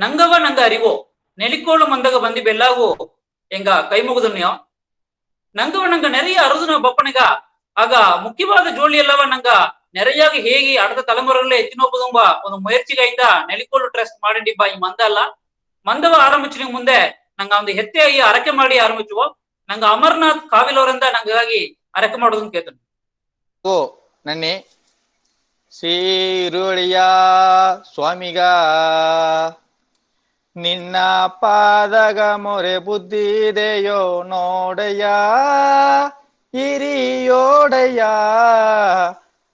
நங்கவ நங்க அறிவோ நெலிக்கோளு மந்தக பந்தி பெல்லாவோ எங்க ಕೈಮುಗಿದನ್ಯೋ ನಂಗವ ನಂಗ ನೆರೆಯ ಅರುದುನ ಬಪ್ಪನಿಗ ಆಗ ಮುಖ್ಯವಾದ ಜೋಳಿ ಎಲ್ಲವ ನಂಗ ನೆರೆಯಾಗಿ ಹೇಗೆ அடுத்த தலைமுறைகளே ಎತ್ತಿನೋಪುದುಂಬ ಒಂದು ಮುಯற்சிಗೈತ ನೆಲಿಕೋಳು ಟ್ರಸ್ಟ್ ಮಾಡಿಂಡಿಬ್ಬ ಈ ಮಂದ ಅಲ್ಲ ಮಂದವ ಆರಂಭಿಸಿನ ಮುಂದೆ ನಂಗ ಒಂದು ಹೆತ್ತೆ ಈ ಅರಕೆ ಮಾಡಿ ಆರಂಭಿಸುವ ನಂಗ ಅಮರ್ನಾಥ್ ಕಾವಿಲವರಿಂದ ನಂಗಾಗಿ ಅರಕೆ ಮಾಡೋದನ್ನ ಕೇಳ್ತಾನೆ. ಓ ನನ್ನೆ ಶ್ರೀರುಳಿಯ ಸ್ವಾಮಿಗ ನಿನ್ನ ಪಾದಗ ಮೊರೆ ಬುದ್ಧಿದೆಯೋ ನೋಡಯ್ಯ ಹಿರಿಯೋಡಯ್ಯ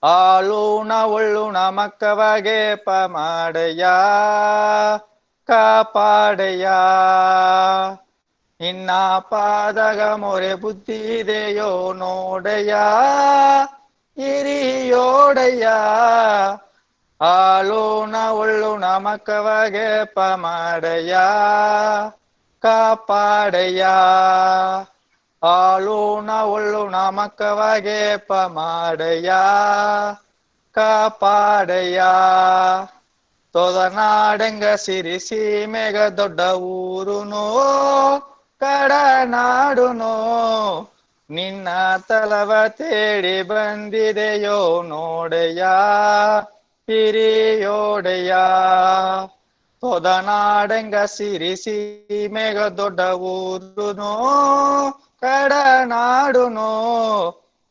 ಆಳುಣ ಒಳ್ಳುಣ ಮಕ್ಕವಾಗೆ ಮಾಡಯ್ಯ ಕಾಪಾಡಯ್ಯ ನಿನ್ನ ಪಾದಗ ಮೊರೆ ಬುದ್ಧಿದೆಯೋ ನೋಡಯ್ಯ ಹಿರಿಯೋಡಯ್ಯ ಆಳುಣ ಒಳ್ಳುಣ ಮಕ್ಕವಾಗೆ ಮಾಡಯ್ಯ ಕಾಪಾಡಯ್ಯ ಆಳುಣ ಒಳ್ಳುಣ ಮಕ್ಕವಾಗೆ ಮಾಡಯ್ಯ ಕಾಪಾಡಯ್ಯ ತೊದನಾಡೆಂಗ ಸಿರಿಸಿ ಮೇಘ ದೊಡ್ಡ ಊರುನೋ ಕಡನಾಡುನೋ ನಿನ್ನ ತಲವ ತೇಡಿ ಬಂದಿದೆಯೋ ನೋಡಯ್ಯ ಹಿರಿಯೋಡಯ್ಯ ತೊದನಾಡೆಂಗ ಸಿರಿಸಿ ಮೇಘ ದೊಡ್ಡ ಊರುನೋ ಕಡನಾಡುನೋ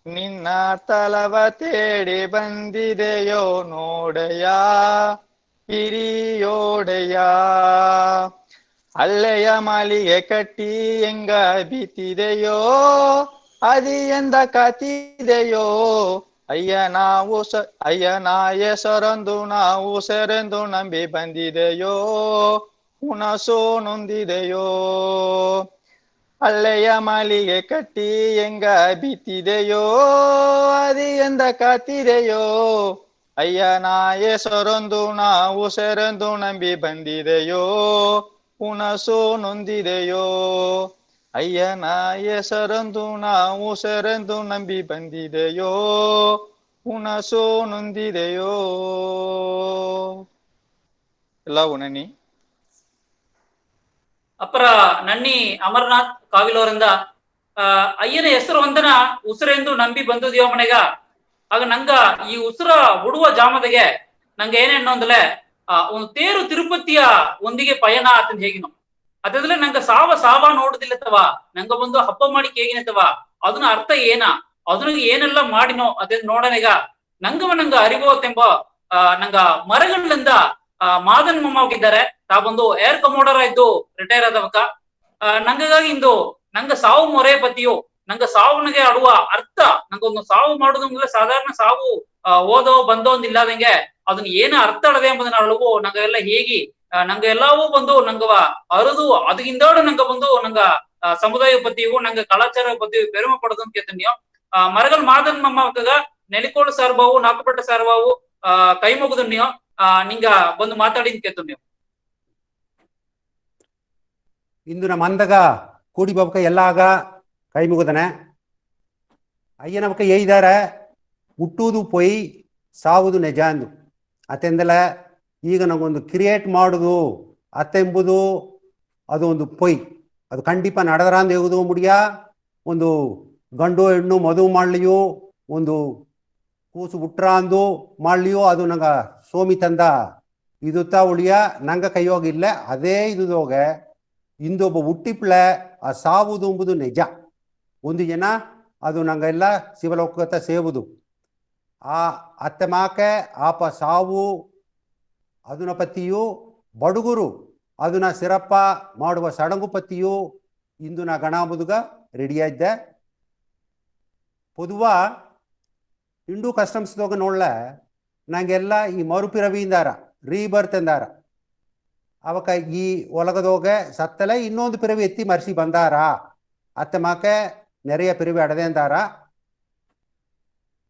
ನಿನ್ನ ತಲವ ತೇಡಿ ಬಂದಿದೆಯೋ ನೋಡಯ್ಯ ಹಿರಿಯೋಡಯ್ಯ ಹಳ್ಳೆಯ ಮಾಲಿಗೆ ಕಟ್ಟಿ ಹೆಂಗ ಬೀತಿದೆಯೋ ಅದಿ ಎಂದ ಕಾತಿದೆಯೋ ಅಯ್ಯನ ಹೆಸರೊಂದು ನಾವು ಸೆರೆಂದು ನಂಬಿ ಬಂದಿದೆಯೋ ಹುಣಸೋ ನೊಂದಿದೆಯೋ ಹಳ್ಳೆಯ ಮಾಲಿಗೆ ಕಟ್ಟಿ ಹೆಂಗ ಬೀತಿದೆಯೋ ಅದಿ ಎಂದ ಕಾತಿದೆಯೋ ಅಯ್ಯನ ಹೆಸರೊಂದು ನಾವು ಸೆರೆಂದು ನಂಬಿ ಬಂದಿದೆಯೋ ಹುಣಸೋ ನೊಂದಿದೆಯೋ ಅಯ್ಯನ ಹೆಸರೊಂದು ನಾವು ಸೆರೆಂದು ನಂಬಿ ಬಂದಿದೆಯೋ ಹುಣಸೋ ನೊಂದಿದೆಯೋ ಎಲ್ಲವೂ ನನ್ನಿ ಅಪ್ಪರ ನನ್ನಿ ಅಮರನಾಥ್ ಕಾವಿಲವರಿಂದ ಅಯ್ಯನ ಹೆಸರು ಒಂದನ ಉಸಿರೆಂದು ನಂಬಿ ಬಂದಿದ್ಯೋ ಮನೆಗ ಆಗ ನಂಗ ಈ ಉಸಿರ ಬಿಡುವ ಜಾಮದಗೆ ನಂಗೆ ಏನೇನೊಂದಲೆ ಒಂದು ತೇರು ತಿರುಪತಿಯ ಒಂದಿಗೆ ಪಯಣ ಆತಂದ ಹೇಗಿನೋ ಅದಾದ್ರೆ ನಂಗ ಸಾವ ನೋಡುದಿಲ್ಲತ್ತವ ನಂಗ ಬಂದು ಹಬ್ಬ ಮಾಡಿ ಹೇಗಿನತ್ತವ ಅದನ್ನ ಅರ್ಥ ಏನ ಅದನ್ನ ಏನೆಲ್ಲ ಮಾಡಿನೋ ಅದನ್ನ ನೋಡನೆಗ ನಂಗ ಅರಿಬೋತೆಂಬ ನಂಗ ಮರಗಳಿಂದ ಮಾದನ್ ಮೊಮ್ಮ ಹೋಗಿದ್ದಾರೆ ತಾ ಬಂದು ಏರ್ ಕಮೋಡರ್ ಆಯ್ತು ರಿಟೈರ್ ಆದವಕ ನಂಗಾಗಿ ಇಂದು ನಂಗ ಸಾವು ಮೊರೆ ಪತಿಯು ನಂಗ ಸಾವನಿಗೆ ಆಡುವ ಅರ್ಥ ನಂಗೊಂದು ಸಾವು ಮಾಡುದಂದ್ರೆ ಸಾಧಾರಣ ಸಾವು ಓದೋ ಬಂದೋ ಒಂದಿಲ್ಲದಂಗೆ ಅದನ್ನ ಏನ ಅರ್ಥ ಅಳದೆ ಎಂಬುದನ್ನ ಅಳುವು ನಂಗೆಲ್ಲ ಹೇಗಿ ನಂಗೆ ಎಲ್ಲವೂ ಬಂದು ನಂಗವ ಅರುದು ಅದಕ್ಕಿಂದಾಡು ನಂಗ ಬಂದು ನಂಗ ಸಮುದಾಯ ಪತಿಯು ನಂಗ ಕಲಾಚಾರ ಪತಿಯು ಪೆರುಮೆ ಪಡೋದು ಅಂತ ಕೇಳ್ತೀನಿಯೋ ಮರಗಲ್ ಮಾದನ್ ಮಮ್ಮಗ ನೆಲಿಕೋಡು ಸಾರ್ಬಾವು ನಾಕುಪಟ್ಟ ಸಾರ್ಬಾವು ಕೈ ಮುಗಿದನ್ಯೋ ನಿಂಗ ಬಂದು ಮಾತಾಡಿ ಕೇಳ್ತು ನೀವು ಇಂದು ನಮ್ಮ ಮಂದಗ ಕೂಡಿ ಬಬಕ ಎಲ್ಲಾಗ ಕೈ ಮುಗಿದನೆ ಅಯ್ಯನ ಬಕ ಏಯ್ದಾರ ಹುಟ್ಟುವುದು ಪೊಯ್ ಸಾವುದು ನಿಜ ಅಂದು ಅತ್ತೆಂದಲ ಈಗ ನಮಗೊಂದು ಕ್ರಿಯೇಟ್ ಮಾಡುದು ಅತ್ತೆಂಬುದು ಅದು ಒಂದು ಪೊಯ್ ಅದು ಖಂಡಿತ ನಡೆದರಾಂದು ಹೇಗುದು ಮುಡಿಯ ಒಂದು ಗಂಡು ಹೆಣ್ಣು ಮದುವೆ ಮಾಡಲಿಯೋ ಒಂದು ಕೂಸು ಹುಟ್ರಾಂದು ಮಾಡಲಿಯೋ ಅದು ನಂಗ ಸೋಮಿ ತಂದ ಇದುತ್ತಾ ಉಳಿಯ ನಂಗ ಕೈಯೋಗಿಲ್ಲ ಅದೇ ಇದುದೋಗೆ ಇಂದೊಬ್ಬ ಹುಟ್ಟಿಪ್ಲೆ ಆ ಸಾವುದು ಎಂಬುದು ನಿಜ ಒಂದು ಜನ ಅದು ನಂಗೆಲ್ಲ ಶಿವಲೋಕತ ಸೇವುದು ಆ ಅತ್ತೆ ಮಾಕೆ ಆಪ ಸಾವು ಅದನ್ನ ಪತಿಯು ಬಡುಗುರು ಅದನ್ನ ಸಿರಪ್ಪ ಮಾಡುವ ಸಡಂಗು ಪತಿಯು ಇಂದು ನಾ ಗಣ ಮುದುಗ ರೆಡಿಯಾಯಿದ್ದೆ ಪೊದುವ ಇಂಡು ಕಸ್ಟಮ್ಸ್ದೋಗ ನೋಡ್ಲೆ ನಂಗೆಲ್ಲ ಈ ಮರುಪಿರವಿಯಿಂದಾರ ರೀಬರ್ತ್ ಎಂದಾರ ಅವಕ ಈ ಒಲಗದೋಗೆ ಸತ್ತಲೆ ಇನ್ನೊಂದು ಪಿರವಿ ಎತ್ತಿ ಮರ್ಸಿ ಬಂದಾರ ಅತ್ತೆ ಮಾಕೆ ನೆರೆಯ ಪಿರವಿ ಅಡದೆ ಅಂದಾರ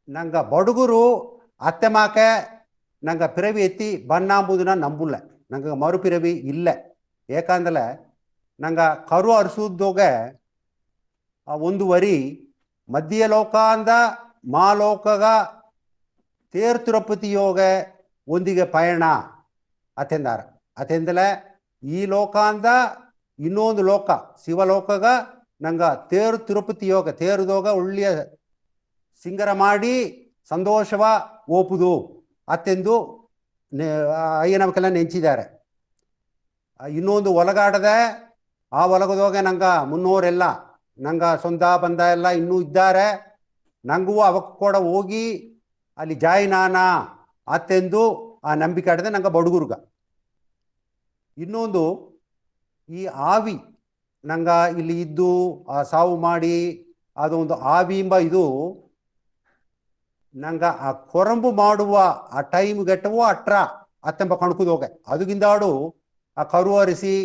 ನಂಗ ಬಡುಗುರು ಅತ್ತೆ ಮಾಕೆ ನಂಗೆ ಪಿರವಿ ಎತ್ತಿ ಬನ್ನಾಂಬುದನ್ನ ನಂಬುಲ್ಲ ನಂಗೆ ಮರುಪಿರವಿ ಇಲ್ಲ ಏಕಂದ್ರೆ ನಂಗೆ ಕರು ಅರಿಸೋದೋಗೆ ಒಂದು ವರಿ ಮಧ್ಯ ಲೋಕ ಅಂದ ಮಾಲೋಕಗ ತೇರ್ ತಿರುಪತಿ ಯೋಗ ಒಂದಿಗೆ ಪಯಣ ಅತೆಂದಾರ ಅತೆಂದಲೆ ಈ ಲೋಕ ಅಂದ ಇನ್ನೊಂದು ಲೋಕ ಶಿವಲೋಕಗ ನಂಗ ತೇರು ತಿರುಪತಿ ಯೋಗ ತೇರುದೋಗ ಒಳ್ಳೆಯ ಸಿಂಗರ ಮಾಡಿ ಸಂತೋಷವ ಓಪುದು ಅತ್ತೆಂದು ಅಯ್ಯನವಕ್ಕೆಲ್ಲ ನೆಂಚಿದ್ದಾರೆ. ಇನ್ನೊಂದು ಒಲಗಾಡದ ಆ ಒಲಗದೋಗ ನಂಗ ಮುನ್ನೋರೆಲ್ಲ ನಂಗ ಸ್ವಂತ ಬಂದ ಎಲ್ಲ ಇನ್ನೂ ಇದ್ದಾರೆ, ನಂಗೂ ಅವಕ್ಕೆ ಕೂಡ ಹೋಗಿ ಅಲ್ಲಿ ಜಾಯಿನಾನ ಅತ್ತೆಂದು ಆ ನಂಬಿಕೆ ಆಡದೆ ನಂಗೆ ಬಡುಗುರ್ಗ. ಇನ್ನೊಂದು ಈ ಆವಿ ನಂಗ ಇಲ್ಲಿ ಇದ್ದು ಆ ಸಾವು ಮಾಡಿ ಅದೊಂದು ಆವಿ ಎಂಬ ಇದು ನಂಗ ಆ ಕೊರಂಬು ಮಾಡುವ ಆ ಟೈಮ್ ಗೆಟ್ಟವೋ ಅಟ್ರ ಅತ್ತೆಂಬ ಕಣ್ಕುದೋಗೆ ಅದಕ್ಕಿಂದಾಡು ಆ ಕರು ಹರಿಸಿ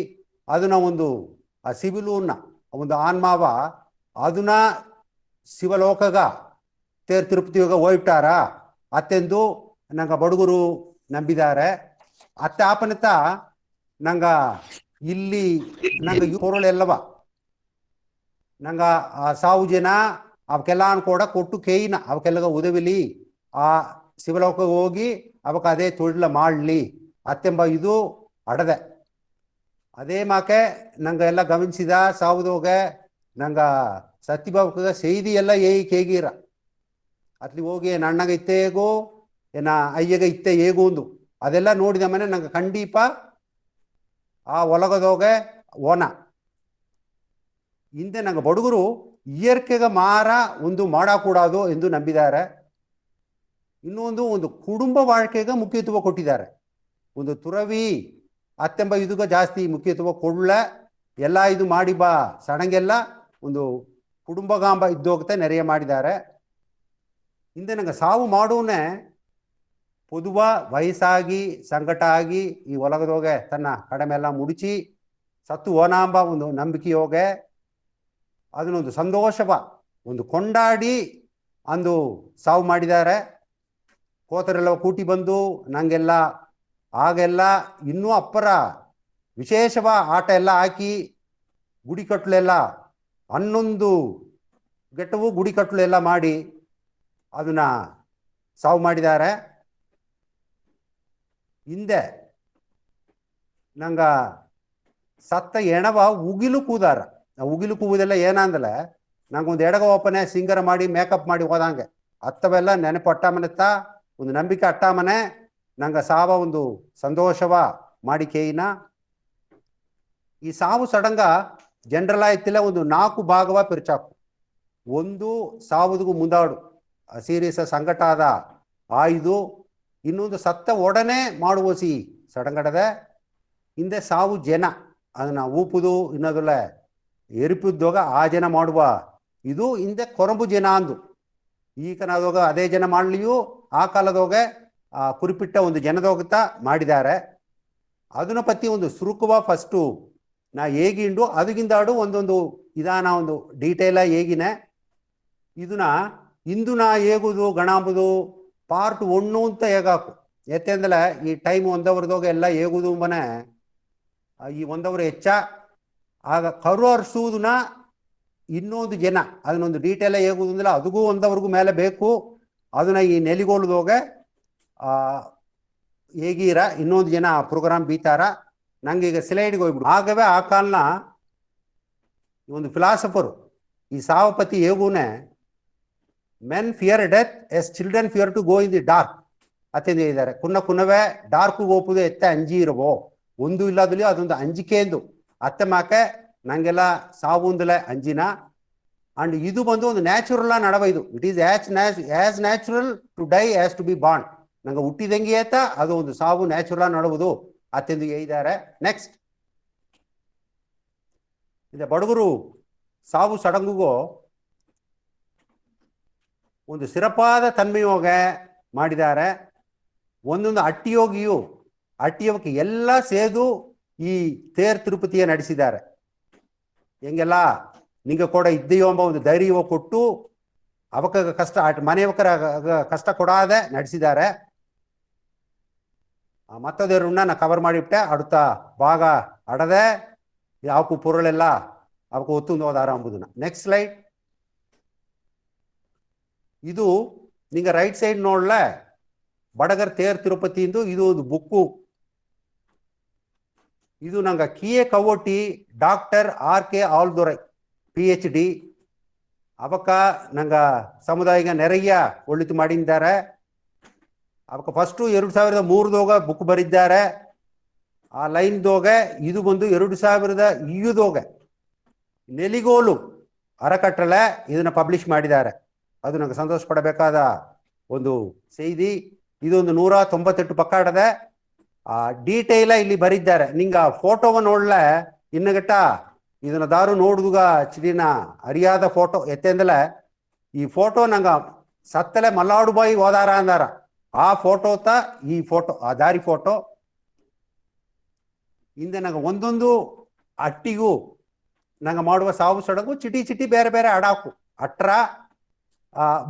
ಅದನ್ನ ಒಂದು ಆ ಸಿವಿಲೂನ್ನ ಒಂದು ಆನ್ಮಾವ ಅದನ್ನ ಶಿವಲೋಕಗ ತೇರು ತಿರುಪತಿಯೋಗ ಹೋಯ್ಟಾರ ಅತ್ತೆಂದು ನಂಗ ಬಡುಗರು ನಂಬಿದ್ದಾರೆ. ಅತ್ತೆ ಆಪನತ ನಂಗ ಇಲ್ಲಿ ನಂಗ ಪೊರುಳೆಲ್ಲವ ನಂಗ ಆ ಸಾವು ಜನ ಅವಕ್ಕೆಲ್ಲ ಕೂಡ ಕೊಟ್ಟು ಕೇಯಿನ ಅವಕ್ಕೆಲ್ಲ ಉದವಿಲಿ ಆ ಶಿವಲೋಕ ಹೋಗಿ ಅವಕ್ಕೆ ಅದೇ ತೊಳ್ಲ ಮಾಡಲಿ ಅತ್ತೆಂಬ ಇದು ಅಡದೆ. ಅದೇ ಮಾಕೆ ನಂಗೆ ಎಲ್ಲ ಗಮನಿಸಿದ ಸಾವುದೋಗ ನಂಗ ಸತ್ಯಭಾವಕ ಸೇದಿ ಎಲ್ಲ ಕೇಗೀರ ಅತ್ಲಿ ಹೋಗಿ ನಣ್ಣಗ ಇತ್ತೆ ಹೇಗೋ ಏನ ಅಯ್ಯಗ ಇತ್ತೆ ಹೇಗೂ ಒಂದು ಅದೆಲ್ಲ ನೋಡಿದ ಮನೆ ನಂಗೆ ಖಂಡೀಪ ಆ ಒಲಗದೋಗ ಓನ ಹಿಂದೆ ನಂಗೆ ಬಡುಗರು ಇಯರ್ಕೆಗೆ ಮಾರ ಒಂದು ಮಾಡಕೂಡದು ಎಂದು ನಂಬಿದ್ದಾರೆ. ಇನ್ನೊಂದು ಒಂದು ಕುಟುಂಬ வாழ்க்கைಗೆ ಮುಖ್ಯತ್ವ ಕೊಟ್ಟಿದ್ದಾರೆ. ಒಂದು ತುರವಿ ಅತ್ತೆಂಬ ಇದುಗ ಜಾಸ್ತಿ ಮುಖ್ಯತ್ವ ಕೊಡ್ಲ ಎಲ್ಲ ಇದು ಮಾಡಿ ಬಾ ಸಡಂಗೆಲ್ಲ ಒಂದು ಕುಟುಂಬಗಾಂಬ ಇದ್ದೋಗ್ತಾ ನೆರೆಯ ಮಾಡಿದ್ದಾರೆ. ಹಿಂದೆ ನಂಗೆ ಸಾವು ಮಾಡೋನೆ ಪೊದುವ ವಯಸ್ಸಾಗಿ ಸಂಕಟ ಆಗಿ ಈ ಒಲಗದೋಗೆ ತನ್ನ ಕಡಿಮೆಲ್ಲ ಮುಡಿಚಿ ಸತ್ತು ಓನಾಂಬ ಒಂದು ನಂಬಿಕೆಯೋಗೆ ಅದನ್ನೊಂದು ಸಂತೋಷವ ಒಂದು ಕೊಂಡಾಡಿ ಅಂದು ಸಾವು ಮಾಡಿದ್ದಾರೆ. ಕೋತರೆಲ್ಲ ಕೂಟಿ ಬಂದು ನಂಗೆಲ್ಲ ಆಗೆಲ್ಲ ಇನ್ನೂ ಅಪ್ಪರ ವಿಶೇಷವ ಆಟ ಎಲ್ಲ ಹಾಕಿ ಗುಡಿ ಕಟ್ಲೆಲ್ಲ 11 ಗೆಟ್ಟವು ಗುಡಿ ಕಟ್ಲು ಎಲ್ಲ ಮಾಡಿ ಅದನ್ನ ಸಾವು ಮಾಡಿದ್ದಾರೆ. ಹಿಂದೆ ನಂಗ ಸತ್ತ ಎಣವ ಉಗಿಲು ಕೂದಾರ. ಉಗಿಲು ಕೂವುದೆಲ್ಲ ಏನಂದಲೆ ನಂಗೊಂದು ಎಡಗ ಓಪನೆ ಸಿಂಗರ ಮಾಡಿ ಮೇಕಪ್ ಮಾಡಿ ಹೋದಂಗೆ ಅತ್ತವೆಲ್ಲ ನೆನಪು ಅಟ್ಟಾಮನೆತ್ತ ಒಂದು ನಂಬಿಕೆ ಅಟ್ಟಾಮನೆ ನಂಗೆ ಸಾವ ಒಂದು ಸಂತೋಷವ ಮಾಡಿ ಕೇಯಿನ. ಈ ಸಾವು ಸಡಂಗ ಜನರಲ್ ಆಯ್ತಿಲ್ಲ ಒಂದು 4 ಭಾಗವ ಪಿರ್ಚಾಕು. ಒಂದು ಸಾವುದಿಗೂ ಮುಂದಾಡು ಸೀರಿಯಸ್ ಸಂಕಟ ಆದ ಆಯ್ದು. ಇನ್ನೊಂದು ಸತ್ತ ಒಡನೆ ಮಾಡುವಸಿ ಸಡಂಗಡದೆ. ಹಿಂದೆ ಸಾವು ಜನ ಅದನ್ನ ಊಪುದು ಇನ್ನೋದಲ್ಲ ಎರಿಪಿದ್ದೋಗ ಆ ಜನ ಮಾಡುವ ಇದು ಹಿಂದೆ ಕೊರಂಬು ಜನ ಅಂದು. ಈಗ ನಾದೋಗ ಅದೇ ಜನ ಮಾಡಲಿಯೂ ಆ ಕಾಲದೋಗ ಕುರಿಪಿಟ್ಟ ಒಂದು ಜನದೋಗತ ಮಾಡಿದ್ದಾರೆ. ಅದನ್ನ ಪತ್ತಿ ಒಂದು ಸುರುಕುವ ಫಸ್ಟು ನಾ ಹೇಗಿಂಡು ಅದಕ್ಕಿಂದಾಡು ಒಂದೊಂದು ಇದಾನ ಒಂದು ಡೀಟೇಲ ಹೇಗಿನೆ ಇದನ್ನ ಇಂದು ನಾ ಹೇಗುದು ಗಣಾಂಬುದು ಪಾರ್ಟ್ 1 ಅಂತ ಹೇಗಾಕು. ಎತ್ತೆಂದಲೆ ಈ ಟೈಮ್ ಒಂದವ್ರದೋಗ ಎಲ್ಲ ಹೇಗುದು ಮನೆ ಈ ಒಂದವ್ರು ಹೆಚ್ಚ ಆಗ ಕರು ಹರಿಸುವುದನ್ನ ಇನ್ನೊಂದು ಜನ ಅದನ್ನೊಂದು ಡೀಟೇಲ ಹೇಗುದು ಅಂದ್ರೆ ಅದಕ್ಕೂ ಒಂದವ್ರಿಗೂ ಮೇಲೆ ಬೇಕು. ಅದನ್ನ ಈ ನೆಲಿಗೋಲದೋಗ ಹೇಗೀರ ಇನ್ನೊಂದು ಜನ ಪ್ರೋಗ್ರಾಮ್ ಬೀತಾರ. ನಂಗೆ ಈಗ ಸ್ಲೈಡ್ಗೆ ಹೋಗ್ಬಿಡು. ಆಗವೇ ಆ ಕಾಲನ ಒಂದು ಫಿಲಾಸಫರು ಈ ಸಾವಪತಿ ಹೇಗೂನೆ men fear death as children fear to go in the dark ಅತ್ತೆಂದು ಹೇಳಿದ್ದಾರೆ. ಕುನ್ನವೇ ಡಾರ್ಕ್ ಹೋಗುವುದು ಎತ್ತೆ ಅಂಜಿ ಇರವೋ ಒಂದು ಇಲ್ಲದಲ್ಲಿ ಅದೊಂದು ಅಂಜಿಕೆಂದು ಅತ್ತೆ ಮಾಕೆ ನಂಗೆಲ್ಲ ಸಾವುಂದಲೆ ಅಂಜಿನ. ಅಂಡ್ ಇದು ಬಂದು ಒಂದು ನ್ಯಾಚುರಲ್ ನಡವ ಇದು. It is as natural to die as to be born. ನಂಗೆ ಹುಟ್ಟಿದಂಗೆ ಏತ ಅದು ಒಂದು ಸಾವು ನ್ಯಾಚುರಲ್ ನಡುವುದು ಅತ್ತೆಂದು ಹೇಳಿದ್ದಾರೆ. ನೆಕ್ಸ್ಟ್ ಇದೆ ಬಡಗರು ಸಾವು ಸಡಂಗುಗೂ ಒಂದು ಸಿರಪಾದ ತನ್ಮೆಯೋಗ ಮಾಡಿದ್ದಾರೆ. ಒಂದೊಂದು ಅಟ್ಟಿಯೋಗಕ್ಕೆ ಎಲ್ಲ ಸೇದು ಈ ತೇರ್ ತಿರುಪತಿಯ ನಡೆಸಿದ್ದಾರೆ. ಹೆಂಗೆಲ್ಲ ನಿಂಗೆ ಕೂಡ ಇದ್ದೆಯೋ ಎಂಬ ಒಂದು ಧೈರ್ಯ ಕೊಟ್ಟು ಅವಕ ಕಷ್ಟ ಮನೆಯವಕರ ಕಷ್ಟ ಕೊಡಾದೆ ನಡೆಸಿದ್ದಾರೆ. ಮತ್ತದೇವ್ರನ್ನ ನಾ ಕವರ್ ಮಾಡಿಬಿಟ್ಟೆ. ಅಡುತ್ತ ಭಾಗ ಅಡದೆ ಯಾವಕ್ಕೂ ಪೊರುಳೆಲ್ಲ ಅವಕ್ಕೆ ಒತ್ತುಂದು ಹೋದಾರ ಅಂಬುದನ್ನ. Next slide. ಇದು ನಿಂಗೆ ರೈಟ್ ಸೈಡ್ ನೋಡ್ಲೆ ಬಡಗರ್ ತೇರ್ ತಿರುಪತಿಯಿಂದ ಇದು ಒಂದು ಬುಕ್ಕು. ಇದು ನಂಗೆ ಕಿಯೆ ಕವೋಟಿ ಡಾಕ್ಟರ್ RK ಆಲ್ದೊರೈ PhD ಅವಕ್ಕ ನಂಗೆ ಸಮುದಾಯಿಕ ನೆರೆಯ ಒಳಿತು ಮಾಡಿದ್ದಾರೆ. ಅವಕ್ಕ ಫಸ್ಟು 2003 ಬುಕ್ ಬರಿದ್ದಾರೆ. ಆ ಲೈನ್ದೋಗೆ ಇದು ಬಂದು 2020 ನೆಲಿಗೋಲು ಅರಕಟ್ಟಲೆ ಇದನ್ನ ಪಬ್ಲಿಷ್ ಮಾಡಿದ್ದಾರೆ. ಅದು ನಂಗೆ ಸಂತೋಷ ಪಡಬೇಕಾದ ಒಂದು செய்தி. ಇದೊಂದು 198 ಪಕ್ಕ ಡೀಟೇಲ ಇಲ್ಲಿ ಬರಿದ್ದಾರೆ. ನಿಂಗೆ ಆ ಫೋಟೋವನ್ನು ನೋಡ್ಲೆ ಇನ್ನಗಟ್ಟ ಇದನ್ನ ದಾರು ನೋಡುದುಗ ಚಿಡಿನ ಅರಿಯಾದ ಫೋಟೋ ಎತ್ತೆಂದಲೆ ಈ ಫೋಟೋ ನಂಗೆ ಸತ್ತಲೆ ಮಲ್ಲಾಡುಬಾಯಿ ಓದಾರ ಅಂದಾರ. ಆ ಫೋಟೋತ ಈ ಫೋಟೋ ಆ ದಾರಿ ಫೋಟೋ ಹಿಂದೆ ನಂಗೆ ಒಂದೊಂದು ಅಟ್ಟಿಗೂ ನಂಗೆ ಮಾಡುವ ಸಾವು ಸಡಗು ಚಿಟಿ ಚಿಟಿ ಬೇರೆ ಬೇರೆ ಅಡಾಕು ಅಟ್ರ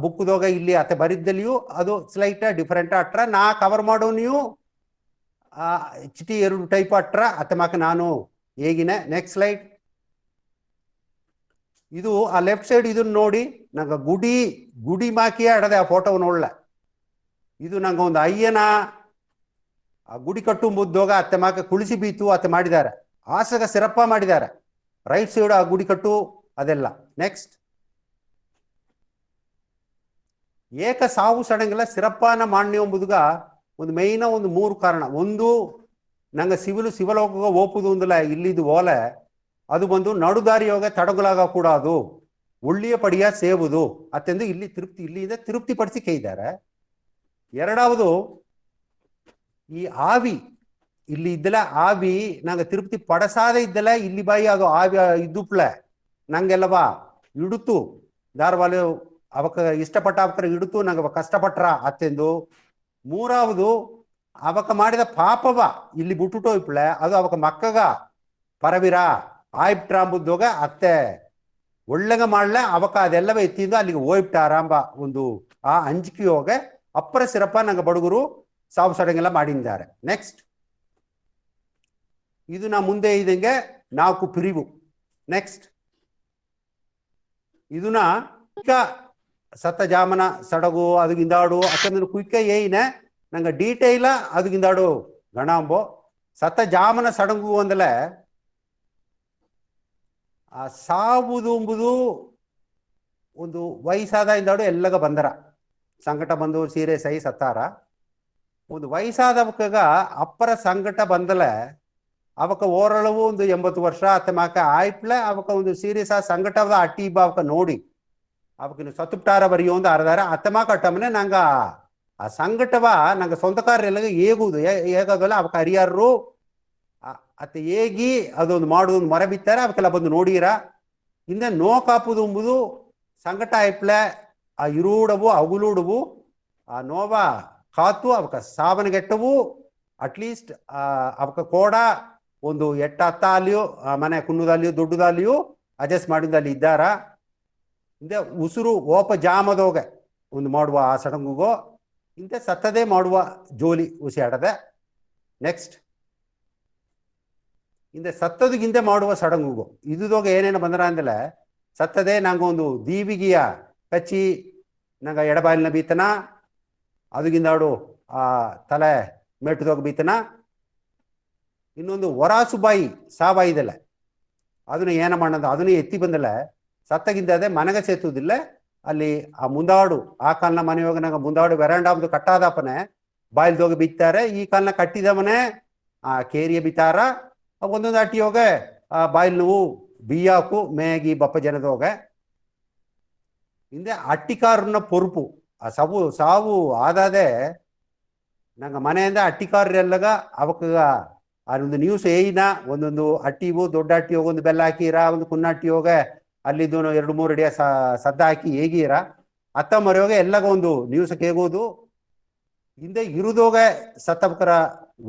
ಬುಕ್ದೋಗ ಇಲ್ಲಿ ಅತ್ತೆ ಬರಿದ್ದಲ್ಲಿಯೂ ಅದು ಸ್ಲೈಟ್ ಡಿಫರೆಂಟ್ ಅಟ್ರ ನಾ ಕವರ್ ಮಾಡೋ ನೀವು ಚಿಟಿ 2 ಟೈಪ್ ಅಟ್ರ ಅತ್ತೆ ಮಾಕ ನಾನು ಹೇಗಿನೆ. Next slide. ಇದು ಆ ಲೆಫ್ಟ್ ಸೈಡ್ ಇದನ್ನ ನೋಡಿ ನಂಗೆ ಗುಡಿ ಮಾಕಿಯೇ ಅಡದೆ ಆ ಫೋಟೋ ನೋಡ್ಲೆ. ಇದು ನಂಗೆ ಒಂದು ಅಯ್ಯನ ಆ ಗುಡಿ ಕಟ್ಟುಂಬುದ್ದೋಗ ಅತ್ತೆ ಮಾಕ ಕುಳಿಸಿ ಬೀತು ಅತ್ತೆ ಮಾಡಿದ್ದಾರೆ. ಆಸಗ ಸಿರಪ್ಪ ಮಾಡಿದ್ದಾರೆ. ರೈಟ್ ಸೈಡ್ ಆ ಗುಡಿ ಕಟ್ಟು ಅದೆಲ್ಲ. ನೆಕ್ಸ್ಟ್. ಏಕ ಸಾವು ಸಡಂಗಿಲ್ಲ ಸಿರಪ್ಪನ ಮಾನ್ಯ ಎಂಬುದುಗ ಒಂದು ಮೈನ ಒಂದು 3 ಕಾರಣ. ಒಂದು ನಂಗೆ ಶಿವಲೋಕ ಓಪುದು ಅಂದಲ್ಲ ಇಲ್ಲಿದು ಓಲೆ ಅದು ಬಂದು ನಡುದಾರಿಯೋಗ ತಡಗುಲಾಗ ಕೂಡ ಅದು ಒಳ್ಳೆಯ ಪಡಿಯ ಸೇವುದು ಅತ್ತೆಂದು ಇಲ್ಲಿಂದ ತೃಪ್ತಿ ಪಡಿಸಿ ಕೈದ್ದಾರೆ. ಎರಡಾವುದು ಈ ಆವಿ ಇಲ್ಲಿ ಇದ್ದಲ್ಲ ಆವಿ ನಂಗೆ ತಿರುಪ್ತಿ ಪಡಸಾದೆ ಇದ್ದಲ್ಲ ಇಲ್ಲಿ ಬಾಯಿ ಅದು ಆವಿ ಇದ್ದುಪ್ಲೆ ನಂಗೆಲ್ಲವಾ ಇಡುತ್ತು ಧಾರವಾಲು ಅವಕ್ಕ ಇಷ್ಟಪಟ್ಟ ಅವಕರ ಇಡುತ್ತು ನಂಗೆ ಕಷ್ಟಪಟ್ರ ಅತ್ತೆಂದು. ಮೂರಾವುದು ಅವಕ್ಕ ಮಾಡಿದ ಪಾಪವ ಇಲ್ಲಿ ಬಿಟ್ಟುಟೋ ಇಪ್ಲೆ ಅದು ಅವಕ್ಕ ಮಕ್ಕಗ ಪರವಿರ ಆಯ್ಬಿಟ್ರಾಂಬುದೋಗ ಅತ್ತೆ ಒಳ್ಳೆಗ ಮಾಡ್ಲೆ ಅವಕ್ಕ ಅದೆಲ್ಲವೇ ಎತ್ತಿಂದು ಅಲ್ಲಿಗೆ ಹೋಯ್ಬಿಟ್ಟಾರಂಬ ಒಂದು ಆ ಅಂಜಿಕೆಯೋಗ ಅಪ್ಪರ ಸಿರಪ್ಪ ನಂಗೆ ಬಡುಗರು ಸಾವು ಸಡಂಗೆಲ್ಲ ಮಾಡಿದ್ದಾರೆ. ನೆಕ್ಸ್ಟ್. ಇದು ನಾ ಮುಂದೆ ಇದಂಗೆ 4 ಪಿರಿವು. ನೆಕ್ಸ್ಟ್. ಇದನ್ನ ಸತ್ತ ಜಾಮನ ಸಡಗು ಅದುಗಿಂದಾಡು ಅಕ್ಕಂದ್ರೆ ಕುಯ್ಕ ಏಯ್ನೆ ನಂಗೆ ಡೀಟೇಲ ಅದುಗಿಂದಾಡು ಗಣಾಂಬೋ ಸತ್ತ ಜಾಮನ ಸಡಗು ಅಂದಲೆ ಆ ಸಾವುದು ಎಂಬುದು ಒಂದು ವಯಸ್ಸಾದ ಇಂದಾಡು ಎಲ್ಲಗ ಬಂದರ ಸಂಕಟ ಬಂದು ಸೀರೆ ಸೈ ಸತ್ತಾರ. ಒಂದು ವಯಸ್ಸಾದವಕ್ಕಾಗ ಅಪ್ಪರ ಸಂಕಟ ಬಂದಲೆ ಅವಕ್ಕ ಓರಳವು ಒಂದು 80 ವರ್ಷ ಅತ್ತೆ ಮಾಕ ಆಯ್ಪ್ಲೆ ಅವಕ್ಕ ಒಂದು ಸೀರಿಯಸ್ ಆ ಸಂಕಟದ ಅಟ್ಟಿ ಅವಕ್ಕ ನೋಡಿ ಅವಕ್ಕೆ ಸತ್ತುಪ್ಟಾರ ಬರೆಯೋ ಒಂದು ಅರ್ಧಾರ ಅತ್ತೆ ಮಾಕ ಅಟ್ಟಮನೆ ನಂಗೆ ಆ ಸಂಕಟವ ನಂಗೆ ಸ್ವಂತಕಾರ್ರೆಲ್ಲ ಹೇಗುವುದು ಹೇಗೋದಲ್ಲ ಅವಕ್ಕ ಹರಿಯಾರರು ಅತ್ತೆ ಹೇಗಿ ಅದೊಂದು ಮಾಡುದೊಂದು ಮರ ಬಿತ್ತಾರೆ ಅವಕ್ಕೆಲ್ಲ ಬಂದು ನೋಡಿರ ಹಿಂದೆ ನೋಕಾಪುದು ಎಂಬುದು ಸಂಕಟ ಆಯ್ಪ್ಲೆ ಆ ಇರುಡವು ಅಗುಲುಡವು ಆ ನೋವ ಕಾತು ಅವಕ್ಕ ಸಾವನಗೆಟ್ಟವು ಅಟ್ಲೀಸ್ಟ್ ಅವಕ್ಕ ಕೋಡ ಒಂದು 8-10 ಅಲ್ಲಿಯೂ ಮನೆ ಕುಣ್ಣುದಲ್ಲಿಯೂ ದೊಡ್ಡದಲ್ಲಿಯೂ ಅಡ್ಜಸ್ಟ್ ಮಾಡಿದಲ್ಲಿ ಇದ್ದಾರ. ಹಿಂದೆ ಉಸಿರು ಓಪ ಜಾಮದೋಗೆ ಒಂದು ಮಾಡುವ ಆ ಸಡಂಗುಗೋ ಇಂತೆ ಸತ್ತದೇ ಮಾಡುವ ಜೋಲಿ ಉಸಿ ಆಡದೆ. ನೆಕ್ಸ್ಟ್. ಹಿಂದೆ ಸತ್ತದಗಿಂದೆ ಮಾಡುವ ಸಡಂಗುಗೋ ಇದುದೋಗ ಏನೇನು ಬಂದರ ಅಂದಲೆ ಸತ್ತದೇ ನಂಗೆ ಒಂದು ದೀವಿಗೆಯ ಕಚ್ಚಿ ನಂಗೆ ಎಡಬಾಯಿಲಿನ ಬೀತನ ಅದುಗಿಂದಾಡು ಆ ತಲೆ ಮೆಟ್ಟದೋಗ ಬೀತನ. ಇನ್ನೊಂದು ವರಾಸುಬಾಯಿ ಸಾವಾಯಿದಲ್ಲ ಅದನ್ನು ಏನ ಮಾಡೋದು ಅದನ್ನು ಎತ್ತಿ ಬಂದಲ್ಲ ಸತ್ತಗಿಂದ ಅದೇ ಮನೆಗೆ ಸೇತುವುದಿಲ್ಲ ಅಲ್ಲಿ ಆ ಮುಂದಾಡು ಆ ಕಾಲನ ಮನೆಯೋಗ ನಂಗೆ ಮುಂದಾಡು ವೆರಾಂಡಾಮ್ದು ಕಟ್ಟಾದಪ್ಪನೆ ಬಾಯಿಲ್ದೋಗಿ ಬಿತ್ತಾರೆ. ಈ ಕಾಲನ ಕಟ್ಟಿದವನೇ ಆ ಕೇರಿಯ ಬಿತ್ತಾರ ಒಂದೊಂದು ಅಟ್ಟಿಯೋಗ ಆ ಬಾಯಿಲ್ ನೋವು ಬಿಯ್ಯಾಕು ಮೇಗಿ ಬಪ್ಪ ಜನದೋಗ ಹಿಂದೆ ಅಟ್ಟಿಕಾರನ ಪೊರುಪು ಆ ಸಾವು ಆದಾದೆ ನಂಗೆ ಮನೆಯಿಂದ ಅಟ್ಟಿಕಾರರೆಲ್ಲಗ ಅವಕ್ಕ ಅದೊಂದು ನ್ಯೂಸ್ ಏಯ್ನ ಒಂದೊಂದು ಅಟ್ಟಿವು ದೊಡ್ಡ ಅಟ್ಟಿ ಹೋಗ ಒಂದು ಬೆಲ್ಲ ಹಾಕಿರ ಒಂದು ಕುನ್ನಟ್ಟಿ ಹೋಗ ಅಲ್ಲಿದ್ದು 2-3 ಅಡಿಯ ಸದ್ದ ಹಾಕಿ ಹೇಗಿರ ಅತ್ತ ಮರೆಯೋಗ ಎಲ್ಲಗ ಒಂದು ನ್ಯೂಸ್ ಕೇಗೋದು. ಹಿಂದೆ ಇರುದೋಗ ಸತ್ತವಕರ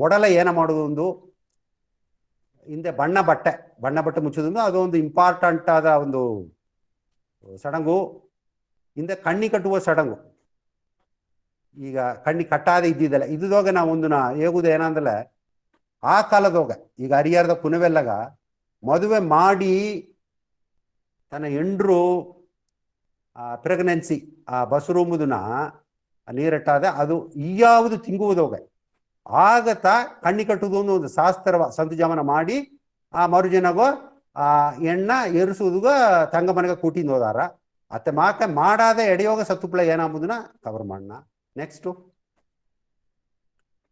ಒಡಲ ಏನ ಮಾಡೋದು ಒಂದು ಹಿಂದೆ ಬಣ್ಣ ಬಟ್ಟೆ ಮುಚ್ಚೋದೊಂದು ಅದೊಂದು ಇಂಪಾರ್ಟೆಂಟ್ ಆದ ಒಂದು ಸಡಂಗು. ಹಿಂದೆ ಕಣ್ಣಿ ಕಟ್ಟುವ ಸಡಂಗು ಈಗ ಕಣ್ಣಿ ಕಟ್ಟಾದೆ ಇದ್ದಿದ್ದಲ್ಲ ಇದುದೋಗ ನಾವು ಒಂದು ಹೇಗುದು ಏನಂದಲೆ ಆ ಕಾಲದೋಗ ಈಗ ಹರಿಹರದ ಕುನವೆಲ್ಲಗ ಮದುವೆ ಮಾಡಿ ತನ್ನ ಹೆಂಡ್ರು ಪ್ರೆಗ್ನೆನ್ಸಿ ಆ ಬಸರು ಎಂಬುದನ್ನ ನೀರೆಟ್ಟಾದ ಅದು ಯಾವುದು ತಿಂಗುವುದೋಗ ಆಗತ ಕಣ್ಣಿ ಕಟ್ಟುವುದು ಒಂದು ಶಾಸ್ತ್ರ ಸಂತುಜಾಮನ ಮಾಡಿ ಆ ಮರುಜನಗೋ ಆ ಎಣ್ಣ ಎರಿಸುವುದುಗ ತಂಗ ಮನೆಗೆ ಕೂಟಿಂದ ಹೋದಾರ ಅತ್ತೆ ಮಾಕ ಮಾಡಾದ ಎಡೆಯೋಗ ಸತ್ತುಪ್ಲ ಏನಾಗುದನ್ನ ಕವರ್ ಮಾಡೋಣ. ನೆಕ್ಸ್ಟು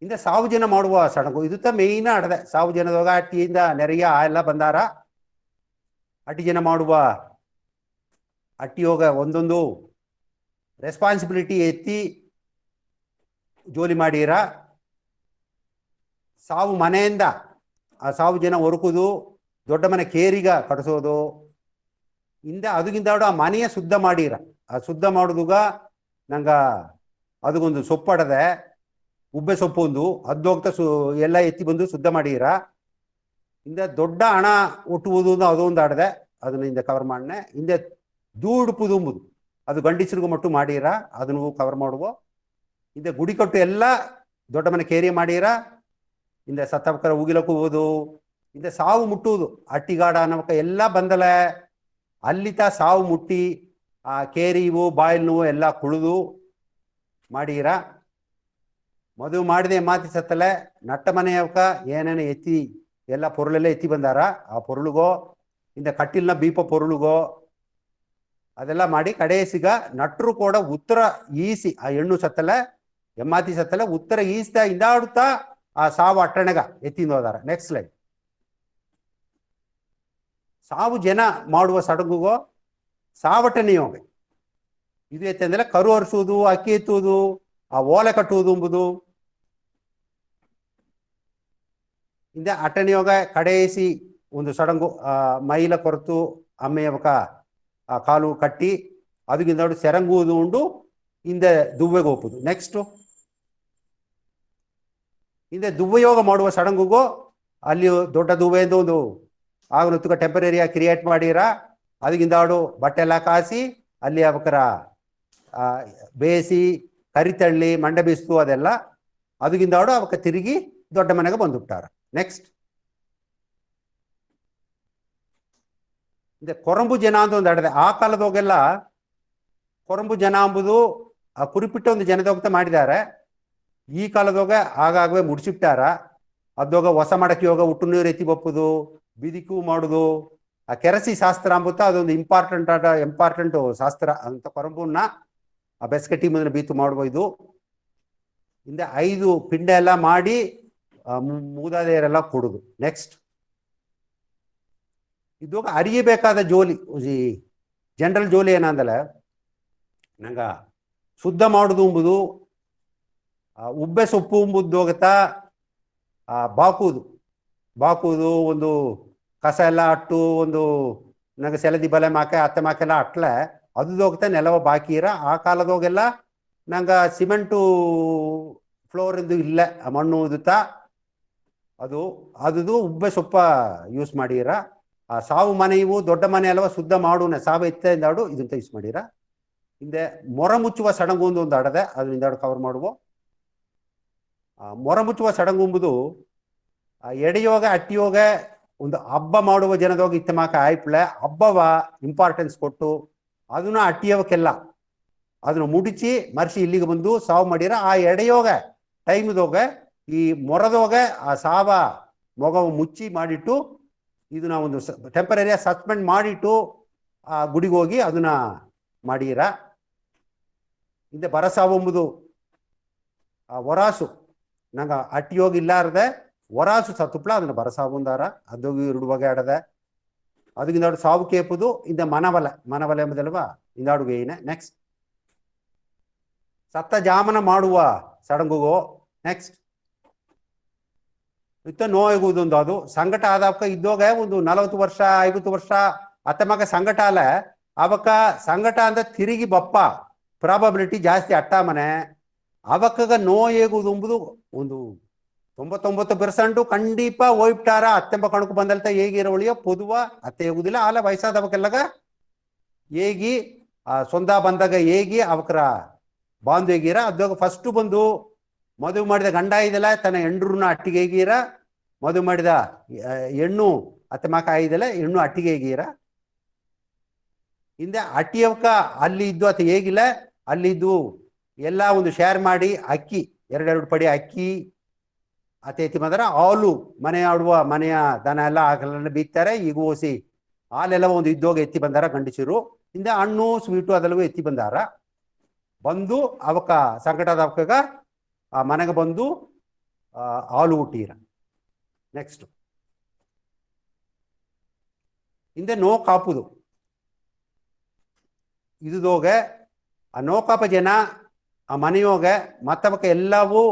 ಇಂದ ಸಾವು ಜನ ಮಾಡುವ ಸಡಗು ಇದು ಮೇಯ್ನ ಆಡದೆ. ಸಾವು ಜನದೋಗ ಅಟ್ಟಿಯಿಂದ ನೆರೆಯ ಎಲ್ಲ ಬಂದಾರ. ಅಟ್ಟಿ ಜನ ಮಾಡುವ ಅಟ್ಟಿಯೋಗ ಒಂದೊಂದು ರೆಸ್ಪಾನ್ಸಿಬಿಲಿಟಿ ಎತ್ತಿ ಜೋಲಿ ಮಾಡೀರ. ಸಾವು ಮನೆಯಿಂದ ಆ ಸಾವು ಜನ ಹೊರಕುದು, ದೊಡ್ಡ ಮನೆ ಕೇರಿಗ ಕಟ್ಸೋದು ಇಂದ ಅದಕ್ಕಿಂತ ಆ ಮನೆಯ ಶುದ್ಧ ಮಾಡೀರ. ಆ ಶುದ್ಧ ಮಾಡುದುಗ ನಂಗ ಅದಕ್ಕೊಂದು ಸೊಪ್ಪಡದೆ ಉಬ್ಬೆ ಸೊಪ್ಪು ಒಂದು ಅದ್ದೋಗ್ತಾ ಎಲ್ಲ ಎತ್ತಿ ಬಂದು ಶುದ್ಧ ಮಾಡೀರ. ಇಂದ ದೊಡ್ಡ ಹಣ ಒಟ್ಟುವುದು ಅದೊಂದು ಆಡದೆ, ಅದನ್ನ ಕವರ್ ಮಾಡನೆ. ಹಿಂದೆ ದೂಡುಪುದುಂಬುದು ಅದು ಗಂಡಿಸರಿಗೂ ಮಟ್ಟು ಮಾಡೀರ, ಅದನ್ನು ಕವರ್ ಮಾಡುವ. ಹಿಂದೆ ಗುಡಿ ಕಟ್ಟು ಎಲ್ಲ ದೊಡ್ಡ ಮನೆ ಕೇರಿ ಮಾಡೀರ. ಹಿಂದೆ ಸತ್ತವಕರ ಉಗಿಲಕ್ಕೂ ಹೋದು, ಹಿಂದೆ ಸಾವು ಮುಟ್ಟುವುದು ಅಟ್ಟಿಗಾಡ ಅನ್ನವಕ ಎಲ್ಲ ಬಂದಲೆ ಅಲ್ಲಿತ ಸಾವು ಮುಟ್ಟಿ ಆ ಕೇರಿವು ಬಾಯಿಲ್ ನೋವು ಎಲ್ಲ ಕುಳಿದು ಮಾಡೀರ. ಮದುವೆ ಮಾಡಿದೆ ಮಾತಿ ಸತ್ತಲೆ ನಟ್ಟ ಮನೆಯವಕ ಏನೇನು ಎತ್ತಿ ಎಲ್ಲ ಪೊರುಳೆಲ್ಲ ಎತ್ತಿ ಬಂದಾರ. ಆ ಪೊರುಳುಗೋ ಇಂದ ಕಟ್ಟಿಲ್ನ ಬೀಪ ಪೊರುಳುಗೋ ಅದೆಲ್ಲ ಮಾಡಿ ಕಡೆಸಿಗ ನಟ್ರು ಕೂಡ ಉತ್ತರ ಈಸಿ ಆ ಹೆಣ್ಣು ಸತ್ತಲೆ ಎಮ್ಮಾತಿ ಸತ್ತಲೆ ಉತ್ತರ ಈಸ್ತಾ ಇಂದಾಡುತ್ತಾ ಆ ಸಾವು ಅಟ್ಟಣೆಗ ಎತ್ತಿಂದ ಹೋದಾರ. Next slide. ಸಾವು ಜನ ಮಾಡುವ ಸಡಗುಗೋ ಸಾವಟನೆ ಯೋಗ ಇದು ಎತ್ತಂದ್ರೆ ಕರು ಹರಿಸುವುದು, ಅಕ್ಕಿ ಎತ್ತುವುದು, ಆ ಓಲೆ ಕಟ್ಟುವುದು ಎಂಬುದು. ಇಂದ ಅಟ್ಟಣೆ ಯೋಗ ಕಡೆಯಿಸಿ ಒಂದು ಸಡಂಗು ಮೈಲ ಕೊರತು ಅಮ್ಮೆಯವಕ ಆ ಕಾಲು ಕಟ್ಟಿ ಅದಕ್ಕಿಂತ ಸೆರಂಗುವುದು ಉಂಡು ಹಿಂದೆ ದುವ್ವೆಗೆ ಹೋಗುದು. ನೆಕ್ಸ್ಟು ಹಿಂದೆ ದುವ್ವಯೋಗ ಮಾಡುವ ಸಡಂಗುಗೋ ಅಲ್ಲಿ ದೊಡ್ಡ ದುವ್ವೆ ಎಂದು ಒಂದು ಆಗನುತ್ತುಗ ಟೆಂಪರರಿಯ ಕ್ರಿಯೇಟ್ ಮಾಡೀರ. ಅದಕ್ಕಿಂದಾಡು ಬಟ್ಟೆ ಎಲ್ಲ ಕಾಸಿ ಅಲ್ಲಿ ಅವಕರ ಬೇಯಿಸಿ ಕರಿತಳ್ಳಿ ಮಂಡೆ ಬೀಸ್ತು ಅದೆಲ್ಲ ಅದಕ್ಕಿಂದಾಡು ಅವಕ್ಕ ತಿರುಗಿ ದೊಡ್ಡ ಮನೆಗೆ ಬಂದುಬಿಟ್ಟಾರ. ನೆಕ್ಸ್ಟ್ ಇದೆ ಕೊರಂಬು ಜನ ಅಂತ ಒಂದು ಅಡದೆ. ಆ ಕಾಲದೋಗೆಲ್ಲ ಕೊರಂಬು ಜನ ಎಂಬುದು ಆ ಕುರಿಪಿಟ್ಟ ಒಂದು ಜನದೋಗ್ತಾ ಮಾಡಿದ್ದಾರೆ. ಈ ಕಾಲದೋಗ ಆಗಾಗವೇ ಮುಡಿಸಿಬಿಟ್ಟಾರ. ಅದೋಗ ಹೊಸ ಮಡಕಿ ಯೋಗ ಹುಟ್ಟು ನೀರು ಎತ್ತಿ ಬಪ್ಪುದು, ಬಿದಿಕು ಮಾಡುದು, ಆ ಕೆರಸಿ ಶಾಸ್ತ್ರ ಅಂಬುತ್ತಾ ಅದೊಂದು ಇಂಪಾರ್ಟೆಂಟ್ ಶಾಸ್ತ್ರ ಅಂತ ಕೊರಂಬುನ್ನ ಆ ಬೆಸ್ಕಟ್ಟಿ ಮುಂದಿನ ಬೀತು ಮಾಡುವ ಇದು. ಹಿಂದೆ 5 ಪಿಂಡ ಎಲ್ಲ ಮಾಡಿ ಮೂದಾದೆಯರೆಲ್ಲ ಕೊಡುದು. ನೆಕ್ಸ್ಟ್ ಇದು ಅರಿಯಬೇಕಾದ ಜೋಲಿ ಜನರಲ್ ಜೋಲಿ ಏನಂದಲೆ ನಂಗ ಶುದ್ಧ ಮಾಡುದು ಎಂಬುದು ಉಬ್ಬೆ ಸೊಪ್ಪು ಎಂಬುದೋಗತ್ತಾ ಬಾಕುವುದು ಒಂದು ಕಸ ಎಲ್ಲ ಅಟ್ಟು ಒಂದು ನಂಗೆ ಸೆಲದಿ ಬಲೆ ಮಾಕೆ ಅತ್ತೆ ಮಾಕೆಲ್ಲ ಅಟ್ಲೆ ಅದು ಹೋಗ್ತಾ ನೆಲವ ಬಾಕಿರ. ಆ ಕಾಲದೋಗೆಲ್ಲ ನಂಗೆ ಸಿಮೆಂಟು ಫ್ಲೋರ್ ಇದು ಇಲ್ಲ, ಮಣ್ಣು ಉದುತ್ತಾ ಅದು ಉಬ್ಬೆ ಸೊಪ್ಪ ಯೂಸ್ ಮಾಡೀರ. ಆ ಸಾವು ಮನೆ ಇವು ದೊಡ್ಡ ಮನೆ ಅಲ್ವ ಶುದ್ಧ ಮಾಡುನ ಸಾವು ಎತ್ತಾಡು ಇದನ್ನ ಯೂಸ್ ಮಾಡೀರ. ಹಿಂದೆ ಮೊರ ಮುಚ್ಚುವ ಸಡಂಗು ಒಂದು ಅಡದೆ, ಅದರಿಂದ ಕವರ್ ಮಾಡುವ. ಮೊರ ಮುಚ್ಚುವ ಸಡಂಗು ಎಂಬುದು ಎಡೆಯೋಗ ಅಟ್ಟಿಯೋಗ ಒಂದು ಹಬ್ಬ ಮಾಡುವ ಜನದೋಗ ಇತ್ತಮಾಕ ಆಯ್ಪಳೆ ಹಬ್ಬವ ಇಂಪಾರ್ಟೆನ್ಸ್ ಕೊಟ್ಟು ಅದನ್ನ ಅಟ್ಟಿಯವಕ್ಕೆಲ್ಲ ಅದನ್ನ ಮುಡಿಚಿ ಮರ್ಸಿ ಇಲ್ಲಿಗೆ ಬಂದು ಸಾವು ಮಾಡಿರ. ಆ ಎಡೆಯೋಗ ಟೈಮ್ದೋಗ ಈ ಮೊರದೋಗ ಆ ಸಾವ ಮೊಗವ ಮುಚ್ಚಿ ಮಾಡಿಟ್ಟು ಇದನ್ನ ಒಂದು ಟೆಂಪರರಿಯ ಸಸ್ಪೆಂಡ್ ಮಾಡಿಟ್ಟು ಆ ಗುಡಿಗೆ ಹೋಗಿ ಅದನ್ನ ಮಾಡೀರ. ಹಿಂದೆ ಬರಸಾವು ಎಂಬುದು ಆ ವರಾಸು ನಂಗ ಅಟ್ಟಿಯೋಗಿ ಇಲ್ಲಾರದೆ ವರಾಸು ಸತ್ತುಪ್ಲ ಅದನ್ನ ಬರಸಾವುಂದಾರ. ಅದೋಗಿ 2 ಬಗೆ ಆಡದೆ. ಅದಕ್ಕಿಂದಾಡು ಸಾವು ಕೇಪುದು ಇಂದ ಮನವಲೆ ಎಂಬುದಲ್ವಾ ಇಂದಾಡುಗೆ ಏನೆ. ನೆಕ್ಸ್ಟ್ ಸತ್ತ ಜಾಮನ ಮಾಡುವ ಸಡಂಗುಗೋ. ನೆಕ್ಸ್ಟ್ ಇತ್ತ ನೋಯುವುದೊಂದು ಅದು ಸಂಕಟ ಆದವಕ್ಕ ಇದ್ದೋಗ ಒಂದು 40 ವರ್ಷ 50 ವರ್ಷ ಅತ್ತಮಗ ಸಂಕಟ ಅಲ್ಲ ಅವಕ್ಕ ಸಂಕಟ ಅಂದ ತಿರುಗಿ ಬಪ್ಪ ಪ್ರಾಬಬಿಲಿಟಿ ಜಾಸ್ತಿ ಅಟ್ಟ ಮನೆ ಅವಕ್ಕಗ ನೋಯೇಗುವುದು ಎಂಬುದು ಒಂದು 99% ಕಂಡೀಪ ಹೋಯ್ಬಿಟ್ಟಾರ. ಅತ್ತೆಂಬ ಕಣಕು ಬಂದಲ್ತ ಹೇಗಿರೋ ಒಳಿಯೋ ಪೊದುವ ಅತ್ತೆ ಹೇಗುದಿಲ್ಲ. ಆಲ ವಯಸ್ಸಾದವಕ್ಕೆಲ್ಲಗ ಹೇಗಿ ಸೊಂದ ಬಂದಾಗ ಹೇಗಿ ಅವಕ್ರ ಬಾಂಧು ಹೇಗೀರ. ಅದಾಗ ಫಸ್ಟ್ ಬಂದು ಮದುವೆ ಮಾಡಿದ ಗಂಡ ಇದೆಲ್ಲ ತನ್ನ ಹೆಂಡ್ರನ್ನ ಅಟ್ಟಿಗೆ ಹೇಗೀರ, ಮದುವೆ ಮಾಡಿದ ಹೆಣ್ಣು ಅತ್ತೆ ಮಕ ಆಯ್ದಲ್ಲ ಹೆಣ್ಣು ಅಟ್ಟಿಗೆ ಹೇಗೀರ. ಹಿಂದೆ ಅಟ್ಟಿಯವಕ ಅಲ್ಲಿ ಇದ್ದು ಅತ್ತ ಹೇಗಿಲ್ಲ, ಅಲ್ಲಿದ್ದು ಎಲ್ಲ ಒಂದು ಶೇರ್ ಮಾಡಿ ಅಕ್ಕಿ 2 ಪಡಿ ಅಕ್ಕಿ ಅತ್ತೆ ಎತ್ತಿ ಬಂದಾರ ಹಾಲು ಮನೆ ಆಡುವ ಮನೆಯ ದನ ಎಲ್ಲ ಆಗಲನ್ನ ಬೀಗ್ತಾರೆ ಈಗ ಓಸಿ ಹಾಲೆಲ್ಲ ಒಂದು ಇದ್ದೋಗ ಎತ್ತಿ ಬಂದಾರ ಗಂಡಸರು ಹಿಂದೆ ಹಣ್ಣು ಸ್ವೀಟು ಅದೆಲ್ಲವೂ ಎತ್ತಿ ಬಂದಾರ ಬಂದು ಅವಕ್ಕ ಸಂಕಟದ ಅವಕಾಗ ಆ ಮನೆಗೆ ಬಂದು ಹಾಲು ಹುಟ್ಟೀರ. ನೆಕ್ಸ್ಟ್ ಹಿಂದೆ ನೋ ಕಾಪುದು ಇದುದೋಗೆ ಆ ನೋ ಕಾಪ ಜನ ಆ ಮನೆಯೋಗೆ ಮತ್ತವಕ್ಕ ಎಲ್ಲವೂ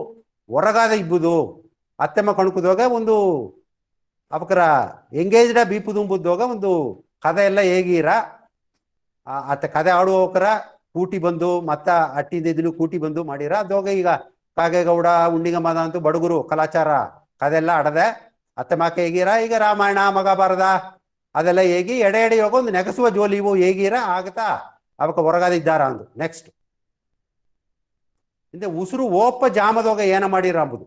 ಹೊರಗಾದ ಇಬ್ಬುದು ಅತ್ತೆಮ್ಮ ಕಣ್ಕುದೋಗ ಒಂದು ಅವಕರ ಎಂಗೇಜ್ಡ ಬೀಪುದುಂಬುದೋಗ ಒಂದು ಕಥೆ ಎಲ್ಲ ಹೇಗೀರ ಅತ್ತ ಕಥೆ ಆಡುವಕರ ಕೂಟಿ ಬಂದು ಮತ್ತ ಅಟ್ಟಿಂದ ಇದನ್ನು ಕೂಟಿ ಬಂದು ಮಾಡಿರ ಅದೋಗ ಈಗ ಕಾಗೇಗೌಡ ಉಂಡಿಗಮ್ಮದ ಅಂತೂ ಬಡಗುರು ಕಲಾಚಾರ ಕದೆಲ್ಲ ಆಡದೆ ಅತ್ತೆ ಮಾಕೆ ಹೇಗಿರ ಈಗ ರಾಮಾಯಣ ಮಹಾಭಾರತ ಅದೆಲ್ಲ ಹೇಗಿ ಎಡೆ ಎಡೆ ಹೋಗ ಒಂದು ನೆಗಸುವ ಜೋಲಿ ಇವು ಹೇಗಿರ ಆಗತಾ ಅವಕ್ಕ ಹೊರಗಾದಿದ್ದಾರ ಅಂದು. ನೆಕ್ಸ್ಟ್ ಹಿಂದೆ ಉಸಿರು ಓಪ ಜಾಮದೋಗ ಏನ ಮಾಡಿರ ಅಂಬುದು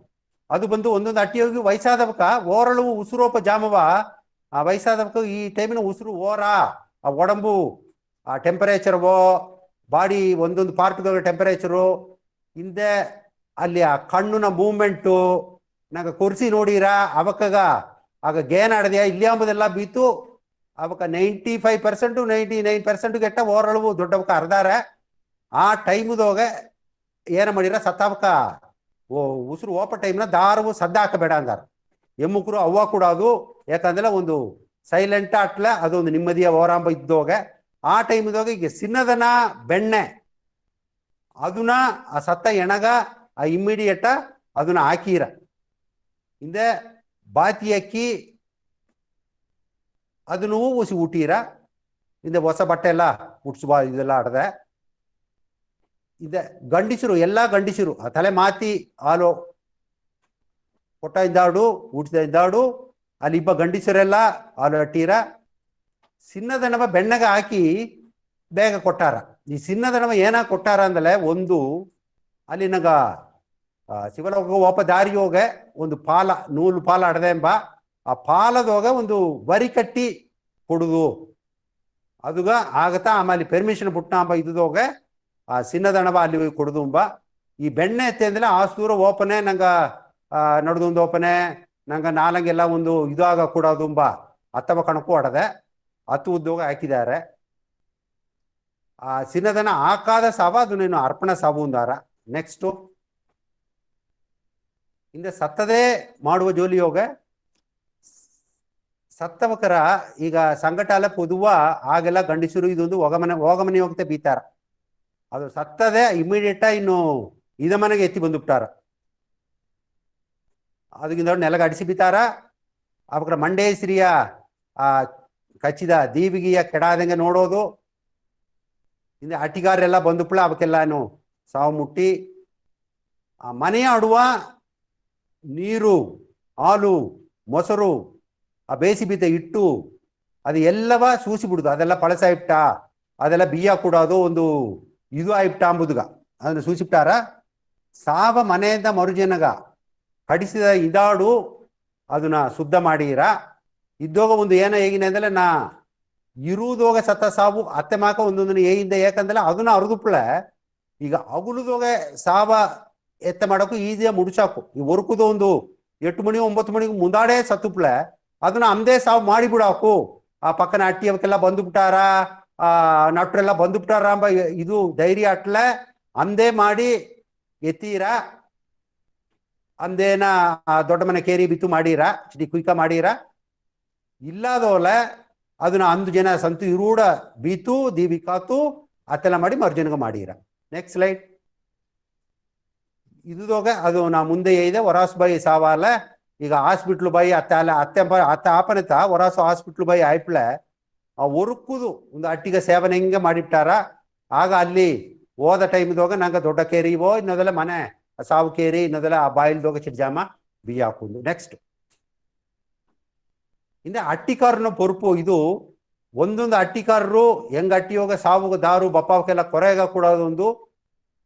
ಅದು ಬಂದು ಒಂದೊಂದು ಅಟ್ಟಿ ಹೋಗಿ ವಯಸ್ಸಾದವಕ ಓರಳು ಉಸಿರೋಪ ಜಾಮವ ಆ ವಯಸ್ಸಾದವಕ ಈ ಟೈಮಿನ ಉಸಿರು ಓರ ಆ ಒಡಂಬು ಆ ಟೆಂಪರೇಚರ್ವೋ ಬಾಡಿ ಒಂದೊಂದು ಪಾರ್ಟ್ಗಳ ಟೆಂಪರೇಚರು ಹಿಂದೆ ಅಲ್ಲಿ ಆ ಕಣ್ಣುನ ಮೂವ್ಮೆಂಟು ನಂಗೆ ಕುರ್ಸಿ ನೋಡಿರ ಅವಕ್ಕಾಗ ಆಗ ಗೇನ್ ಆಡದೆಯಾ ಇಲ್ಲಿ ಅಂಬುದೆಲ್ಲ ಬೀತು ಅವಕ್ಕ 95% 99% ಗೆಟ್ಟ ಓರಳವು ದೊಡ್ಡವಕ್ಕ ಅರ್ಧಾರ ಆ ಟೈಮ್ದೋಗ ಏನ ಮಾಡಿರ ಸತ್ತಾವಕ್ಕ ಉಸಿರು ಓಪ ಟೈಮ್ನ ದಾರವು ಸದ್ದ ಹಾಕಬೇಡ ಅಂದಾರ ಎಮ್ಮುಕರು ಅವ್ವ ಕೂಡ ಅದು ಯಾಕಂದ್ರೆ ಒಂದು ಸೈಲೆಂಟ್ ಅಟ್ಲ ಅದೊಂದು ನೆಮ್ಮದಿಯ ಓರಾಂಬ ಇದ್ದೋಗ ಆ ಟೈಮ್ದೋಗ ಈಗ ಸಿನ್ನದನ ಬೆಣ್ಣೆ ಅದನ್ನ ಆ ಸತ್ತ ಎಣಗ ಆ ಇಮ್ಮಿಡಿಯೇಟ ಅದನ್ನ ಹಾಕೀರ ಹಿಂದೆ ಬಾತಿ ಅಕ್ಕಿ ಅದನ್ನು ಉಸಿ ಊಟೀರ ಹಿಂದೆ ಹೊಸ ಬಟ್ಟೆ ಎಲ್ಲ ಉಟ್ಸುವ ಇದೆಲ್ಲ ಆಡದೆ ಇದೆ ಗಂಡಿಸರು ಎಲ್ಲ ಗಂಡಿಸರು ಆ ತಲೆ ಮಾತಿ ಹಾಲು ಕೊಟ್ಟ ಇದ್ದಾಡು ಊಟದ ಇದ್ದಾಡು ಅಲ್ಲಿ ಇಬ್ಬ ಗಂಡಿಸರೆಲ್ಲ ಹಾಲು ಅಟ್ಟೀರ ಸಿನ್ನದನವ ಬೆಣ್ಣಗೆ ಹಾಕಿ ಬೇಗ ಕೊಟ್ಟಾರ. ಈ ಸಿನ್ನದನವ ಏನ ಕೊಟ್ಟಾರ ಅಂದಲೆ ಒಂದು ಅಲ್ಲಿ ನಂಗ ಶಿವಲೋಕ ಓಪ ದಾರಿಯೋಗ ಒಂದು ಪಾಲ ನೂಲು ಪಾಲ ಅಡದೆ ಎಂಬ ಆ ಪಾಲದೋಗ ಒಂದು ಬರಿ ಕಟ್ಟಿ ಕೊಡುದು ಅದುಗ ಆಗತ್ತಾ ಆಮೇಲೆ ಪರ್ಮಿಷನ್ ಪುಟ್ಟ ಅಂಬ ಇದ್ದೋಗ ಆ ಸಿನ್ನದಣವ ಅಲ್ಲಿ ಕೊಡುದು ಅಂಬ ಈ ಬೆಣ್ಣೆ ಎತ್ತೆ ಅಂದ್ರೆ ಆ ಸೂರ ಓಪನೆ ನಂಗ ನಡ್ದೊಂದು ಓಪನೆ ನಂಗ ನಾಲಂಗೆಲ್ಲ ಒಂದು ಇದಾಗ ಕೊಡೋದು ಅಂಬ ಅತ್ತವ ಕಣಕ್ಕೂ ಆಡದೆ ಹತ್ತು ಉದ್ಯೋಗ ಹಾಕಿದ್ದಾರೆ. ಆ ಸಿನ್ನದನ ಆಕಾದ ಸಾವ ಅದು ನೀನು ಅರ್ಪಣ ಸಾವು ಅಂದಾರ. ನೆಕ್ಸ್ಟು ಹಿಂದೆ ಸತ್ತದೇ ಮಾಡುವ ಜೋಲಿಯೋಗ ಸತ್ತವಕರ ಈಗ ಸಂಕಟಾಲ ಪೊದುವ ಆಗೆಲ್ಲ ಗಂಡಿಸರು ಇದೊಂದು ಹೋಗಮನೆ ಹೋಗ್ತಾ ಬೀತಾರ ಅದು ಸತ್ತದೇ ಇಮಿಡಿಯೇಟ ಇನ್ನು ಇದ ಮನೆಗೆ ಎತ್ತಿ ಬಂದುಬಿಟ್ಟಾರ ಅದಕ್ಕಿಂತ ನೆಲಗ ಅಡಿಸಿ ಬೀತಾರ ಅವಕರ ಮಂಡೇಶ್ರಿಯ ಆ ಕಚ್ಚಿದ ದೀವಿಗೆಯ ಕೆಡಾದಂಗೆ ನೋಡೋದು ಹಿಂದೆ ಅಟ್ಟಿಗಾರೆಲ್ಲ ಬಂದುಪ್ಲ ಅವಕ್ಕೆಲ್ಲಾನು ಸಾವು ಮುಟ್ಟಿ ಆ ಮನೆಯ ಆಡುವ ನೀರು ಹಾಲು ಮೊಸರು ಆ ಬೇಸಿ ಬೀತ ಇಟ್ಟು ಅದು ಎಲ್ಲವ ಸೂಸಿ ಬಿಡುದು ಅದೆಲ್ಲ ಪಳಸ ಇಟ್ಟ ಅದೆಲ್ಲ ಬಿಯ್ಯ ಕೊಡೋದು ಒಂದು ಇದು ಆಯ್ಬಿಟ್ಟ ಅಂಬುದುಗ ಅದನ್ನು ಸೂಸಿಬಿಟ್ಟಾರ. ಸಾವ ಮನೆಯಿಂದ ಮರುಜನಗ ಕಡಿಸಿದ ಇದಾಡು ಅದನ್ನ ಶುದ್ಧ ಮಾಡೀರ ಇದ್ದೋಗ ಒಂದು ಏನ ಹೇಗಿನ ಅಂದ್ರೆ ನಾ ಇರುವುದೋಗ ಸತ್ತ ಸಾವು ಅತ್ತೆ ಮಾಕ ಒಂದೊಂದನ್ನು ಹೇಗಿಂದ ಯಾಕಂದ್ರೆ ಅದನ್ನ ಅರ್ದುಪ್ಲೆ ಈಗ ಅಗುಲದೋಗ ಸಾವ ಎತ್ತ ಮಾಡೋಕು ಈಸಿಯಾಗಿ ಮುಡ್ಸಾಕು ಈ ಹೊರ್ಕುದು ಒಂದು 8 ಮಣಿ 9 ಮಣಿಗೆ ಮುಂದಾಡೆ ಸತ್ತುಪ್ಲೆ ಅದನ್ನ ಅಂದೇ ಸಾವು ಮಾಡಿಬಿಡಾಕು ಆ ಪಕ್ಕನ ಅಟ್ಟಿ ಅವಕ್ಕೆಲ್ಲ ಬಂದುಬಿಟ್ಟಾರ ಆ ನಟ್ರೆಲ್ಲ ಬಂದುಬಿಟ್ಟಾರ ಅಂಬ ಇದು ಧೈರ್ಯ ಅಟ್ಲೆ ಅಂದೇ ಮಾಡಿ ಎತ್ತೀರ ಅಂದೇನ ದೊಡ್ಡ ಮನೆ ಕೇರಿ ಬಿತ್ತು ಮಾಡೀರ ಚಿಡಿ ಕುಯ್ಕ ಮಾಡೀರ ಇಲ್ಲದೋಲೆ ಅದನ್ನ 1 ಜನ ಸಂತು ಇರೂಡ ಬೀತು ದೀವಿಕಾತು ಅತ್ತೆಲ್ಲ ಮಾಡಿ ಮರ್ಜನಗ ಮಾಡೀರ. Next slide. ಇದುದೋಗ ಅದು ನಾ ಮುಂದೆ ಇದೆ ಹೊರಾಸ್ ಬೈ ಸಾವಾಲ ಈಗ ಹಾಸ್ಪಿಟ್ಲು ಬೈ ಅತ್ತೆ ಆಪನೆತ ಹೊರಾಸು ಹಾಸ್ಪಿಟ್ಲು ಬೈ ಆಯ್ಪ್ಲೆ ಆ ಒರುಕುದು ಒಂದು ಅಟ್ಟಿಗ ಸೇವನೆ ಹಿಂಗೆ ಮಾಡಿಬಿಟ್ಟಾರ. ಆಗ ಅಲ್ಲಿ ಹೋದ ಟೈಮ್ದೋಗ ನಂಗೆ ದೊಡ್ಡ ಕೇರಿವೋ ಇನ್ನೋದೆಲ್ಲ ಮನೆ ಸಾವು ಕೇರಿ ಇನ್ನೋದೆಲ್ಲ ಆ ಬಾಯಿಲ್ದೋಗ ಚಿಡ್ಜಾಮ ಬಿಯ್ಯ ಹಾಕುದು. ನೆಕ್ಸ್ಟ್ ಹಿಂದೆ ಅಟ್ಟಿಕಾರನ ಪೊರುಪು ಇದು ಒಂದೊಂದು ಅಟ್ಟಿಕಾರರು ಹೆಂಗ ಅಟ್ಟಿಯೋಗ ಸಾವುಗ ದಾರು ಬಪ್ಪಾವಕ್ಕೆಲ್ಲ ಕೊರೆಗ ಕೊಡೋದೊಂದು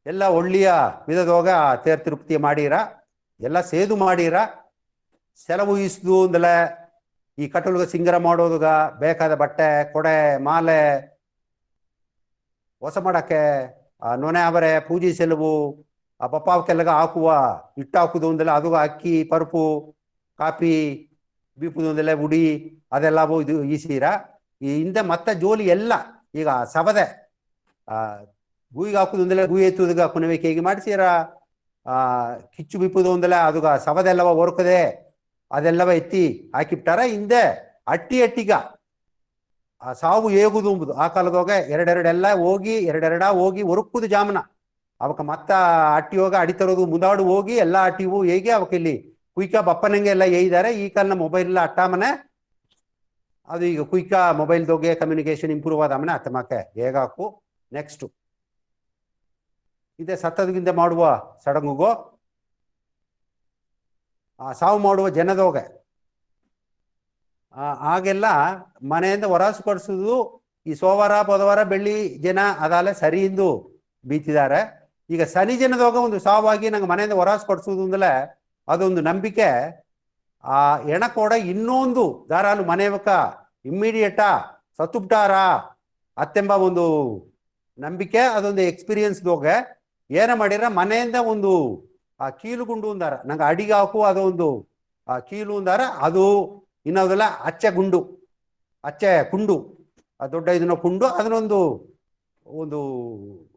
ಎಲ್ಲ ಒಳ್ಳೆಯ ವಿಧದೋಗ ತೇರ್ ತಿರುಪತಿ ಮಾಡೀರ ಎಲ್ಲ ಸೇದು ಮಾಡೀರ. ಸೆಲವು ಈಸ್ದು ಅಂದಲೆ ಈ ಕಟ್ಟಲುಗ ಸಿಂಗರ ಮಾಡೋದುಗ ಬೇಕಾದ ಬಟ್ಟೆ ಕೊಡೆ ಮಾಲೆ ಹೊಸ ಮಾಡಕ್ಕೆ ನೊನೆ ಅವರೆ ಪೂಜೆ ಸೆಲವು ಆ ಪಪ್ಪಾವಕ್ಕೆಲ್ಲ ಹಾಕುವ ಹಿಟ್ಟು ಹಾಕುದು ಒಂದೆಲ್ಲ ಅದು ಅಕ್ಕಿ ಪರುಪು ಕಾಪಿ ಬೀಪುದು ಒಂದೆಲ್ಲ ಉಡಿ ಅದೆಲ್ಲವೂ ಇದು ಈ ಸೀರ ಈ ಹಿಂದೆ ಮತ್ತೆ ಜೋಲಿ ಎಲ್ಲ ಈಗ ಸಬದೆ ಆ ಗೂಯಿಗೆ ಹಾಕುದು ಒಂದೆಲ್ಲ ಗೂಯಿ ಎತ್ತುವುದೀಗ ಕುನವೆ ಕೇಗಿ ಮಾಡಿಸೀರ ಕಿಚ್ಚು ಬಿಪ್ಪುದು ಒಂದೆಲ್ಲ ಅದುಗ ಸಬದೆಲ್ಲವ ಹೊರಕದೆ ಅದೆಲ್ಲವ ಎತ್ತಿ ಹಾಕಿಬಿಟ್ಟಾರ ಹಿಂದೆ ಅಟ್ಟಿ ಅಟ್ಟಿಗ ಆ ಸಾವು ಏಗುದು ಎಂಬುದು ಆ ಕಾಲದಾಗ ಎರಡೆರಡೆಲ್ಲ ಹೋಗಿ ಎರಡೆರಡ ಹೋಗಿ ಹೊರಕುದು ಜಾಮನ ಅವಕ್ಕ ಮತ್ತ ಅಟ್ಟಿ ಹೋಗ ಅಡಿತರೋದು ಮುಂದಾಡು ಹೋಗಿ ಎಲ್ಲ ಅಟ್ಟಿವು ಹೇಗೆ ಅವಕ್ಕೆ ಇಲ್ಲಿ ಕುಯ್ಕ ಬಪ್ಪನಂಗೆ ಎಲ್ಲ ಏಯ್ದಾರೆ ಈ ಕಾಲನ ಮೊಬೈಲ್ ಅಟ್ಟಾಮನೆ ಅದು ಈಗ ಕುಯ್ಕ ಮೊಬೈಲ್ದೋಗೆ ಕಮ್ಯುನಿಕೇಶನ್ ಇಂಪ್ರೂವ್ ಆದಾಮನೆ ಅತ್ತಮಕ್ಕೆ ಹೇಗಾಕು ನೆಕ್ಸ್ಟ್ ಇದೇ ಸತ್ತದಗಿಂತ ಮಾಡುವ ಸಡಗುಗೋ ಸಾವು ಮಾಡುವ ಜನದೋಗೆ ಆಗೆಲ್ಲ ಮನೆಯಿಂದ ಹೊರಾಸು ಪಡಿಸೋದು ಈ ಸೋಮವಾರ ಬುಧವಾರ ಬೆಳ್ಳಿ ಜನ ಅದಾಲೆ ಸರಿ ಎಂದು ಬೀತಿದ್ದಾರೆ ಈಗ ಶನಿ ಜನದೋಗ ಒಂದು ಸಾವಾಗಿ ನಂಗೆ ಮನೆಯಿಂದ ಹೊರಾಸು ಪಡಿಸೋದು ಅಂದಲೇ ಅದೊಂದು ನಂಬಿಕೆ ಆ ಎಣಕೋಡ ಇನ್ನೊಂದು ದಾರಾಲು ಮನೆಯವಕ್ಕ ಇಮ್ಮಿಡಿಯೇಟಾ ಸತ್ತುಬಿಟ್ಟಾರ ಅತ್ತೆಂಬ ಒಂದು ನಂಬಿಕೆ ಅದೊಂದು ಎಕ್ಸ್ಪೀರಿಯನ್ಸ್ದೋಗೆ ಏನ ಮಾಡಿರ ಮನೆಯಿಂದ ಒಂದು ಆ ಕೀಲು ಗುಂಡು ಅಂದಾರ ನಂಗೆ ಅಡಿಗೆ ಹಾಕು ಅದೊಂದು ಆ ಕೀಲು ಅಂದಾರ ಅದು ಇನ್ನೋದೆಲ್ಲ ಅಚ್ಚೆ ಗುಂಡು ಅಚ್ಚೆ ಕುಂಡು ಆ ದೊಡ್ಡ ಇದನ್ನ ಕುಂಡು ಅದನ್ನೊಂದು ಒಂದು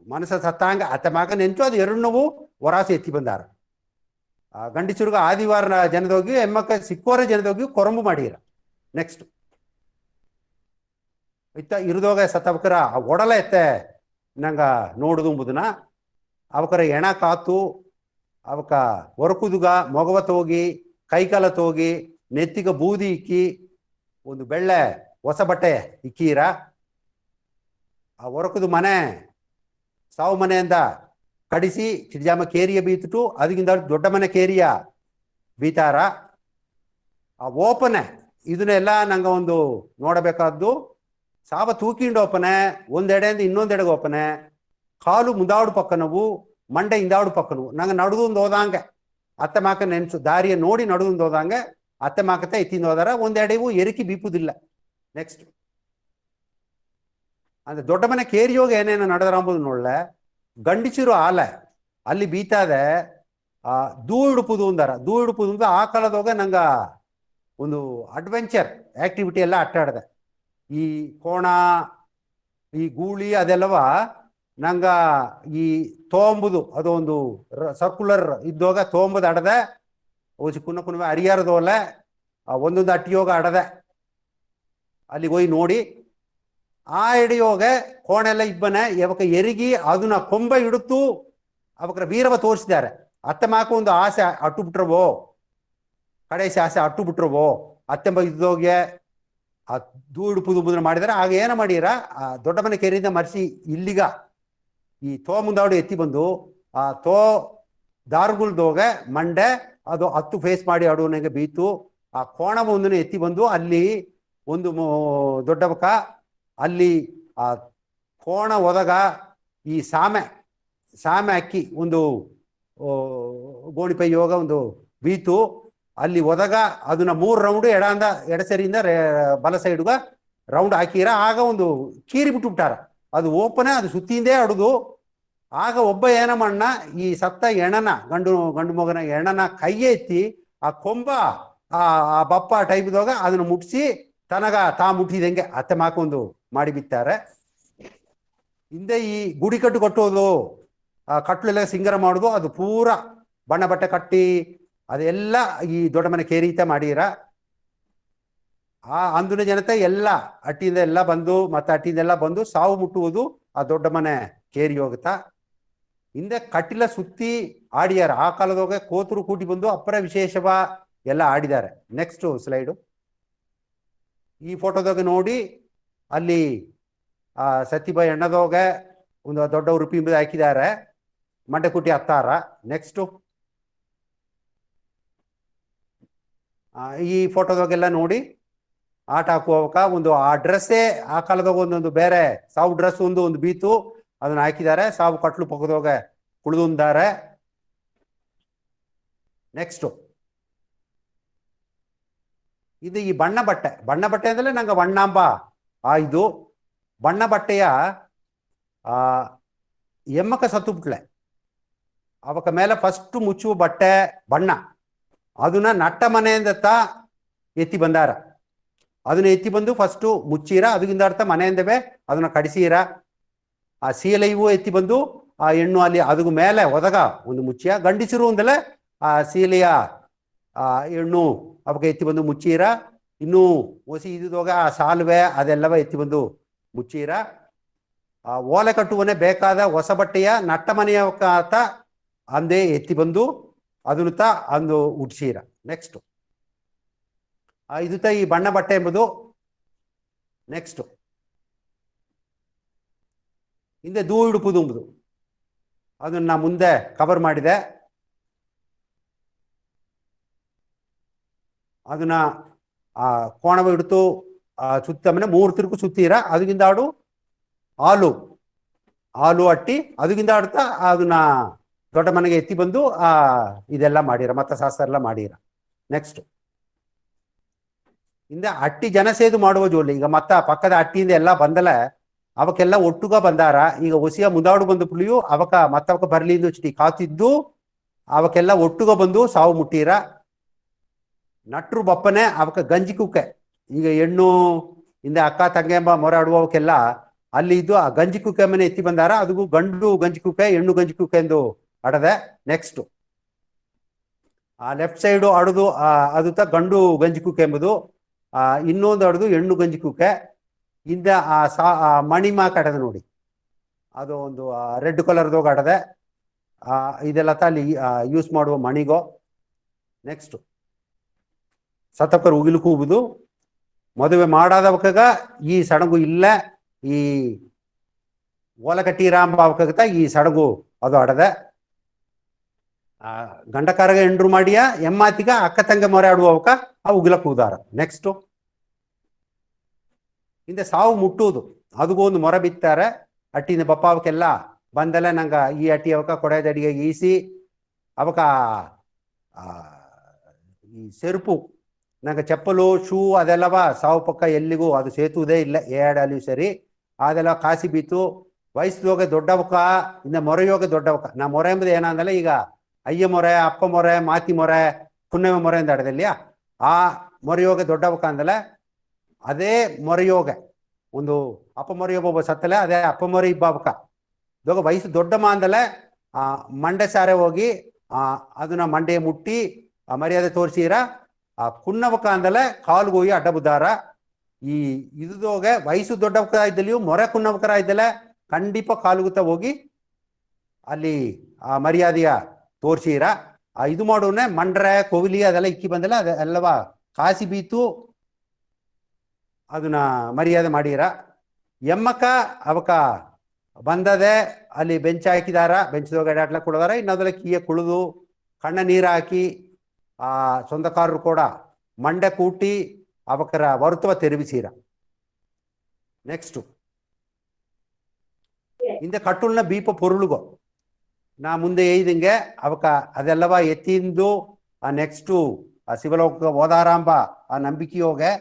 ಮನಸ್ಸ ಸತ್ತಾಂಗ ಅತ್ತೆ ಮಾಕ ನೆಂಚು ಅದು ಎರಡನ್ನೂ ಹೊರಾಸೆ ಎತ್ತಿ ಬಂದಾರ ಗಂಡಿಸುರ್ಗ ಆದಿವಾರ ಜನದೋಗಿ ಹೆಮ್ಮಕ್ಕ ಸಿಕ್ಕೋರ ಜನದೋಗಿ ಕೊರಂಬು ಮಾಡಿರ ನೆಕ್ಸ್ಟ್ ಇತ್ತ ಇರುದೋಗ ಸತ್ತವಕರ ಆ ಒಡಲ ಎತ್ತೆ ನಂಗ ನೋಡುದು ಎಂಬುದನ್ನ ಅವಕರ ಎಣ ಕಾತು ಅವಕ ಹೊರಕುದುಗ ಮೊಗವ ತೋಗಿ ಕೈಕಾಲ ತೋಗಿ ನೆತ್ತಿಗ ಬೂದಿ ಇಕ್ಕಿ ಒಂದು ಬೆಳ್ಳೆ ಹೊಸ ಬಟ್ಟೆ ಇಕ್ಕೀರ ಆ ಹೊರಕುದು ಮನೆ ಸಾವು ಮನೆಯಿಂದ ಕಡಿಸಿ ಚಿಡ್ಜಾಮ ಕೇರಿಯ ಬೀತಿಟ್ಟು ಅದಕ್ಕಿಂತ ದೊಡ್ಡ ಮನೆ ಕೇರಿಯ ಬೀತಾರ ಆ ಓಪನೆ ಇದನ್ನೆಲ್ಲ ನಂಗೆ ಒಂದು ನೋಡಬೇಕಾದ್ದು ಸಾವ ತೂಕಿಂಡು ಓಪನೆ ಒಂದೆಡೆಯಿಂದ ಇನ್ನೊಂದೆಡೆಗೆ ಓಪನೆ ಕಾಲು ಮುಂದಾಡು ಪಕ್ಕನವು ಮಂಡೆ ಹಿಂದಾಡು ಪಕ್ಕನವು ನಂಗೆ ನಡುದು ಹೋದಂಗೆ ಅತ್ತೆ ಮಾಕ ನೆನ್ಸು ದಾರಿಯ ನೋಡಿ ನಡುದು ಹೋದಂಗೆ ಅತ್ತೆ ಮಾಕತೆ ಎತ್ತಿಂದ ಹೋದಾರ ಒಂದೆಡೆವು ಎರಿಕಿ ಬೀಪುದಿಲ್ಲ ನೆಕ್ಸ್ಟ್ ಅಂದ್ರೆ ದೊಡ್ಡ ಮನೆ ಕೇರಿಯೋಗ ಏನೇನು ನಡೆದ್ರ ಅಂಬುದು ನೋಡ್ಲೆ ಗಂಡಿಸಿರು ಆಲೆ ಅಲ್ಲಿ ಬೀತಾದೆ ದೂ ಹಿಡುಪುದು ಅಂದಾರ ದೂ ಹಿಡುಪುದು ಅಂತ ಆ ಕಾಲದೋಗ ನಂಗ ಒಂದು ಅಡ್ವೆಂಚರ್ ಆಕ್ಟಿವಿಟಿ ಎಲ್ಲ ಅಟ್ಟಾಡ್ದೆ ಈ ಕೋಣ ಈ ಗೂಳಿ ಅದೆಲ್ಲವ ನಂಗ ಈ ತೋಂಬುದು ಅದೊಂದು ಸರ್ಕ್ಯುಲರ್ ಇದ್ದೋಗ ತೋಂಬುದು ಅಡದೆ ಓಸಿ ಕುನ್ನ ಕುನವೆ ಹರಿಯಾರದೋಲೆ ಒಂದೊಂದು ಅಟ್ಟಿಯೋಗ ಅಡದೆ ಅಲ್ಲಿ ಹೋಗಿ ನೋಡಿ ಆ ಹಿಡಿಯೋಗ ಕೋಣೆಲ್ಲ ಇಬ್ಬನೆ ಯಾವಕ ಎರಿಗಿ ಅದನ್ನ ಕೊಂಬ ಹಿಡುತ್ತು ಅವಕ್ರ ವೀರವ ತೋರಿಸಿದ್ದಾರೆ ಅತ್ತೆ ಮಾಕ ಒಂದು ಆಸೆ ಅಟ್ಟು ಬಿಟ್ರವೋ ಕಡೆಸಿ ಆಸೆ ಅಟ್ಟು ಬಿಟ್ರವೋ ಅತ್ತೆಂಬ ಇದ್ದೋಗೆ ಆ ದೂಡುಪುದು ಮುದ್ರ ಮಾಡಿದಾರೆ ಆಗ ಏನ ಮಾಡಿರ ಆ ದೊಡ್ಡ ಮನೆ ಕೆರೆಯಿಂದ ಮರ್ಸಿ ಇಲ್ಲಿಗ ಈ ತೋ ಮುಂದಾಡು ಎತ್ತಿ ಬಂದು ಆ ತೋ ದಾರ್ಗುಲ್ದೋಗ ಮಂಡೆ ಅದು ಹತ್ತು ಫೇಸ್ ಮಾಡಿ ಆಡುವನಿಗೆ ಬೀತು ಆ ಕೋಣ ಒಂದನ್ನು ಎತ್ತಿ ಬಂದು ಅಲ್ಲಿ ಒಂದು ದೊಡ್ಡ ಬಕ ಅಲ್ಲಿ ಆ ಕೋಣ ಒದಗ ಈ ಸಾಮೆ ಅಕ್ಕಿ ಒಂದು ಗೋಣಿಪೈ ಯೋಗ ಒಂದು ಬೀತು ಅಲ್ಲಿ ಒದಗ ಅದನ್ನ 3 ರೌಂಡ್ ಎಡಸರಿಯಿಂದ ಬಲ ಸೈಡ್ಗ ರೌಂಡ್ ಹಾಕಿರ ಆಗ ಒಂದು ಕೀರಿ ಬಿಟ್ಟಾರ ಅದು ಓಪನೆ ಅದು ಸುತ್ತಿಂದೇ ಆಡುದು ಆಗ ಒಬ್ಬ ಏನ ಮಣ್ಣ ಈ ಸತ್ತ ಎಣನ ಗಂಡು ಮಗನ ಎಣನ ಕೈಯೇ ಎತ್ತಿ ಆ ಕೊಂಬ ಆ ಬಪ್ಪ ಟೈಪ್ದಾಗ ಅದನ್ನ ಮುಟ್ಸಿ ತನಗ ತಾ ಮುಟ್ಟಿದಂಗೆ ಅತ್ತೆ ಮಾಕೊಂದು ಮಾಡಿ ಬಿತ್ತಾರೆ ಹಿಂದೆ ಈ ಗುಡಿ ಕಟ್ಟೋದು ಆ ಕಟ್ಲೆಲ್ಲ ಸಿಂಗರ ಮಾಡುದು ಅದು ಪೂರ ಬಣ್ಣ ಬಟ್ಟೆ ಕಟ್ಟಿ ಅದೆಲ್ಲ ಈ ದೊಡ್ಡ ಮನೆ ಕೇರೀತ ಮಾಡಿರ ಆ ಅಂದಿನ ಜನತೆ ಎಲ್ಲ ಅಟ್ಟಿಯಿಂದ ಎಲ್ಲ ಬಂದು ಮತ್ತೆ ಅಟ್ಟಿಂದೆಲ್ಲ ಬಂದು ಸಾವು ಮುಟ್ಟುವುದು ಆ ದೊಡ್ಡ ಮನೆ ಕೇರಿ ಹೋಗುತ್ತಾ ಹಿಂದೆ ಕಟ್ಟಿಲ ಸುತ್ತಿ ಆಡಿಯಾರ ಆ ಕಾಲದಾಗ ಕೋತರು ಕೂಟಿ ಬಂದು ಅಪ್ಪರ ವಿಶೇಷವ ಎಲ್ಲ ಆಡಿದ್ದಾರೆ ನೆಕ್ಸ್ಟ್ ಸ್ಲೈಡು ಈ ಫೋಟೋದಾಗ ನೋಡಿ ಅಲ್ಲಿ ಆ ಸತಿಬಾಯಿ ಎಣ್ಣದೋಗ ಒಂದು ದೊಡ್ಡ ಉರುಪಿ ಹಾಕಿದ್ದಾರೆ ಮಂಡೆ ಕುಟಿ ಹತ್ತಾರ ನೆಕ್ಸ್ಟು ಈ ಫೋಟೋದಾಗೆಲ್ಲ ನೋಡಿ ಆಟ ಹಾಕುವಕ ಒಂದು ಆ ಡ್ರೆಸ್ಸೇ ಆ ಕಾಲದಾಗ ಒಂದೊಂದು ಬೇರೆ ಸಾವು ಡ್ರೆಸ್ ಒಂದು ಬೀತು ಅದನ್ನ ಹಾಕಿದ್ದಾರೆ ಸಾವು ಕಟ್ಲು ಪಕ್ಕದೋಗ ಕುಳಿದುಂದಾರೆ ನೆಕ್ಸ್ಟು ಇದು ಈ ಬಣ್ಣ ಬಟ್ಟೆ ಅಂದ್ರೆ ನಂಗೆ ಬಣ್ಣಾಂಬ ಇದು ಬಣ್ಣ ಬಟ್ಟೆಯ ಎಮ್ಮಕ್ಕ ಸತ್ತು ಬಿಟ್ಲೆ ಅವಕ ಮೇಲೆ ಫಸ್ಟ್ ಮುಚ್ಚುವ ಬಟ್ಟೆ ಬಣ್ಣ ಅದನ್ನ ನಟ್ಟ ಮನೆಯಿಂದ ಎತ್ತಿ ಬಂದಾರ. ಅದನ್ನ ಎತ್ತಿ ಬಂದು ಫಸ್ಟ್ ಮುಚ್ಚೀರ, ಅದಕ್ಕಿಂತ ಅರ್ಥ ಮನೆಯಿಂದವೇ ಅದನ್ನ ಕಡಿಸೀರ. ಆ ಸೀಲೆಯೂ ಎತ್ತಿ ಬಂದು ಆ ಹೆಣ್ಣು ಅಲ್ಲಿ ಅದಕ್ಕೆ ಮೇಲೆ ಒದಗ ಒಂದು ಮುಚ್ಚಿಯ ಗಂಡಿಸಿರು ಅಂದಲೇ ಆ ಸೀಲೆಯ ಆ ಹೆಣ್ಣು ಅವಕ್ಕೆ ಎತ್ತಿ ಬಂದು ಮುಚ್ಚೀರ. ಇನ್ನೂ ಒಸಿ ಇದ್ದಾಗ ಆ ಸಾಲ್ವೆ ಅದೆಲ್ಲವ ಎತ್ತಿ ಬಂದು ಮುಚ್ಚೀರ. ಆ ಓಲೆ ಕಟ್ಟುವನೆ ಬೇಕಾದ ಹೊಸ ಬಟ್ಟೆಯ ನಟ್ಟ ಮನೆಯ ಅಂದೇ ಎತ್ತಿ ಬಂದು ಅದನ್ನು ಅಂದು ಉಡ್ಸೀರ. ನೆಕ್ಸ್ಟ್ ಇದು ಈ ಬಣ್ಣ ಬಟ್ಟೆ ಎಂಬುದು. ನೆಕ್ಸ್ಟ್ ಹಿಂದೆ ದೂ ಹಿಡುಪುದು ಎಂಬುದು ಅದನ್ನ ಮುಂದೆ ಕವರ್ ಮಾಡಿದೆ. ಅದನ್ನ ಆ ಕೋಣವ ಹಿಡಿತು ಸುತ್ತ ಮನೆ 3 ತಿರುಕು ಸುತ್ತೀರ. ಅದಕ್ಕಿಂತ ಆಡು ಹಾಲು ಅಟ್ಟಿ ಅದಕ್ಕಿಂತ ಆಡ್ತಾ ಅದನ್ನ ದೊಡ್ಡ ಮನೆಗೆ ಎತ್ತಿ ಬಂದು ಇದೆಲ್ಲ ಮಾಡಿರ, ಮತ್ತ ಶಾಸ್ತ್ರ ಎಲ್ಲ ಮಾಡಿರ. ನೆಕ್ಸ್ಟ್ ಹಿಂದೆ ಅಟ್ಟಿ ಜನಸೇದು ಮಾಡುವ ಜೋಲಿ. ಈಗ ಮತ್ತ ಪಕ್ಕದ ಅಟ್ಟಿಯಿಂದ ಎಲ್ಲ ಬಂದಲೆ ಅವಕ್ಕೆಲ್ಲ ಒಟ್ಟುಗ ಬಂದಾರ. ಈಗ ಹೊಸಿಯ ಮುಂದಾಡು ಬಂದು ಪುಳಿಯು ಮತ್ತವಕ ಬರ್ಲಿಂದು ಚಿಟಿ ಕಾತಿದ್ದು ಅವಕ್ಕೆಲ್ಲ ಒಟ್ಟುಗ ಬಂದು ಸಾವು ಮುಟ್ಟೀರ. ನಟ್ರು ಬಪ್ಪನೆ ಅವಕ ಗಂಜಿ ಕುಕ್ಕೆ. ಈಗ ಹೆಣ್ಣು ಹಿಂದೆ ಅಕ್ಕ ತಂಗೆ ಎಂಬ ಮೊರೆ ಆಡುವವಕ್ಕೆಲ್ಲ ಅಲ್ಲಿ ಇದ್ದು ಆ ಗಂಜಿ ಕುಕ್ಕೆ ಮನೆ ಎತ್ತಿ ಬಂದಾರ. ಅದಕ್ಕೂ ಗಂಡು ಗಂಜಿ ಕುಕ್ಕೆ ಹೆಣ್ಣು ಗಂಜಿ ಕುಕ್ಕೆ ಎಂದು ಆಡದೆ. ನೆಕ್ಸ್ಟ್ ಆ ಲೆಫ್ಟ್ ಸೈಡು ಆಡುದು ಅದು ಗಂಡು ಗಂಜಿ ಕುಕ್ಕೆ ಎಂಬುದು. ಇನ್ನೊಂದು ಆಡುದು ಹೆಣ್ಣು ಗಂಜಿ ಕುಕ್ಕೆ. ಹಿಂದೆ ಮಣಿಮಾಕ ಆಡದೆ ನೋಡಿ, ಅದು ಒಂದು ರೆಡ್ ಕಲರ್ದೋಗ ಆಡದೆ. ಇದೆಲ್ಲ ಅಲ್ಲಿ ಯೂಸ್ ಮಾಡುವ ಮಣಿಗೋ. ನೆಕ್ಸ್ಟ್ ಸತ್ತಕ್ಕರು ಉಗಿಲು ಕೂಗುದು. ಮದುವೆ ಮಾಡಾದವಕಾಗ ಈ ಸಡಗು ಇಲ್ಲ, ಈ ಓಲಕಟ್ಟಿರಾಂಬ ಅವಕಾಗತ್ತ ಈ ಸಡಗು ಅದು ಆಡದೆ. ಗಂಡಕಾರಗ ಎಂಡ್ರು ಮಾಡಿಯ ಎಮ್ಮಾತಿಗ ಅಕ್ಕ ತಂಗ ಮೊರೆ ಆಡುವವಕ ಉಗಿಲ ಕೂದಾರ. ನೆಕ್ಸ್ಟ್ ಹಿಂದೆ ಸಾವು ಮುಟ್ಟುವುದು, ಅದಕ್ಕೂ ಒಂದು ಮೊರೆ ಬಿತ್ತಾರೆ. ಅಟ್ಟಿನ ಬಪ್ಪ ಅವಕ್ಕೆಲ್ಲ ಬಂದಲೆ ನಂಗ ಈ ಅಟ್ಟಿ ಅವಕ ಕೊಡೆದಡಿಗೆ ಈಸಿ ಅವಕ ಈ ಸೆರುಪು ನಂಗೆ ಚಪ್ಪಲು ಶೂ ಅದೆಲ್ಲವ ಸಾವು ಪಕ್ಕ ಎಲ್ಲಿಗೂ ಅದು ಸೇತುವುದೇ ಇಲ್ಲ ಏಡಲ್ಲಿ ಸರಿ. ಅದೆಲ್ಲ ಕಾಸಿ ಬೀತು. ವಯಸ್ಸೋಗ ದೊಡ್ಡವಕ ಇನ್ನು ಮೊರೆಯೋಗ ದೊಡ್ಡವಕ. ನಾ ಮೊರೆ ಎಂಬುದು ಏನಂದಲ್ಲ, ಈಗ ಅಯ್ಯ ಮೊರೆ, ಅಪ್ಪ ಮೊರೆ, ಮಾತಿ ಮೊರೆ, ಪುಣ್ಯಮ ಮೊರೆ ಅಂತ ಆಡದಲ್ಲಿಯ ಆ ಮೊರೆಯೋಗ ದೊಡ್ಡವಕ ಅಂದಲೆ ಅದೇ ಮೊರೆಯೋಗ ಒಂದು ಅಪ್ಪ ಮೊರೆಯೋಗ ಒಬ್ಬ ಸತ್ತಲೆ ಅದೇ ಅಪ್ಪ ಮೊರೆ ಇಬ್ಬಾವಕ ಇವಾಗ ವಯಸ್ಸು ದೊಡ್ಡಮ್ಮ ಅಂದಲೆ ಮಂಡೆ ಸಾರೆ ಹೋಗಿ ಅದನ್ನ ಮಂಡೆ ಮುಟ್ಟಿ ಮರ್ಯಾದೆ ತೋರಿಸಿರ. ಕುನ್ನವಕ ಅಂದಲೆ ಕಾಲ್ಗೆ ಹೋಗಿ ಅಡ್ಡ ಬುದ್ದಾರ. ಈ ಇದುದೋಗೆ ವಯಸ್ಸು ದೊಡ್ಡವಕ ಇದ್ದಲ್ಲಿಯೂ ಮೊರೆ ಕುನ್ನವಕರ ಇದ್ದಲೆ ಖಂಡಿತ ಕಾಲುಗುತ್ತ ಹೋಗಿ ಅಲ್ಲಿ ಮರ್ಯಾದೆಯ ತೋರಿಸಿರ. ಇದು ಮಾಡೋನೆ ಮಂಡ್ರೆ ಕೋವಿಲಿ ಅದೆಲ್ಲ ಇಕ್ಕಿ ಬಂದಲ್ಲ ಅದೆಲ್ಲವ ಕಾಸಿ ಬೀತು ಅದನ್ನ ಮರ್ಯಾದೆ ಮಾಡಿರ. ಎಮ್ಮಕ್ಕ ಅವಕ ಬಂದದೆ ಅಲ್ಲಿ ಬೆಂಚ್ ಹಾಕಿದಾರ, ಬೆಂಚ್ದೋಗ ಅಡ್ಲ ಕುಡದಾರ. ಇನ್ನದೆಲ್ಲ ಕೀಯ ಕುಳಿದು ಕಣ್ಣ ನೀರು ಹಾಕಿ ಸೊಂದಕಾರರು ಕೂಡ ಮಂಡೆ ಕೂಟಿ ಅವಕರ ವರ್ತುವ ತೆರವಿಸೀರ. ನೆಕ್ಸ್ಟ್ ಹಿಂದೆ ಕಟ್ಟುಲ್ನ ಬೀಪ ಪೊರುಳುಗೋ ನಾ ಮುಂದೆ ಏಯ್ದಂಗೆ ಅವಕ ಅದೆಲ್ಲವ ಎತ್ತಿಂದು ನೆಕ್ಸ್ಟು ಶಿವಲೋಕ ಓದಾರಾಂಬ ನಂಬಿಕೆಯೋಗೆ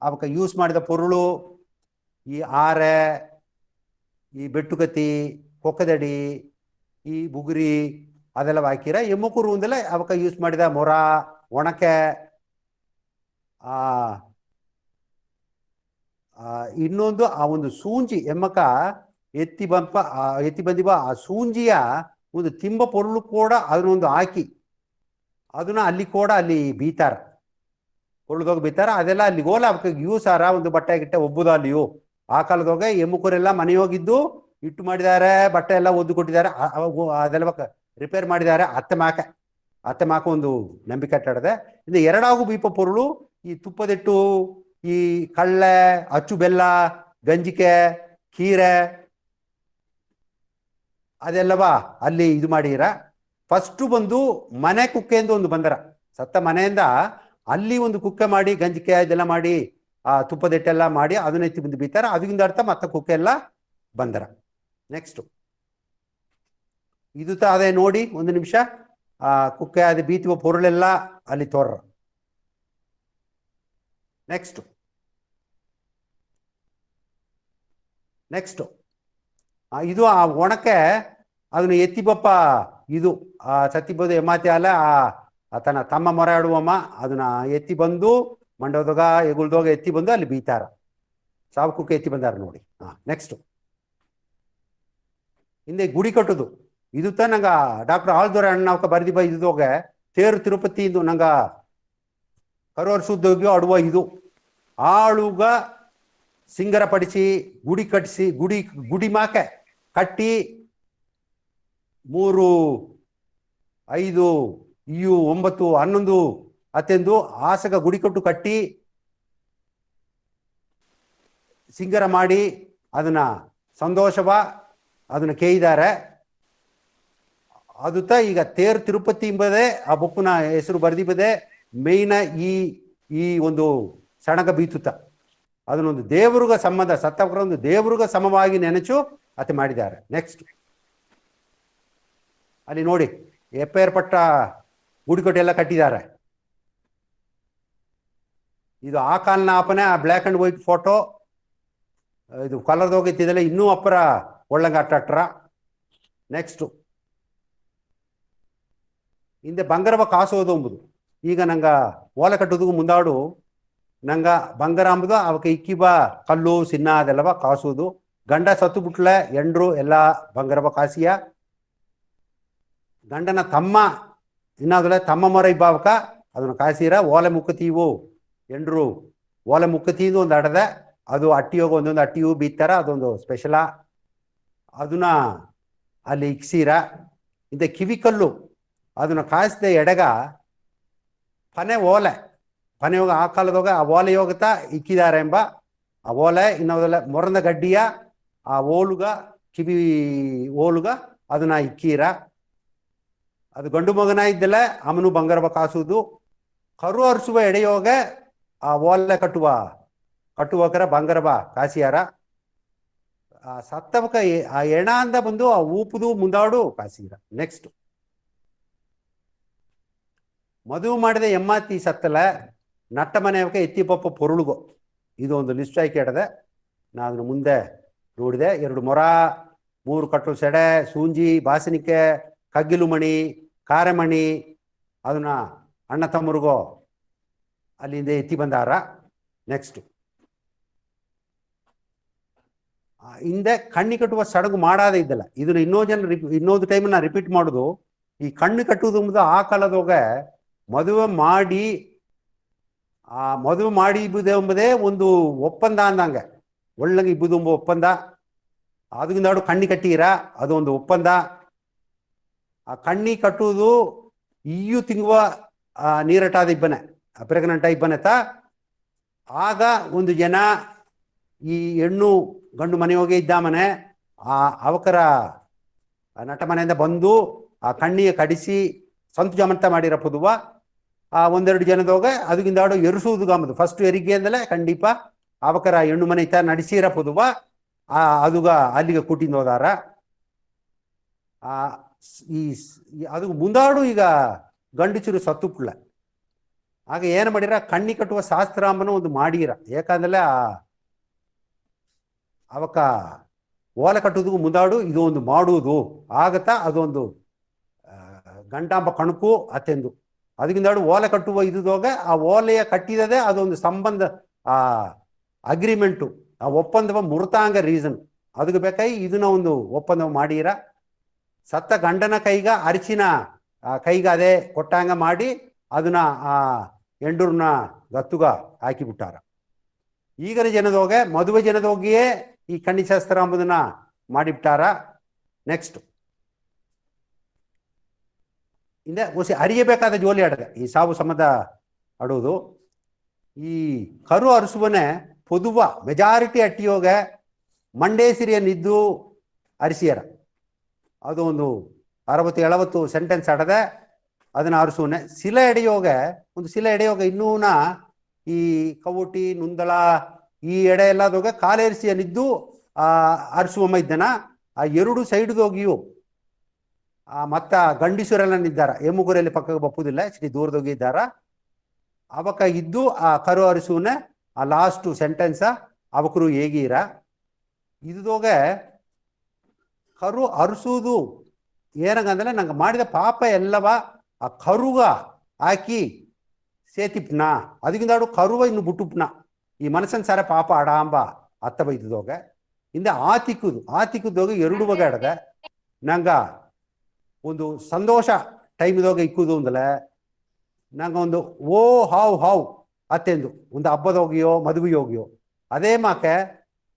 ಅವಕ ಯೂಸ್ ಮಾಡಿದ ಪೊರುಳು ಈ ಆರೆ, ಈ ಬೆಟ್ಟುಕತಿ, ಕೊಕ್ಕದಡಿ, ಈ ಬುಗುರಿ ಅದೆಲ್ಲ ಹಾಕಿರ. ಎಮ್ಮುಕುರು ಅಂದಲೇ ಅವಕ ಯೂಸ್ ಮಾಡಿದ ಮೊರ, ಒಣಕೆ, ಇನ್ನೊಂದು ಒಂದು ಸೂಂಜಿ ಎಮ್ಮಕ ಎತ್ತಿ ಬಂದಿವ ಆ ಸೂಂಜಿಯ ಒಂದು ತಿಂಬ ಪೊರುಳು ಕೂಡ ಅದನ್ನೊಂದು ಹಾಕಿ ಅದನ್ನ ಅಲ್ಲಿ ಕೂಡ ಅಲ್ಲಿ ಬೀತಾರ, ಪೊರುಳ್ದೋಗಿ ಬೀತಾರ. ಅದೆಲ್ಲ ಅಲ್ಲಿ ಗೋಲ ಅವಕ್ಕೆ ಯೂಸ್ ಆರ ಒಂದು ಬಟ್ಟೆ ಗಿಟ್ಟೆ ಒಬ್ಬುದ ಅಲ್ಲಿಯೂ. ಆ ಕಾಲದೋಗೆ ಎಮ್ಮುಕರೆಲ್ಲ ಮನೆಯೋಗಿದ್ದು ಇಟ್ಟು ಮಾಡಿದ್ದಾರೆ, ಬಟ್ಟೆ ಎಲ್ಲ ಒದ್ದು ಕೊಟ್ಟಿದ್ದಾರೆ, ಅದೆಲ್ಲ ರಿಪೇರ್ ಮಾಡಿದ್ದಾರೆ. ಅತ್ತೆ ಮಾಕ ಒಂದು ನಂಬಿಕೆ ಕಟ್ಟಡದೆ. ಇನ್ನು ಎರಡಾಗು ಬೀಪ ಪೊರುಳು ಈ ತುಪ್ಪದಿಟ್ಟು, ಈ ಕಳ್ಳೆ, ಅಚ್ಚು ಬೆಲ್ಲ, ಗಂಜಿಕೆ, ಕೀರೆ ಅದೆಲ್ಲವ ಅಲ್ಲಿ ಇದು ಮಾಡಿರ. ಫಸ್ಟು ಬಂದು ಮನೆ ಕುಕ್ಕೆ ಎಂದು ಒಂದು ಬಂದರ. ಸತ್ತ ಮನೆಯಿಂದ ಅಲ್ಲಿ ಒಂದು ಕುಕ್ಕೆ ಮಾಡಿ ಗಂಜಿಕೆ ಇದೆಲ್ಲ ಮಾಡಿ ತುಪ್ಪದಿಟ್ಟೆಲ್ಲ ಮಾಡಿ ಅದನ್ನ ಎತ್ತಿ ಬಂದು ಬೀತಾರ. ಅದರಿಂದ ಅರ್ಥ ಮತ್ತೆ ಕುಕ್ಕೆ ಎಲ್ಲ ಬಂದರ. ನೆಕ್ಸ್ಟ್ ಇದು ಅದೇ ನೋಡಿ ಒಂದು ನಿಮಿಷ ಕುಕ್ಕೆ ಅದು ಬೀತಿವ ಪೊರುಳೆಲ್ಲ ಅಲ್ಲಿ ತೋರ್ರ. ನೆಕ್ಸ್ಟ್ ಇದು ಆ ಒಣಕೆ ಅದನ್ನು ಎತ್ತಿಬಪ್ಪ ಇದು ಸತ್ತಿಬೋದು ಎಮಾತ್ಯಾಲ ತನ್ನ ತಮ್ಮ ಮೊರಾಡುವಮ್ಮ ಅದನ್ನ ಎತ್ತಿ ಬಂದು ಮಂಡೋದಾಗ ಎಗುಳ್ದೋಗ ಎತ್ತಿ ಬಂದು ಅಲ್ಲಿ ಬೀತಾರ ಸಾವುಕಕ್ಕೆ ಎತ್ತಿ ಬಂದಾರ ನೋಡಿ. ನೆಕ್ಸ್ಟ್ ಹಿಂದೆ ಗುಡಿ ಕಟ್ಟುದು ಇದು ತ ನಂಗ ಡಾಕ್ಟರ್ ಆಳ್ದೊರ ಅಣ್ಣವಕ ಬರ್ದಿ ಬಾ ಇದ್ದೋಗ ತೇರು ತಿರುಪತಿ ಇದು ನಂಗ ಕರೋರ್ಸುದ್ದೋಗ್ಯೋ ಆಡುವ ಇದು ಆಳುಗ ಸಿಂಗರ ಪಡಿಸಿ ಗುಡಿ ಕಟ್ಟಿಸಿ ಗುಡಿ ಮಾಕೆ ಕಟ್ಟಿ 3, 5, 9, 11 ಅತ್ತೆಂದು ಆಸಗ ಗುಡಿ ಕಟ್ಟು ಕಟ್ಟಿ ಸಿಂಗರ ಮಾಡಿ ಅದನ್ನ ಸಂತೋಷವ ಅದನ್ನ ಕೇಯಿದ್ದಾರೆ. ಅದು ಈಗ ತೇರು ತಿರುಪತಿ ಎಂಬುದೇ ಆ ಬುಕ್ನ ಹೆಸರು ಬರ್ದಿಬದೆ ಮೇಯ್ನ ಈ ಒಂದು ಸಣಗ ಬೀತುತ್ತ ಅದನ್ನೊಂದು ದೇವರುಗ ಸಂಬಂಧ ಸತ್ತವರ ಒಂದು ದೇವರುಗ ಸಮವಾಗಿ ನೆನಚು ಅತಿ ಮಾಡಿದ್ದಾರೆ. ನೆಕ್ಸ್ಟ್ ಅಲ್ಲಿ ನೋಡಿ ಎಪ್ಪೇರ್ಪಟ್ಟ ಗುಡಿಕಟ್ಟು ಎಲ್ಲ ಕಟ್ಟಿದ್ದಾರೆ. ಇದು ಆ ಕಾಲನ ಆಪನೆ ಆ ಬ್ಲ್ಯಾಕ್ ಅಂಡ್ ವೈಟ್ ಫೋಟೋ ಇದು ಕಲರ್ದು ಹೋಗಿತ್ತಿದೆಲ್ಲ ಇನ್ನೂ ಅಪ್ಪರ ಒಳ್ಳಂಗ ಅಟ್ಟ. ನೆಕ್ಸ್ಟ್ ಹಿಂದೆ ಬಂಗಾರವ ಕಾಸೋದು ಎಂಬುದು ಈಗ ನಂಗ ಓಲೆ ಕಟ್ಟೋದು ಮುಂದಾಡು ನಂಗ ಬಂಗಾರ ಅಂಬುದು ಅವಕ್ಕೆ ಇಕ್ಕಿಬ ಕಲ್ಲು ಸಿನ್ನ ಅದೆಲ್ಲವ ಕಾಸೋದು. ಗಂಡ ಸತ್ತು ಬಿಟ್ಲೆ ಎಂಡ್ರು ಎಲ್ಲ ಬಂಗಾರವ ಕಾಸಿಯ ಗಂಡನ ತಮ್ಮ ಇನ್ನಾದಲ್ಲ ತಮ್ಮ ಮೊರ ಇಬ್ಬಾವಕ ಅದನ್ನು ಕಾಸಿರ ಓಲೆ ಮುಕ್ಕತೀವು ಎಂಡ್ರು ಓಲೆ ಮುಕ್ಕತೀದು ಒಂದು ಅಡದೆ ಅದು ಅಟ್ಟಿಯೋಗ ಒಂದೊಂದು ಅಟ್ಟಿಯು ಬೀತಾರ ಅದೊಂದು ಸ್ಪೆಷಲ ಅದನ್ನ ಅಲ್ಲಿ ಇಕ್ಸೀರ. ಇಂದ ಕಿವಿ ಕಲ್ಲು ಅದನ್ನು ಕಾಯಿಸಿದ ಎಡಗ ಪನೆ ಓಲೆ ಪನೆ ಹೋಗ ಆ ಕಾಲದೋಗ ಆ ಓಲೆ ಹೋಗತ್ತ ಇಕ್ಕಿದ್ದಾರೆ ಎಂಬ ಆ ಓಲೆ ಇನ್ನೋದೆಲ್ಲ ಮೊರಂದ ಗಡ್ಡಿಯ ಆ ಓಲುಗ ಕಿವಿ ಓಲುಗ ಅದನ್ನ ಇಕ್ಕೀರ. ಅದು ಗಂಡು ಮಗನ ಇದ್ದಲ್ಲ ಅವನು ಬಂಗಾರವ ಕಾಸುವುದು. ಕರು ಹರಿಸುವ ಎಡೆಯೋಗ ಆ ಓಲೆ ಕಟ್ಟುವಕರ ಬಂಗಾರವ ಕಾಸಿಯಾರ. ಸತ್ತವಕ ಆ ಎಣ ಅಂದ ಬಂದು ಆ ಊಪುದು ಮುಂದಾಡು ಕಾಸಿರ. ನೆಕ್ಸ್ಟ್ ಮದುವೆ ಮಾಡಿದ ಎಮ್ಮಾತಿ ಸತ್ತಲ ನಟ್ಟ ಮನೆಯವಕ ಎತ್ತಿ ಪಪ್ಪ ಪೊರುಳುಗೋ ಇದು ಒಂದು ಲಿಸ್ಟ್ ಆಯ್ಕೆ ಇಡದೆ ನಾ ಅದನ್ನು ಮುಂದೆ ನೋಡಿದೆ. 2 ಮೊರ 3 ಕಟ್ಟು ಸೆಡೆ ಸೂಂಜಿ ಬಾಸನಿಕೆ ಕಗ್ಗಿಲು ಮಣಿ ಕಾರೆಮಣಿ ಅದನ್ನ ಅಣ್ಣ ತಮ್ಮರಿಗೋ ಅಲ್ಲಿಂದ ಎತ್ತಿ ಬಂದಾರ. ನೆಕ್ಸ್ಟ್ ಹಿಂದೆ ಕಣ್ಣಿ ಕಟ್ಟುವ ಸಡಗು ಮಾಡಾದ ಇದ್ದಲ್ಲ ಇದನ್ನ ಇನ್ನೊಂದು ಟೈಮ್ ನಾ ರಿಪೀಟ್ ಮಾಡೋದು. ಈ ಕಣ್ಣು ಕಟ್ಟುವುದು ಎಂಬುದು ಆ ಕಾಲದೋಗ ಮದುವೆ ಮಾಡಿ ಇಬ್ಬುದು ಎಂಬುದೇ ಒಂದು ಒಪ್ಪಂದ ಅಂದಂಗೆ ಒಳ್ಳಂಗೆ ಇಬ್ಬುದು ಎಂಬ ಒಪ್ಪಂದ. ಅದರಿಂದ ಕಣ್ಣಿ ಕಟ್ಟೀರ ಅದೊಂದು ಒಪ್ಪಂದ. ಆ ಕಣ್ಣಿ ಕಟ್ಟುವುದು ಇಯ್ಯು ತಿಂಗುವ ನೀರಟಾದ ಇಬ್ಬನೆ ಪ್ರೆಗ್ನೆಂಟ್ ಇಬ್ಬನೆತ ಆಗ ಒಂದು ಜನ ಈ ಹೆಣ್ಣು ಗಂಡು ಮನೆ ಹೋಗಿ ಇದ್ದ ಮನೆ ಅವಕರ ನಟ ಮನೆಯಿಂದ ಬಂದು ಆ ಕಣ್ಣಿಗೆ ಕಡಿಸಿ ಸಂತು ಜಮಂತ ಮಾಡಿರ ಪುದುವ ಆ 1-2 ಜನದೋಗ ಅದಕ್ಕಿಂದ ಎರಿಸುವುದು ಗಮ್ಮದು ಫಸ್ಟ್ ಹೆರಿಗೆ ಅಂದಲೇ ಖಂಡಿಪ ಅವಕರ ಹೆಣ್ಣು ಮನೆ ಇತ್ತ ನಡೆಸಿರ ಪುದುವ ಅದುಗ ಅಲ್ಲಿಗೆ ಕೂಟಿಂದ ಹೋದಾರ. ಅದು ಮುಂದಾಡು ಈಗ ಗಂಡಚರು ಸತ್ತುಪ್ಲ ಆಗ ಏನು ಮಾಡಿರ ಕಣ್ಣಿ ಕಟ್ಟುವ ಶಾಸ್ತ್ರ ಅಂಬನ ಒಂದು ಮಾಡಿರ. ಯಾಕಂದ್ರೆ ಅವಕ ಓಲೆ ಕಟ್ಟುವುದಕ್ಕೂ ಮುಂದಾಡು ಇದು ಒಂದು ಮಾಡುವುದು ಆಗತ್ತಾ ಅದೊಂದು ಗಂಟಾಂಬ ಕಣಕು ಅತ್ತೆಂದು ಅದಕ್ಕಿಂದಾಡು ಓಲೆ ಕಟ್ಟುವ ಇದುದೋಗ ಆ ಓಲೆಯ ಕಟ್ಟಿದದೆ ಅದೊಂದು ಸಂಬಂಧ ಆ ಅಗ್ರಿಮೆಂಟು ಆ ಒಪ್ಪಂದವ ಮುರ್ತಾಂಗ ರೀಸನ್ ಅದಕ್ಕೆ ಬೇಕಾಗಿ ಇದನ್ನ ಒಂದು ಒಪ್ಪಂದ ಮಾಡಿರ. ಸತ್ತ ಗಂಡನ ಕೈಗ ಅರಿಚಿನ ಕೈಗ ಅದೇ ಕೊಟ್ಟಾಂಗ ಮಾಡಿ ಅದನ್ನ ಆ ಎಂಡೂರ್ನ ಗತ್ತುಗ ಹಾಕಿಬಿಟ್ಟಾರ. ಈಗಿನ ಜನದೋಗ ಮದುವೆ ಜನದೋಗಿಯೇ ಈ ಕಣ್ಣಿಶಾಸ್ತ್ರ ಎಂಬುದನ್ನ ಮಾಡಿಬಿಟ್ಟಾರ. ನೆಕ್ಸ್ಟ್ ಹಿಂದೆ ಒಸಿ ಅರಿಯಬೇಕಾದ ಜೋಲಿ ಆಡದೆ ಈ ಸಾವು ಸಂಬಂಧ ಆಡೋದು. ಈ ಕರು ಅರಸುವನೆ ಪೊದುವ ಮೆಜಾರಿಟಿ ಅಟ್ಟಿಯೋಗ ಮಂಡೇಸಿರಿಯನ್ನಿದ್ದು ಅರಿಸಿಯರ ಅದು ಒಂದು 60-70 ಸೆಂಟೆನ್ಸ್ ಆಡದೆ ಅದನ್ನ ಅರಸುವನೆ. ಶಿಲೆ ಎಡೆಯೋಗ ಒಂದು ಶಿಲೆ ಎಡೆಯೋಗ ಇನ್ನೂನ ಈ ಕವುಟಿ ನುಂದಳ ಈ ಎಡೆ ಎಲ್ಲದೋಗ ಕಾಲೇರಿಸಿಯನಿದ್ದು ಅರಸುವಮ್ಮ ಇದ್ದನ ಆ 2 ಸೈಡ್ದೋಗಿಯು ಮತ್ತ ಗಂಡಿಸರೆಲ್ಲ ನಿದ್ದಾರ ಎಮ್ಮುಗುರಲ್ಲಿ ಪಕ್ಕಕ್ಕೆ ಬಪ್ಪುದಿಲ್ಲ ಇಷ್ಟು ದೂರದೋಗಿ ಇದ್ದಾರ ಅವಕ ಇದ್ದು ಆ ಕರು ಅರಿಸುವನೆ ಆ ಲಾಸ್ಟ್ ಸೆಂಟೆನ್ಸ ಅವಕರು ಹೇಗೀರ ಇದುದೋಗ ಕರು ಅರಸುವುದು ಏನಂಗಂದ್ರೆ ನಂಗೆ ಮಾಡಿದ ಪಾಪ ಎಲ್ಲವ ಆ ಕರುಗ ಹಾಕಿ ಸೇತಿಪ್ನ ಅದಕ್ಕಿಂತ ಕರುವ ಇನ್ನು ಬಿಟ್ಟುಪ್ನ ಈ ಮನಸ್ಸನ್ ಸಾರ ಪಾಪ ಆಡಾಂಬ ಅತ್ತ ಬೈದೋಗ ಇಂದ ಆತಿಕ್ಕುದೋಗ ಎರಡು ಬಗೆ ಆಡದೆ ನಂಗ ಒಂದು ಸಂತೋಷ ಟೈಮ್ದೋಗ ಇಕ್ಕುದು ಅಂದಲೆ ನಂಗೆ ಒಂದು ಓ ಹಾವು ಅತ್ತೆಂದು ಒಂದು ಹಬ್ಬದೋಗಿಯೋ ಮದುವೆಯೋಗಿಯೋ ಅದೇ ಮಾಕೆ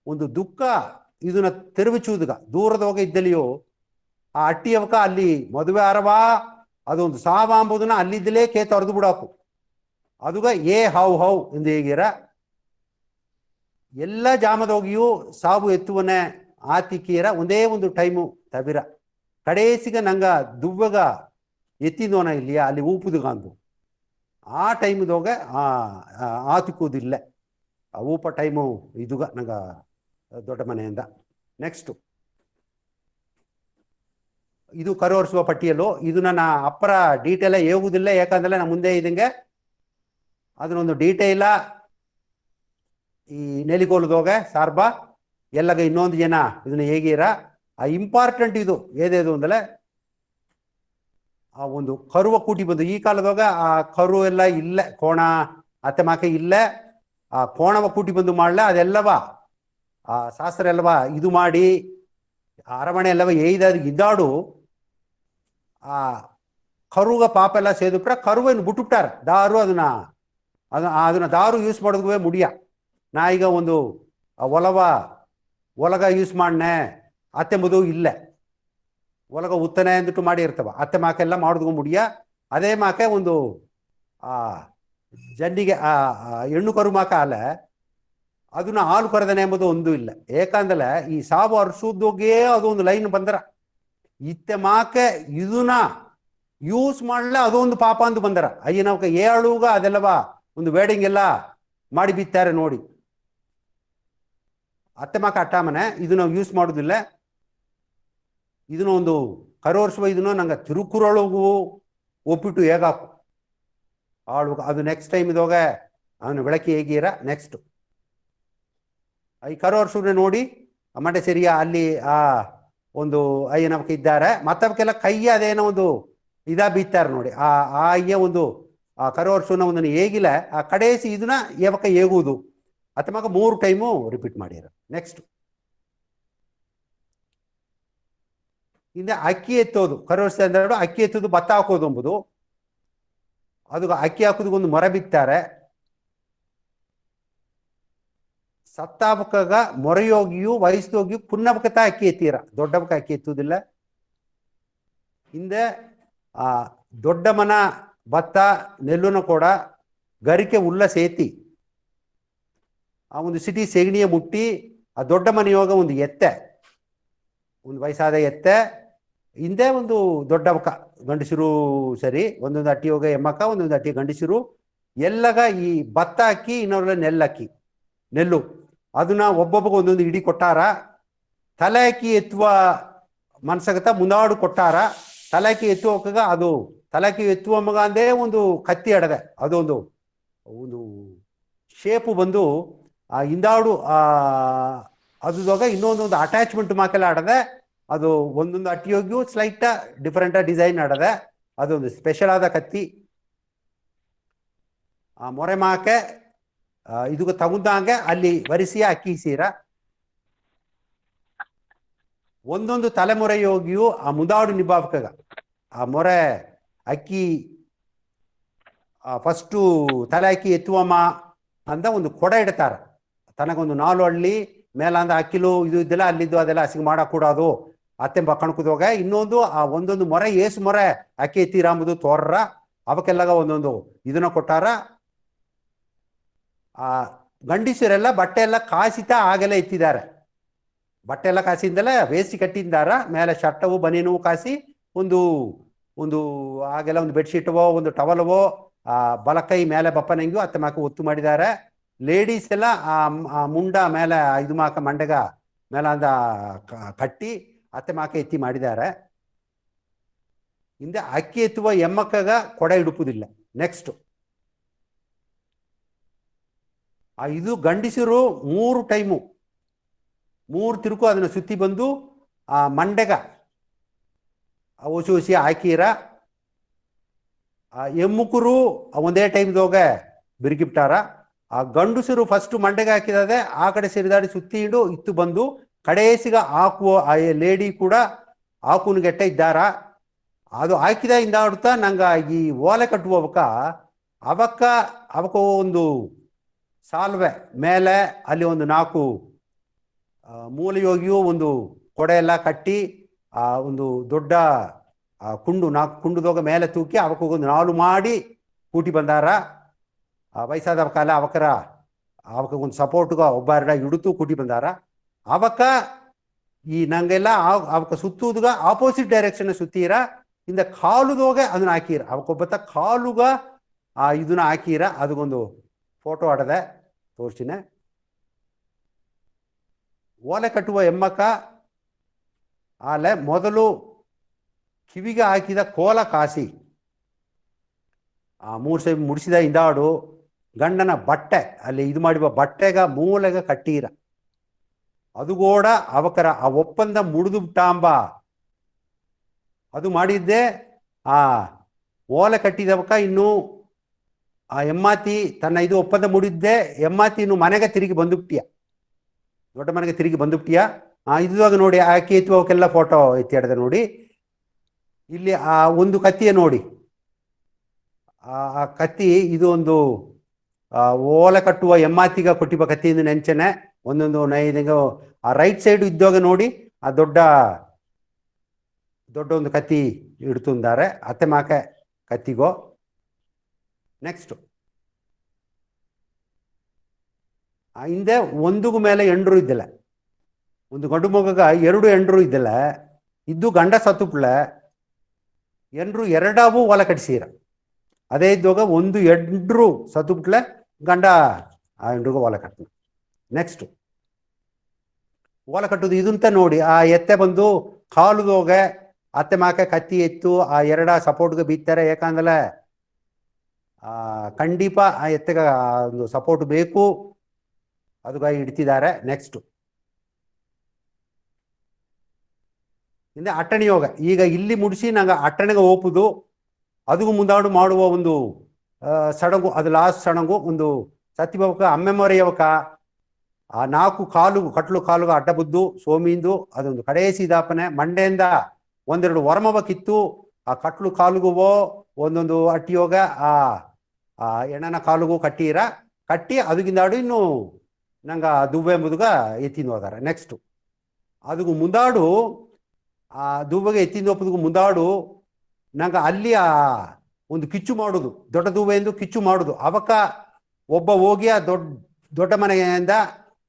ಒಂದು ದುಃಖ ಇದನ್ನ ತೆರವಿಚುವುದಗ ದೂರದೋಗ ಇದ್ದಲಿಯೋ ಆ ಅಟ್ಟಿಯವಕ ಅಲ್ಲಿ ಮದುವೆ ಆರವಾ ಅದೊಂದು ಸಾವ ಅಂಬುದನ್ನ ಅಲ್ಲಿದ್ದಲೇ ತೊರೆದು ಬಿಡಾಕು ಅದುಗ ಏ ಹೌ ಎಂದು ಹೇಗಿರ ಎಲ್ಲ ಜಾಮದೋಗಿಯೂ ಸಾವು ಎತ್ತುವನೆ ಆತಿಕೀರ ಒಂದೇ ಒಂದು ಟೈಮು ತವಿರ ಕಡೇಸಿಗ ನಂಗ ದುವ್ವಗ ಎತ್ತಿದೋನ ಇಲ್ಲಿಯಾ ಅಲ್ಲಿ ಊಪುದುಗ ಅಂದು ಆ ಟೈಮ್ದೋಗ ಆತಿಕ್ಕುವುದಿಲ್ಲ ಆ ಊಪ ಟೈಮು ಇದುಗ ನಂಗ ದೊಡ್ಡ ಮನೆಯಿಂದ. ನೆಕ್ಸ್ಟು ಇದು ಕರೋರ್ಸುವ ಪಟ್ಟಿಯಲ್ಲೂ ಇದು ನನ್ನ ಅಪ್ಪರ ಡೀಟೇಲ ಹೇಗುವುದಿಲ್ಲ, ಯಾಕಂದ್ರೆ ನಾನು ಮುಂದೆ ಇದಂಗೆ ಅದನ್ನೊಂದು ಡೀಟೇಲ ಈ ನೆಲಿಗೋಲದೋಗ ಸಾರ್ಬ ಎಲ್ಲಗ ಇನ್ನೊಂದು ಜನ ಇದನ್ನ ಹೇಗಿರ ಆ ಇಂಪಾರ್ಟೆಂಟ್ ಇದು ಏದೇದು ಅಂದ್ರೆ ಆ ಒಂದು ಕರುವ ಕೂಟಿ ಬಂದು ಈ ಕಾಲದಾಗ ಆ ಕರು ಎಲ್ಲ ಇಲ್ಲ ಕೋಣ ಅತ್ತೆ ಮಾಕೆ ಇಲ್ಲ ಆ ಕೋಣವ ಕೂಟಿ ಬಂದು ಮಾಡ್ಲ ಅದೆಲ್ಲವ ಆ ಶಾಸ್ತ್ರ ಎಲ್ಲವ ಇದು ಮಾಡಿ ಅರಮನೆ ಎಲ್ಲವ ಇದ್ದಾಡು ಆ ಕರುಗ ಪಾಪ ಎಲ್ಲ ಸೇದುಪ್ರ ಕರುವನ್ನು ಬಿಟ್ಟುಬಿಟ್ಟಾರ ದಾರು ಅದನ್ನ ದಾರು ಯೂಸ್ ಮಾಡೋದಕ್ಕೆ ಮುಡಿಯ ನಾ ಈಗ ಒಂದು ಒಲಗ ಯೂಸ್ ಮಾಡ್ನೆ ಅತ್ತೆಂಬುದು ಇಲ್ಲ ಒಲಗ ಉತ್ತನೆ ಅಂದ್ಬಿಟ್ಟು ಮಾಡಿ ಇರ್ತವ ಅತ್ತೆ ಮಾಕೆಲ್ಲ ಮಾಡೋದಕ್ಕೂ ಮುಡಿಯ ಅದೇ ಮಾಕೆ ಒಂದು ಆ ಜನ್ನಿಗೆ ಆ ಹೆಣ್ಣು ಕರು ಮಾಕ ಅಲ್ಲ ಅದನ್ನ ಹಾಲು ಕರೆದನೆ ಎಂಬುದು ಒಂದು ಇಲ್ಲ. ಏಕಂದ್ರೆ ಈ ಸಾವು ಅರ್ಸುದೋಗೇ ಅದು ಒಂದು ಲೈನ್ ಬಂದರ ಇತ್ತೆ ಮಾಕೆ ಇದನ್ನ ಯೂಸ್ ಮಾಡಲ ಅದೊಂದು ಪಾಪ ಅಂತ ಬಂದರ ಅಯ್ಯನವಕ ಏಳುಗ ಅದೆಲ್ಲವ ಒಂದು ವೇಡಿಂಗ್ ಎಲ್ಲ ಮಾಡಿ ಬಿತ್ತಾರೆ ನೋಡಿ. ಅತ್ತೆ ಮಾಕ ಅಟ್ಟಾಮನೆ ಇದು ನಾವು ಯೂಸ್ ಮಾಡೋದಿಲ್ಲ. ಇದನ್ನ ಒಂದು ಕರೋರ್ಸುವ ಇದನ್ನು ನಂಗೆ ತಿರುಕುರೊಳಗು ಒಪ್ಪಿಟ್ಟು ಹೇಗಾಕು ಆಳು ಅದು ನೆಕ್ಸ್ಟ್ ಟೈಮ್ ಇದೋಗ ಅವನು ಬೆಳಕಿ ಹೇಗಿರ. ನೆಕ್ಸ್ಟ್ ಈ ಕರೋರ್ಸುವ್ರೆ ನೋಡಿ ಮಟೆ ಸರಿಯ ಅಲ್ಲಿ ಆ ಒಂದು ಅಯ್ಯನವಕ ಇದ್ದಾರೆ ಮತ್ತವಕ್ಕೆಲ್ಲ ಕೈಯ ಅದೇನೋ ಒಂದು ಬೀತಾರೆ ನೋಡಿ ಆ ಅಯ್ಯ ಒಂದು ಆ ಕರೋರ್ಸುನ ಒಂದನ್ನು ಹೇಗಿಲ್ಲ ಆ ಕಡೇಸಿ ಇದನ್ನ ಯಾವಕ ಹೇಗುವುದು ಅಥವಾ 3 ಟೈಮು ರಿಪೀಟ್ ಮಾಡಿರ. ನೆಕ್ಸ್ಟ್ ಹಿಂದೆ ಅಕ್ಕಿ ಎತ್ತೋದು ಕರೋರ್ಸಿ ಅಂದ್ರೆ ಅಕ್ಕಿ ಎತ್ತೋದು ಭತ್ತ ಹಾಕೋದು ಎಂಬುದು ಅದು ಅಕ್ಕಿ ಹಾಕೋದಕ್ಕೊಂದು ಮೊರೆ ಬಿತ್ತಾರೆ. ಸತ್ತಾಬಕಾಗ ಮೊರೆಯೋಗಿಯು ವಯಸ್ಸೋಗಿಯು ಪುನ್ನಬಕತ ಅಕ್ಕಿ ಎತ್ತೀರ ದೊಡ್ಡಬಕ ಅಕ್ಕಿ ಎತ್ತುವುದಿಲ್ಲ. ಹಿಂದೆ ಆ ದೊಡ್ಡ ಮನ ಭತ್ತ ನೆಲ್ಲುನ ಕೂಡ ಗರಿಕೆ ಉಲ್ಲ ಸೇತಿ ಆ ಒಂದು ಸಿಟಿ ಸೆಗಣಿಯ ಮುಟ್ಟಿ ಆ ದೊಡ್ಡ ಮನೆಯೋಗ ಒಂದು ಎತ್ತೆ ಒಂದು ವಯಸ್ಸಾದ ಎತ್ತೆ ಹಿಂದೆ ಒಂದು ದೊಡ್ಡವಕ ಗಂಡಸಿರು ಸರಿ ಒಂದೊಂದು ಅಟ್ಟಿ ಹೋಗ ಎಮ್ಮಕ್ಕ ಒಂದೊಂದು ಅಟ್ಟಿ ಗಂಡಸಿರು ಎಲ್ಲಗ ಈ ಭತ್ತ ಅಕ್ಕಿ ಇನ್ನೊಂದು ನೆಲ್ಲು ಅದನ್ನ ಒಬ್ಬೊಬ್ಬಗ ಒಂದೊಂದು ಇಡಿ ಕೊಟ್ಟಾರ. ತಲೆ ಅಕ್ಕಿ ಎತ್ತುವ ಮನ್ಸಗತ ಮುಂದಾಡು ಕೊಟ್ಟಾರ. ತಲೆ ಅಕ್ಕಿ ಎತ್ತುವಕಾಗ ಅದು ತಲೆ ಅಕ್ಕಿ ಎತ್ತುವ ಮಗ ಅಂದೇ ಒಂದು ಕತ್ತಿ ಅಡದೆ ಅದೊಂದು ಒಂದು ಶೇಪು ಬಂದು ಆ ಹಿಂದಾಡು ಅದುದಾಗ ಇನ್ನೊಂದೊಂದು ಅಟ್ಯಾಚ್ಮೆಂಟ್ ಮಾಕೆಲ್ಲ ಆಡದೆ ಅದು ಒಂದೊಂದು ಅಟ್ಟಿಯೋಗಿಯೂ ಸ್ಲೈಟ್ ಡಿಫರೆಂಟ್ ಡಿಸೈನ್ ಆಡದೆ ಅದೊಂದು ಸ್ಪೆಷಲ್ ಆದ ಕತ್ತಿ. ಆ ಮೊರೆ ಮಾಕೆ ಇದಕ್ಕೆ ತಗುದಂಗೆ ಅಲ್ಲಿ ವರಿಸಿಯ ಅಕ್ಕಿ ಸೀರ ಒಂದೊಂದು ತಲೆಮೊರೆ ಯೋಗಿಯು ಆ ಮುಂದಾಡು ನಿಭಾವಕಾಗ ಆ ಮೊರೆ ಅಕ್ಕಿ ಫಸ್ಟು ತಲೆ ಅಕ್ಕಿ ಎತ್ತುವಮ್ಮ ಅಂತ ಒಂದು ಕೊಡ ಇಡ್ತಾರ ತನಗೊಂದು 4 ಹಳ್ಳಿ ಮೇಲಂದ ಅಕ್ಕಿಲು ಇದು ಇದ್ದೆಲ್ಲ ಅಲ್ಲಿದ್ದು ಅದೆಲ್ಲ ಹಸಿಗೆ ಮಾಡக்கூடாದು ಅತ್ತೆಂಬ ಕಣ್ಕುದೋಗ ಇನ್ನೊಂದು ಆ ಒಂದೊಂದು ಮೊರೆ ಏಸು ಮೊರೆ ಅಕ್ಕಿ ಎತ್ತಿರಂಬುದು ತೋರ್ರ ಅವಕ್ಕೆಲ್ಲಾಗ ಒಂದೊಂದು ಇದನ್ನ ಕೊಟ್ಟಾರ. ಆ ಗಂಡಸರೆಲ್ಲ ಬಟ್ಟೆ ಎಲ್ಲ ಕಾಸಿತ ಆಗೆಲ್ಲ ಎತ್ತಿದ್ದಾರೆ. ಬಟ್ಟೆ ಎಲ್ಲ ಕಾಸಿಂದಲೇ ವೇಸಿ ಕಟ್ಟಿದ್ದಾರ ಮೇಲೆ ಶರ್ಟವು ಬನೀನು ಕಾಸಿ ಒಂದು ಒಂದು ಆಗೆಲ್ಲ ಒಂದು ಬೆಡ್ಶೀಟವೋ ಒಂದು ಟವಲವೋ ಆ ಬಲಕೈ ಮೇಲೆ ಬಪ್ಪನಂಗಿಯೋ ಅತ್ತೆ ಮಾಕ ಒತ್ತು ಮಾಡಿದ್ದಾರೆ. ಲೇಡೀಸ್ ಎಲ್ಲ ಆ ಮುಂಡ ಮೇಲೆ ಇದು ಮಾಕ ಮಂಡೆಗ ಮೇಲೆ ಅಂದ ಕಟ್ಟಿ ಅತ್ತೆ ಮಾಕ ಎತ್ತಿ ಮಾಡಿದ್ದಾರೆ. ಹಿಂದೆ ಅಕ್ಕಿ ಎತ್ತುವ ಎಮ್ಮಕ್ಕಗ ಕೊಡ ಇಡುಪುದಿಲ್ಲ. ನೆಕ್ಸ್ಟ್ ಇದು ಗಂಡಸರು 3 ಟೈಮು 3 ತಿರುಕು ಅದನ್ನು ಸುತ್ತಿ ಬಂದು ಆ ಮಂಡೆಗ ಒಸಿ ಒಸಿ ಹಾಕಿರ ಎಮ್ಮುಕರು ಒಂದೇ ಟೈಮ್ದೋಗೆ ಬಿರುಗಿಬಿಟ್ಟಾರ. ಆ ಗಂಡುಸರು ಫಸ್ಟ್ ಮಂಡೆಗೆ ಹಾಕಿದಾದೆ ಆ ಕಡೆ ಸಿರಿದಾಡಿ ಸುತ್ತಿಂಡು ಇತ್ತು ಬಂದು ಕಡೇಸಿಗ ಹಾಕುವ ಆ ಲೇಡಿ ಕೂಡ ಹಾಕುನ್ಗೆಟ್ಟ ಇದ್ದಾರ. ಅದು ಹಾಕಿದ ಇಂದಾಡ್ತಾ ನಂಗೆ ಈ ಓಲೆ ಕಟ್ಟುವವಕ್ಕ ಅವಕ್ಕ ಒಂದು ಸಾಲ್ವೆ ಮೇಲೆ ಅಲ್ಲಿ ಒಂದು 4 ಮೂಲಯೋಗಿಯು ಒಂದು ಕೊಡೆ ಎಲ್ಲ ಕಟ್ಟಿ ಆ ಒಂದು ದೊಡ್ಡ ಕುಂಡು 4 ಕುಂಡುದೋಗ ಮೇಲೆ ತೂಕಿ ಅವಕ್ಕೊಂದು 4 ಮಾಡಿ ಕೂಟಿ ಬಂದಾರ. ವಯಸ್ಸಾದ ಕಾಲ ಅವಕ್ಕ ಒಂದು ಸಪೋರ್ಟ್ಗ ಒಬ್ಬ 2 ಹಿಡಿತು ಕೂಟಿ ಬಂದಾರ. ಅವಕ್ಕ ಈ ನಂಗೆಲ್ಲ ಅವಕ್ಕ ಸುತ್ತುವುದಗ ಆಪೋಸಿಟ್ ಡೈರೆಕ್ಷನ್ ಸುತ್ತೀರ ಇಂದ ಕಾಲುದೋಗ ಅದನ್ನ ಹಾಕೀರ. ಅವಕ್ಕೊಬ್ಬತ್ತ ಕಾಲುಗ ಇದನ್ನ ಹಾಕೀರ. ಅದಕ್ಕೊಂದು ಫೋಟೋ ಆಡದೆ ತೋರಿಸಿನ. ಓಲೆ ಕಟ್ಟುವ ಎಮ್ಮಕ್ಕ ಆಲೆ ಮೊದಲು ಕಿವಿಗೆ ಹಾಕಿದ ಕೋಲ ಕಾಸಿ 3 ಸೈ ಮುಡಿಸಿದ ಇಂದಾಡು ಗಂಡನ ಬಟ್ಟೆ ಅಲ್ಲಿ ಇದು ಮಾಡಿವ ಬಟ್ಟೆಗ ಮೂಲೆಗ ಕಟ್ಟೀರ. ಅದು ಕೂಡ ಅವಕರ ಆ ಒಪ್ಪಂದ ಮುಡಿದು ಬಿಟ್ಟಾಂಬ ಅದು ಮಾಡಿದ್ದೆ. ಆ ಓಲೆ ಕಟ್ಟಿದವಕ ಇನ್ನು ಆ ಎಮ್ಮಾತಿ ತನ್ನ ಇದು ಒಪ್ಪಂದ ಮುಡಿದ್ದೆ. ಎಮ್ಮಾತಿ ಇನ್ನು ಮನೆಗೆ ತಿರುಗಿ ಬಂದುಬಿಟ್ಟಿಯ, ದೊಡ್ಡ ಮನೆಗೆ ತಿರುಗಿ ಬಂದುಬಿಟ್ಟಿಯ. ಇದುವಾಗ ನೋಡಿ ಆಕೆ ಎತ್ತುವಕ್ಕೆಲ್ಲ ಫೋಟೋ ಎತ್ತಿ ಹಿಡ್ದೆ ನೋಡಿ. ಇಲ್ಲಿ ಆ ಒಂದು ಕತ್ತಿಯ ನೋಡಿ, ಆ ಕತ್ತಿ ಇದು ಒಂದು ಓಲೆ ಕಟ್ಟುವ ಎಮ್ಮಾತಿಗ ಕೊಟ್ಟಿವ ಕತ್ತಿಯಿಂದ ನೆಂಚನೆ ಒಂದೊಂದು ನೈದಿಗ ಆ ರೈಟ್ ಸೈಡ್ ಇದ್ದಾಗ ನೋಡಿ ಆ ದೊಡ್ಡ ಒಂದು ಕತ್ತಿ ಇಡ್ತುಂದಾರೆ ಅತ್ತೆ ಮಾಕೆ ಕತ್ತಿಗೋ. ನೆಕ್ಸ್ಟ್ ಹಿಂದೆ ಒಂದುಗು ಮೇಲೆ ಎಂಡ್ರು ಇದ್ದಿಲ್ಲ, ಒಂದು ಗಂಡು ಮಗಗ 2 ಎಂಡ್ರು ಇದ್ದಿಲ್ಲ. ಇದ್ದು ಗಂಡ ಸತ್ತುಪ್ಲೆ ಎಂಡ್ರು 2 ಓಲೆ ಕಟ್ಟಿಸೀರ. ಅದೇ ಇದ್ದಾಗ ಒಂದು ಎಂಡ್ರು ಸತ್ತುಬಿಟ್ಲೆ ಗಂಡ ಆ ಎಂಡ್ರಿಗೂ ಓಲೆ ಕಟ್ಟ. ನೆಕ್ಸ್ಟ್ ಓಲೆ ಕಟ್ಟುದು ಇದಂತ ನೋಡಿ ಆ ಎತ್ತೆ ಬಂದು ಕಾಲುದೋಗೆ ಅತ್ತೆ ಮಾಕೆ ಕತ್ತಿ ಎತ್ತು ಆ 2 ಸಪೋರ್ಟ್ಗೆ ಬೀತ್ತಾರೆ. ಯಾಕಂದ್ರೆ ಖಂಡಿತ ಆ ಎತ್ತೆಗ ಒಂದು ಸಪೋರ್ಟ್ ಬೇಕು, ಅದಕ್ಕಾಗಿ ಇಡ್ತಿದ್ದಾರೆ. ನೆಕ್ಸ್ಟ್ ಹಿಂದೆ ಅಟ್ಟಣಿ ಯೋಗ ಈಗ ಇಲ್ಲಿ ಮುಡಿಸಿ ನಂಗೆ ಅಟ್ಟಣೆಗೆ ಹೋಗುದು ಅದಕ್ಕೂ ಮುಂದಾಡು ಮಾಡುವ ಒಂದು ಸಡಗು. ಅದು ಲಾಸ್ಟ್ ಸಡಗು ಒಂದು ಸತ್ಯಭವಕ ಅಮ್ಮೆಮೊರೆಯವಕ ಆ 4 ಕಾಲುಗು ಕಟ್ಲು ಕಾಲುಗ ಅಡ್ಡ ಬುದ್ದು ಸೋಮಿಂದು ಅದೊಂದು ಕಡೇಸಿದಾಪನೆ ಮಂಡೆಯಿಂದ 1-2 ವರ್ಮವ ಕಿತ್ತು ಆ ಕಟ್ಲು ಕಾಲುಗುವೋ ಒಂದೊಂದು ಅಟ್ಟಿಯೋಗ ಆ ಎಣ್ಣನ ಕಾಲುಗೂ ಕಟ್ಟಿ ಅದಕ್ಕಿಂದಾಡು ಇನ್ನು ನಂಗೆ ದುಬ್ಬೆ ಎಂಬುದುಗ ಎತ್ತಿಂದು ಹೋದಾರೆ. ನೆಕ್ಸ್ಟು ಅದಕ್ಕೂ ಮುಂದಾಡು ಆ ದುಬ್ಬಗೆ ಎತ್ತಿಂದು ಹೋಗೋದಕ್ಕೂ ಮುಂದಾಡು ನಂಗೆ ಅಲ್ಲಿ ಆ ಒಂದು ಕಿಚ್ಚು ಮಾಡೋದು, ದೊಡ್ಡ ದುಬ್ಬೆಂದು ಕಿಚ್ಚು ಮಾಡೋದು. ಅವಕ್ಕ ಒಬ್ಬ ಹೋಗಿ ಆ ದೊಡ್ಡ ಮನೆಯಿಂದ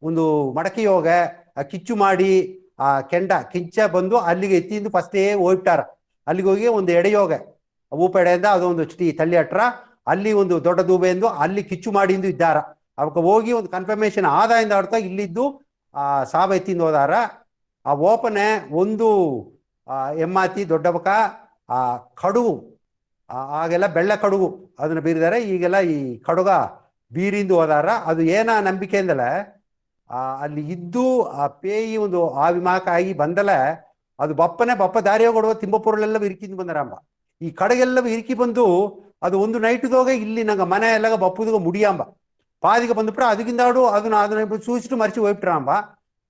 ಒಂದು ಮಡಕೆ ಹೋಗ ಆ ಕಿಚ್ಚು ಮಾಡಿ ಆ ಕಿಂಚ ಬಂದು ಅಲ್ಲಿಗೆ ಎತ್ತಿಂದು ಫಸ್ಟೇ ಹೋಗ್ಬಿಟ್ಟಾರ. ಅಲ್ಲಿಗೆ ಹೋಗಿ ಒಂದು ಎಡೆಯೋಗ ಊಪೆಡೆಯಿಂದ ಅದೊಂದು ಚಿಟಿ ತಳ್ಳಿ ಹಟ್ರ ಅಲ್ಲಿ ಒಂದು ದೊಡ್ಡ ದೂಬೆಂದು ಅಲ್ಲಿ ಕಿಚ್ಚು ಮಾಡಿಂದು ಇದ್ದಾರ. ಅವಕ್ಕೆ ಹೋಗಿ ಒಂದು ಕನ್ಫರ್ಮೇಶನ್ ಆದಾಯಿಂದ ಆಡ್ತಾ ಇಲ್ಲಿದ್ದು ಸಾಬ ಎತ್ತಿಂದು ಹೋದಾರ. ಆ ಓಪನೆ ಒಂದು ಎಮ್ಮಾತಿ ದೊಡ್ಡವಕ ಆ ಕಡುಗು ಆಗೆಲ್ಲ ಬೆಳ್ಳೆ ಕಡುಗು ಅದನ್ನ ಬೀರಿದಾರೆ. ಈಗೆಲ್ಲ ಈ ಕಡುಗ ಬೀರಿಂದು ಹೋದಾರ. ಅದು ಏನ ನಂಬಿಕೆ ಅಂದಲೆ ಅಲ್ಲಿ ಇದ್ದು ಆ ಪೇಯಿ ಒಂದು ಆವಿಮಾಕ ಆಗಿ ಬಂದಲೆ ಅದು ಬಪ್ಪ ದಾರಿಯ ಕೊಡುವ ತಿಂಬಪುರಳೆಲ್ಲ ಇರಿಕಿಂದು ಬಂದರಾಂಬ. ಈ ಕಡೆಗೆಲ್ಲ ಇರಿಕಿ ಬಂದು ಅದು ಒಂದು ನೈಟ್ದೋಗ ಇಲ್ಲಿ ನಂಗೆ ಮನೆ ಎಲ್ಲ ಬಪ್ಪುದಾಗ ಮುಡಿಯಾಂಬ ಪಾದಿಗೆ ಬಂದುಬಿಟ್ರೆ ಅದಕ್ಕಿಂದಾಡು ಅದನ್ನ ಸೂಚಿಟ್ಟು ಮರ್ಚಿ ಹೋಗ್ಬಿಟ್ರಾಂಬ.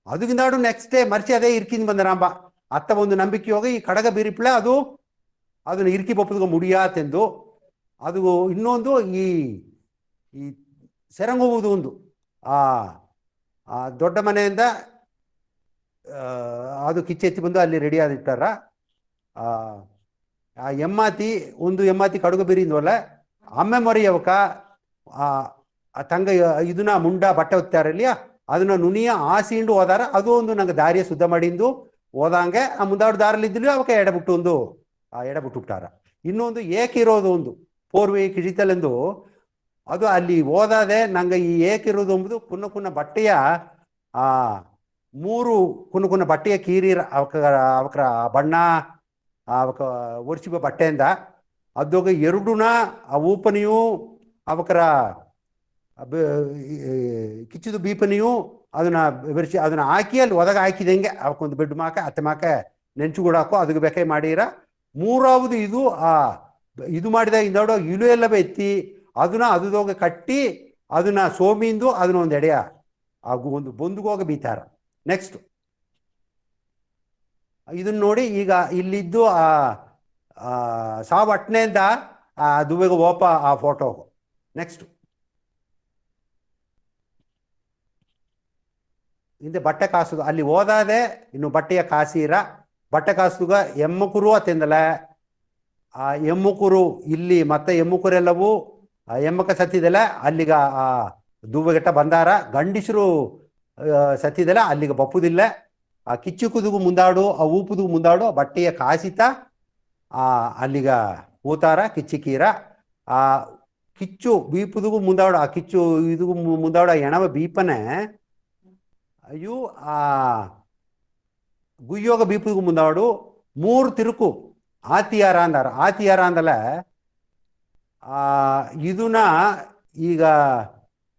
ಅದಕ್ಕಿಂದಾಡು ನೆಕ್ಸ್ಟ್ ಡೇ ಮರ್ಚಿ ಅದೇ ಇರ್ಕಿಂದು ಬಂದರಾಂಬ. ಅತ್ತ ಒಂದು ನಂಬಿಕೆ ಹೋಗಿ ಈ ಕಡಗ ಬೀರಿಪ್ಲೆ ಅದನ್ನ ಇರ್ಕಿ ಬಪ್ಪುದಾಗ ಮುಡಿಯಾತೆಂದು. ಅದು ಇನ್ನೊಂದು ಈ ಸೆರಂಗೋಗುವುದು ಒಂದು ದೊಡ್ಡ ಮನೆಯಿಂದ ಅದು ಕಿಚ್ಚೆತ್ತಿ ಬಂದು ಅಲ್ಲಿ ರೆಡಿ ಆದಿಟ್ಟಾರ. ಆ ಎಮ್ಮಾತಿ ಒಂದು ಎಮ್ಮಾತಿ ಕಡುಗ ಬೀರಿಂದವಲ್ಲ ಅಮ್ಮೆ ಮೊರೆಯವಕ ಆ ತಂಗ ಇದನ್ನ ಮುಂಡ ಬಟ್ಟೆ ಹೊತ್ತಾರೆ ಇಲ್ಲಿಯ ಅದನ್ನ ನುನಿಯ ಆಸಿಂಡು ಹೋದಾರ. ಅದು ಒಂದು ನಂಗೆ ದಾರಿಯ ಶುದ್ಧ ಮಾಡಿಂದು ಹೋದಂಗೆ ಆ ಮುಂದಾಡು ದಾರಲ್ಲಿ ಇದ್ದಿಲ್ಲ ಅವಕ್ಕೆ ಎಡೆಬಿಟ್ಟು ಬಿಟ್ಟಾರ. ಇನ್ನೊಂದು ಏಕಿರೋದು ಒಂದು ಪೋರ್ವಿ ಕಿಡಿತಲೆಂದು ಅದು ಅಲ್ಲಿ ಓದಾದೆ ನಂಗೆ ಈ ಏಕಿರೋದು ಎಂಬುದು ಕುನ್ನ ಬಟ್ಟೆಯ 3 ಕುನ್ನ ಬಟ್ಟೆಯ ಕೀರಿರ ಅವಕ್ರ ಬಣ್ಣ ಅವಕ ಒರ್ಚಿಬ ಬಟ್ಟೆಯಿಂದ ಅದೋಗ 2ನ ಆ ಊಪನಿಯು ಅವಕರ ಕಿಚ್ಚಿದು ಬೀಪನಿಯು ಅದನ್ನ ಬೆರೆಸಿ ಅದನ್ನ ಹಾಕಿ ಅಲ್ಲಿ ಒದಗ ಹಾಕಿದಂಗೆ ಅವಕ್ಕೊಂದು ಬೆಡ್ ಮಾಕ ಅತ್ತೆ ಮಾಕ ನೆಂಚು ಕೂಡ ಹಾಕೋ ಅದಕ್ಕೆ ಬೇಕೇ ಮಾಡಿರ. ಮೂರಾவது ಇದು ಆ ಇದು ಮಾಡಿದ ಇಂದಾಡೋ ಇಲು ಎಲ್ಲ ಎತ್ತಿ ಅದನ್ನ ಅದುದೋಗ ಕಟ್ಟಿ ಅದನ್ನ ಸೋಮಿಂದು ಅದನ್ನ ಒಂದು ಎಡೆಯ ಹಾಗೂ ಒಂದು ಬೊಂದುಗೋಗ ಬೀತಾರ. ನೆಕ್ಸ್ಟ್ ಇದನ್ನ ನೋಡಿ ಈಗ ಇಲ್ಲಿದ್ದು ಆ ಸಾವು ಅಟ್ನೆಯಿಂದ ಆ ದುವೆಗೆ ಓಪ ಆ ಫೋಟೋ. ನೆಕ್ಸ್ಟ್ ಹಿಂದೆ ಬಟ್ಟೆ ಕಾಸುದು ಅಲ್ಲಿ ಓದಾದೆ ಇನ್ನು ಬಟ್ಟೆಯ ಕಾಸೀರ ಬಟ್ಟೆ ಕಾಸುಗ ಎಮ್ಮಕುರು ಅತ್ತೆಂದಲ ಆ ಎಮ್ಮುಕುರು ಇಲ್ಲಿ ಮತ್ತೆ ಎಮ್ಮುಕುರೆಲ್ಲವೂ ಎಮ್ಮಕ ಸತ್ತಿದೆಲ್ಲ ಅಲ್ಲಿಗ ಆ ದುವ್ವೆಗೆಟ್ಟ ಬಂದಾರ. ಗಂಡಿಸರು ಸತ್ತಿದೆಲ್ಲ ಅಲ್ಲಿಗೆ ಬಪ್ಪುದಿಲ್ಲ. ಆ ಕಿಚ್ಚುಕುದುಗು ಮುಂದಾಡು ಆ ಊಪುದುಗು ಮುಂದಾಡು ಬಟ್ಟೆಯ ಕಾಸಿತ ಅಲ್ಲಿಗ ಊತಾರ ಕಿಚ್ಚಿಕೀರ. ಆ ಕಿಚ್ಚು ಬೀಪುದುಗು ಮುಂದಾಡು ಆ ಕಿಚ್ಚು ಇದುಗು ಮುಂದಾಡು ಎಣವ ಬೀಪನೆ ಅಯ್ಯು ಆ ಗುಯ್ಯೋಗ ಬೀಪುದುಗು ಮುಂದಾಡು 3 ತಿರುಕು ಆತಿಯಾರ ಅಂದಾರ. ಆತಿಯಾರ ಅಂದಲ ಇದನ್ನ ಈಗ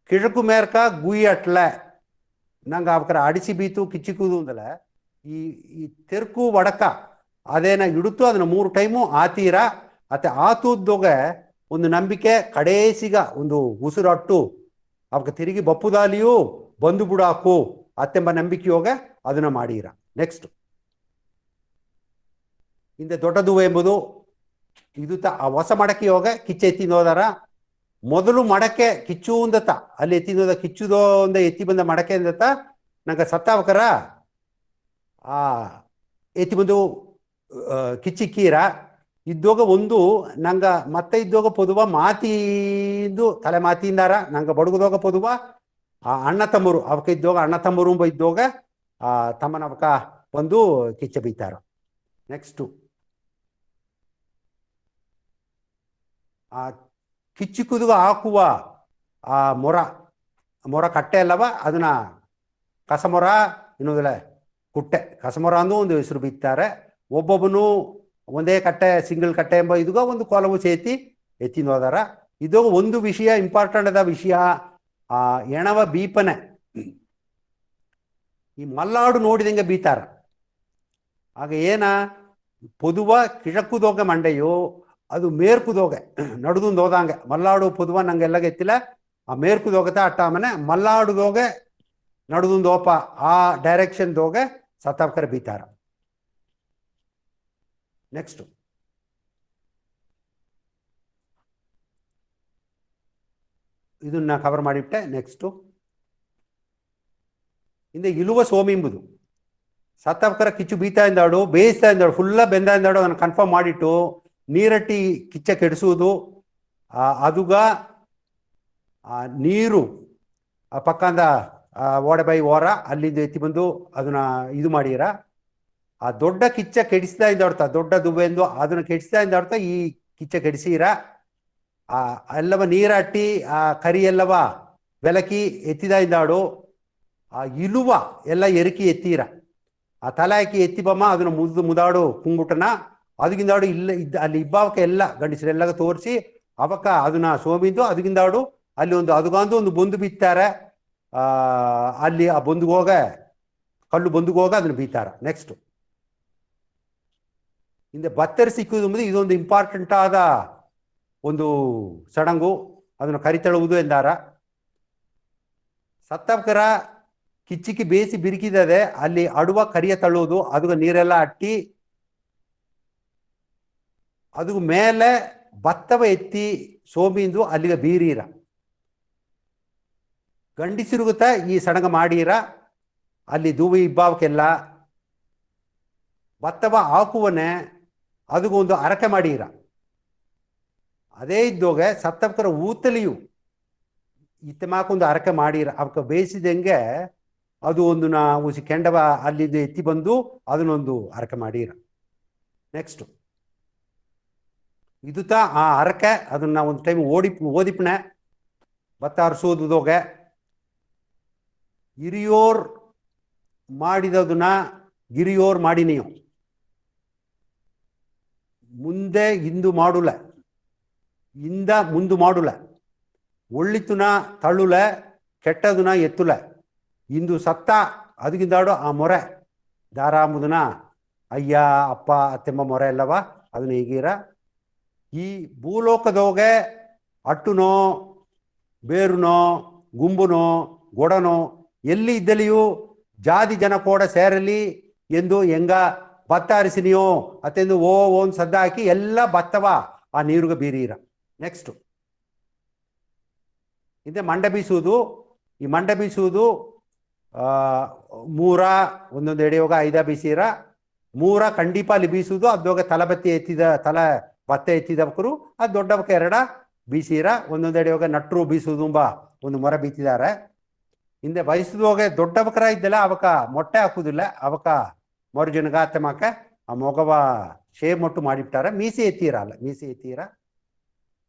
ಕಿഴಕು ಮೇರ್ಕ ಗುಯ್ಯ ಅಟ್ಲ ನಂಗೆ ಅವಕರ ಅಡಿಸಿ ಬೀತು ಕಿಚ್ಚಿಕುದು ಅಂದಲ ಈ ತೆರ್ಕು ವಡಕ ಅದೇನ ಇಡುತ್ತು ಅದನ್ನ 3 ಟೈಮು ಆತೀರ ಅತ್ತೆ ಆತುದ್ದೋಗ ಒಂದು ನಂಬಿಕೆ ಕಡೇಸಿಗ ಒಂದು ಉಸಿರಟ್ಟು ಅವಕ್ಕೆ ತಿರುಗಿ ಬಪ್ಪುದಾಲಿಯೂ ಬಂದು ಬಿಡಾಕು ಅತ್ತೆಂಬ ನಂಬಿಕೆಯೋಗ ಅದನ್ನ ಮಾಡೀರ. ನೆಕ್ಸ್ಟ್ ಹಿಂದೆ ದೊಡ್ಡದುವೆ ಎಂಬುದು ಇದು ಹೊಸ ಮಡಕೆ ಯೋಗ ಕಿಚ್ಚು ಎತ್ತಿನೋದಾರ. ಮೊದಲು ಮಡಕೆ ಕಿಚ್ಚು ಅಂದತ್ತ ಅಲ್ಲಿ ಎತ್ತಿನೋದ ಕಿಚ್ಚುದೋ ಒಂದ ಎತ್ತಿ ಬಂದ ಮಡಕೆ ಅಂದತ್ತ ನಂಗೆ ಸತ್ತಾವಕರ ಆ ಎತ್ತಿ ಬಂದು ಕಿಚ್ಚಿಕ್ಕೀರ ಇದ್ದೋಗ ಒಂದು ನಂಗೆ ಮತ್ತೆ ಇದ್ದೋಗ ಪೊದುವ ಮಾತಿಂದು ತಲೆ ಮಾತಿಂದಾರ ನಂಗೆ ಬಡುಗದೋಗ ಪೊದುವ ಆ ಅಣ್ಣ ತಮ್ಮರು ಅವಕ ಇದ್ದೋಗ ಅಣ್ಣ ತಮ್ಮರು ಇದ್ದೋಗ ತಮ್ಮನ ಅವಕ ಬಂದು ಕಿಚ್ಚ ಬೀತಾರ. ನೆಕ್ಸ್ಟು ಆ ಕಿಚ್ಚಿಕುದುಗ ಹಾಕುವ ಆ ಮೊರ ಕಟ್ಟೆ ಅಲ್ಲವ ಅದನ್ನ ಕಸಮೊರ ಇನ್ನೊಂದಲ್ಲ ಕುಟ್ಟೆ ಕಸಮೊರ ಅಂದು ಒಂದು ಹೆಸರು ಬಿತ್ತಾರೆ. ಒಬ್ಬೊಬ್ಬನು ಒಂದೇ ಕಟ್ಟೆ ಸಿಂಗಲ್ ಕಟ್ಟೆ ಎಂಬ ಇದುಗ ಒಂದು ಕೊಲವು ಸೇತಿ ಎತ್ತಿನ ಹೋದಾರ. ಇದು ಒಂದು ವಿಷಯ ಇಂಪಾರ್ಟೆಂಟ್ ಅದ ವಿಷಯ ಆ ಎಣವ ಬೀಪನೆ ಈ ಮಲ್ಲಾಡು ನೋಡಿದಂಗೆ ಬೀತಾರ. ಆಗ ಏನ ಪೊದುವ ಕಿഴക്കുದೋಗ ಮಂಡೆಯು ಅದು ಮೇರ್ಕುದೋಗೆ ನಡುದುಂದು ಹೋದಂಗೆ ಮಲ್ಲಾಡು ಪೊದುವ ನಂಗೆ ಎಲ್ಲ ಎತ್ತಿಲ್ಲ ಆ ಮೇರ್ಕುದೋಗತ ಅಟ್ಟಾಮನೆ ಮಲ್ಲಾಡುದೋಗೆ ನಡುದುಂದು ಓಪ ಆ ಡೈರೆಕ್ಷನ್ ದೋಗೆ ಸತ್ತಾವ್ಕರ ಬೀತಾರ. ನೆಕ್ಸ್ಟ್ ಇದನ್ನ ಕವರ್ ಮಾಡಿಬಿಟ್ಟೆ. ನೆಕ್ಸ್ಟು ಹಿಂದೆ ಇಳುವ ಸೋಮಿಂಬುದು ಸತ್ತಾವ್ಕರ ಕಿಚ್ಚು ಬೀತಾ ಇಂದಾಡು ಬೇಯಿಸ್ತಾ ಇಂದಾಡು ಫುಲ್ಲ ಬೆಂದ ಇಂದಾಡು ಅದನ್ನು ಕನ್ಫರ್ಮ್ ಮಾಡಿಟ್ಟು ನೀರಟ್ಟಿ ಕಿಚ್ಚ ಕೆಡಿಸುವುದು ಅದುಗ ನೀರು ಪಕ್ಕಂದ ಓಡೆಬೈ ಓರ ಅಲ್ಲಿಂದ ಎತ್ತಿ ಬಂದು ಅದನ್ನ ಇದು ಮಾಡಿರ. ಆ ದೊಡ್ಡ ಕಿಚ್ಚ ಕೆಡಿಸ್ತಾ ಇಂದಾಡ್ತಾ ದೊಡ್ಡ ದುಬ್ಬೆಂದು ಅದನ್ನ ಕೆಡಿಸ್ತಾ ಇಂದಾಡ್ತಾ ಈ ಕಿಚ್ಚ ಕೆಡಿಸಿರ. ಎಲ್ಲವ ನೀರಟ್ಟಿ ಆ ಕರಿ ಎಲ್ಲವ ಬೆಲಕಿ ಎತ್ತಿದ ಇಂದಾಡು ಆ ಇಳುವ ಎಲ್ಲ ಎರಿಕಿ ಎತ್ತೀರ. ಆ ತಲೆ ಹಾಕಿ ಎತ್ತಿ ಬಮ್ಮ ಅದನ್ನ ಮುದಾಡು ಕುಂಗುಟನ ಅದಕ್ಕಿಂದಾಡು ಇಲ್ಲ ಇದ್ದ ಅಲ್ಲಿ ಇಬ್ಬಾವಕ ಎಲ್ಲ ಗಂಡಸರೆಲ್ಲ ತೋರಿಸಿ ಅವಕ್ಕ ಅದನ್ನ ಸೋಮಿದ್ದು ಅದಕ್ಕಿಂದಾಡು ಅಲ್ಲಿ ಒಂದು ಅದಗಂದು ಒಂದು ಬೊಂದು ಬಿತ್ತಾರೆ. ಅಲ್ಲಿ ಆ ಬೊಂದುಗೋಗ ಕಲ್ಲು ಬೊಂದುಗೋಗ ಅದನ್ನ ಬೀತಾರ. ನೆಕ್ಸ್ಟ್ ಹಿಂದೆ ಬತ್ತರಿ ಸಿಕ್ಕುವುದು ಎಂಬುದು ಇದೊಂದು ಇಂಪಾರ್ಟೆಂಟ್ ಆದ ಒಂದು ಸಡಂಗು ಅದನ್ನು ಕರಿತಳುವುದು ಎಂದಾರ. ಸತ್ತವಕರ ಕಿಚ್ಚಿಕ್ಕಿ ಬೇಯಿಸಿ ಬಿರುಕಿದೆ ಅಲ್ಲಿ ಅಡುವ ಕರಿಯ ತಳ್ಳುವುದು ಅದು ನೀರೆಲ್ಲ ಅಟ್ಟಿ ಅದು ಮೇಲೆ ಭತ್ತವ ಎತ್ತಿ ಸೋಮಿಂದು ಅಲ್ಲಿಗೆ ಬೀರೀರ ಗಂಡಿಸಿರುಗುತ್ತ ಈ ಸಡಂಗ ಮಾಡೀರ. ಅಲ್ಲಿ ದೂವಿ ಇಬ್ಬಾವಕ್ಕೆಲ್ಲ ಭತ್ತವ ಹಾಕುವನೆ ಅದಕ್ಕೊಂದು ಅರಕೆ ಮಾಡೀರ. ಅದೇ ಇದ್ದೋಗೆ ಸತ್ತವಕರ ಊತಲಿಯು ಇತ್ತಮಾಕೊಂದು ಅರಕೆ ಮಾಡೀರ ಅವಕ್ಕೆ ಬೇಯಿಸಿದಂಗೆ ಅದು ಒಂದು ಉಸಿ ಕೆಂಡವ ಅಲ್ಲಿಂದ ಎತ್ತಿ ಬಂದು ಅದನ್ನೊಂದು ಅರಕೆ ಮಾಡೀರ. ನೆಕ್ಸ್ಟ್ ಇದು ಆ ಅರಕೆ ಅದನ್ನ ಒಂದು ಟೈಮ್ ಓದಿಪ್ನೆ ಭತ್ತ ಅರಸೋದೋಗೆ ಹಿರಿಯೋರ್ ಮಾಡಿದದನ್ನ ಗಿರಿಯೋರ್ ಮಾಡಿನೆಯೋ ಮುಂದೆ ಇಂದು ಮಾಡುಲ ಇಂದ ಮುಂದು ಮಾಡುಲ ಒಳ್ಳಿತುನ ತಳ್ಳುಲ ಕೆಟ್ಟದುನ ಎತ್ತುಲ ಇಂದು ಸತ್ತ ಅದಕ್ಕಿಂದಾಡು ಆ ಮೊರೆ ದಾರ ಅಂಬುದನ ಅಯ್ಯ ಅಪ್ಪ ಅತ್ತೆಮ್ಮ ಮೊರೆ ಎಲ್ಲವ ಅದನ್ನ ಹೀಗೀರ ಈ ಭೂಲೋಕದೋಗೆ ಅಟ್ಟುನೋ ಬೇರುನೋ ಗುಂಬುನೋ ಗೊಡನೋ ಎಲ್ಲಿ ಇದ್ದಲಿಯೂ ಜಾತಿ ಜನ ಕೂಡ ಸೇರಲಿ ಎಂದು ಹೆಂಗ ಭತ್ತ ಅರಿಸಿನಿಯೋ ಅತ್ತೆಂದು ಓನ್ ಸದ್ದ ಹಾಕಿ ಎಲ್ಲ ಭತ್ತವ ಆ ನೀರುಗೆ ಬೀರೀರ. ನೆಕ್ಸ್ಟ್ ಹಿಂದೆ ಮಂಡ ಬೀಸುವುದು. ಈ ಮಂಡ ಬೀಸುವುದು ಮೂರ ಒಂದೊಂದು ಎಡೆಯೋಗ 5 ಬೀಸೀರ. ಮೂರ ಖಂಡಿಪ ಅಲ್ಲಿ ಬೀಸುವುದು ಅದೋಗ ತಲಬತ್ತಿ ಭತ್ತ ಎತ್ತಿದವಕರು ಅದು ದೊಡ್ಡವಕ್ಕೆ 2 ಬೀಸೀರ. ಒಂದೊಂದು ಎಡೆಯೋಗ ನಟ್ರು ಬೀಸುವುದು ಒಂದು ಮೊರ ಬೀತಿದ್ದಾರೆ. ಹಿಂದೆ ವಯಸ್ಸದೋಗೆ ದೊಡ್ಡವಕರ ಇದ್ದಲ್ಲ ಅವಕ ಮೊಟ್ಟೆ ಹಾಕುದಿಲ್ಲ, ಅವಕ ಮರುಜನಗ ಅತ್ತೆ ಮಾಕ ಆ ಮೊಗವ ಶೇವ್ ಮೊಟ್ಟು ಮಾಡಿಬಿಟ್ಟಾರ. ಮೀಸೆ ಎತ್ತೀರ ಅಲ್ಲ, ಮೀಸೆ ಎತ್ತೀರ.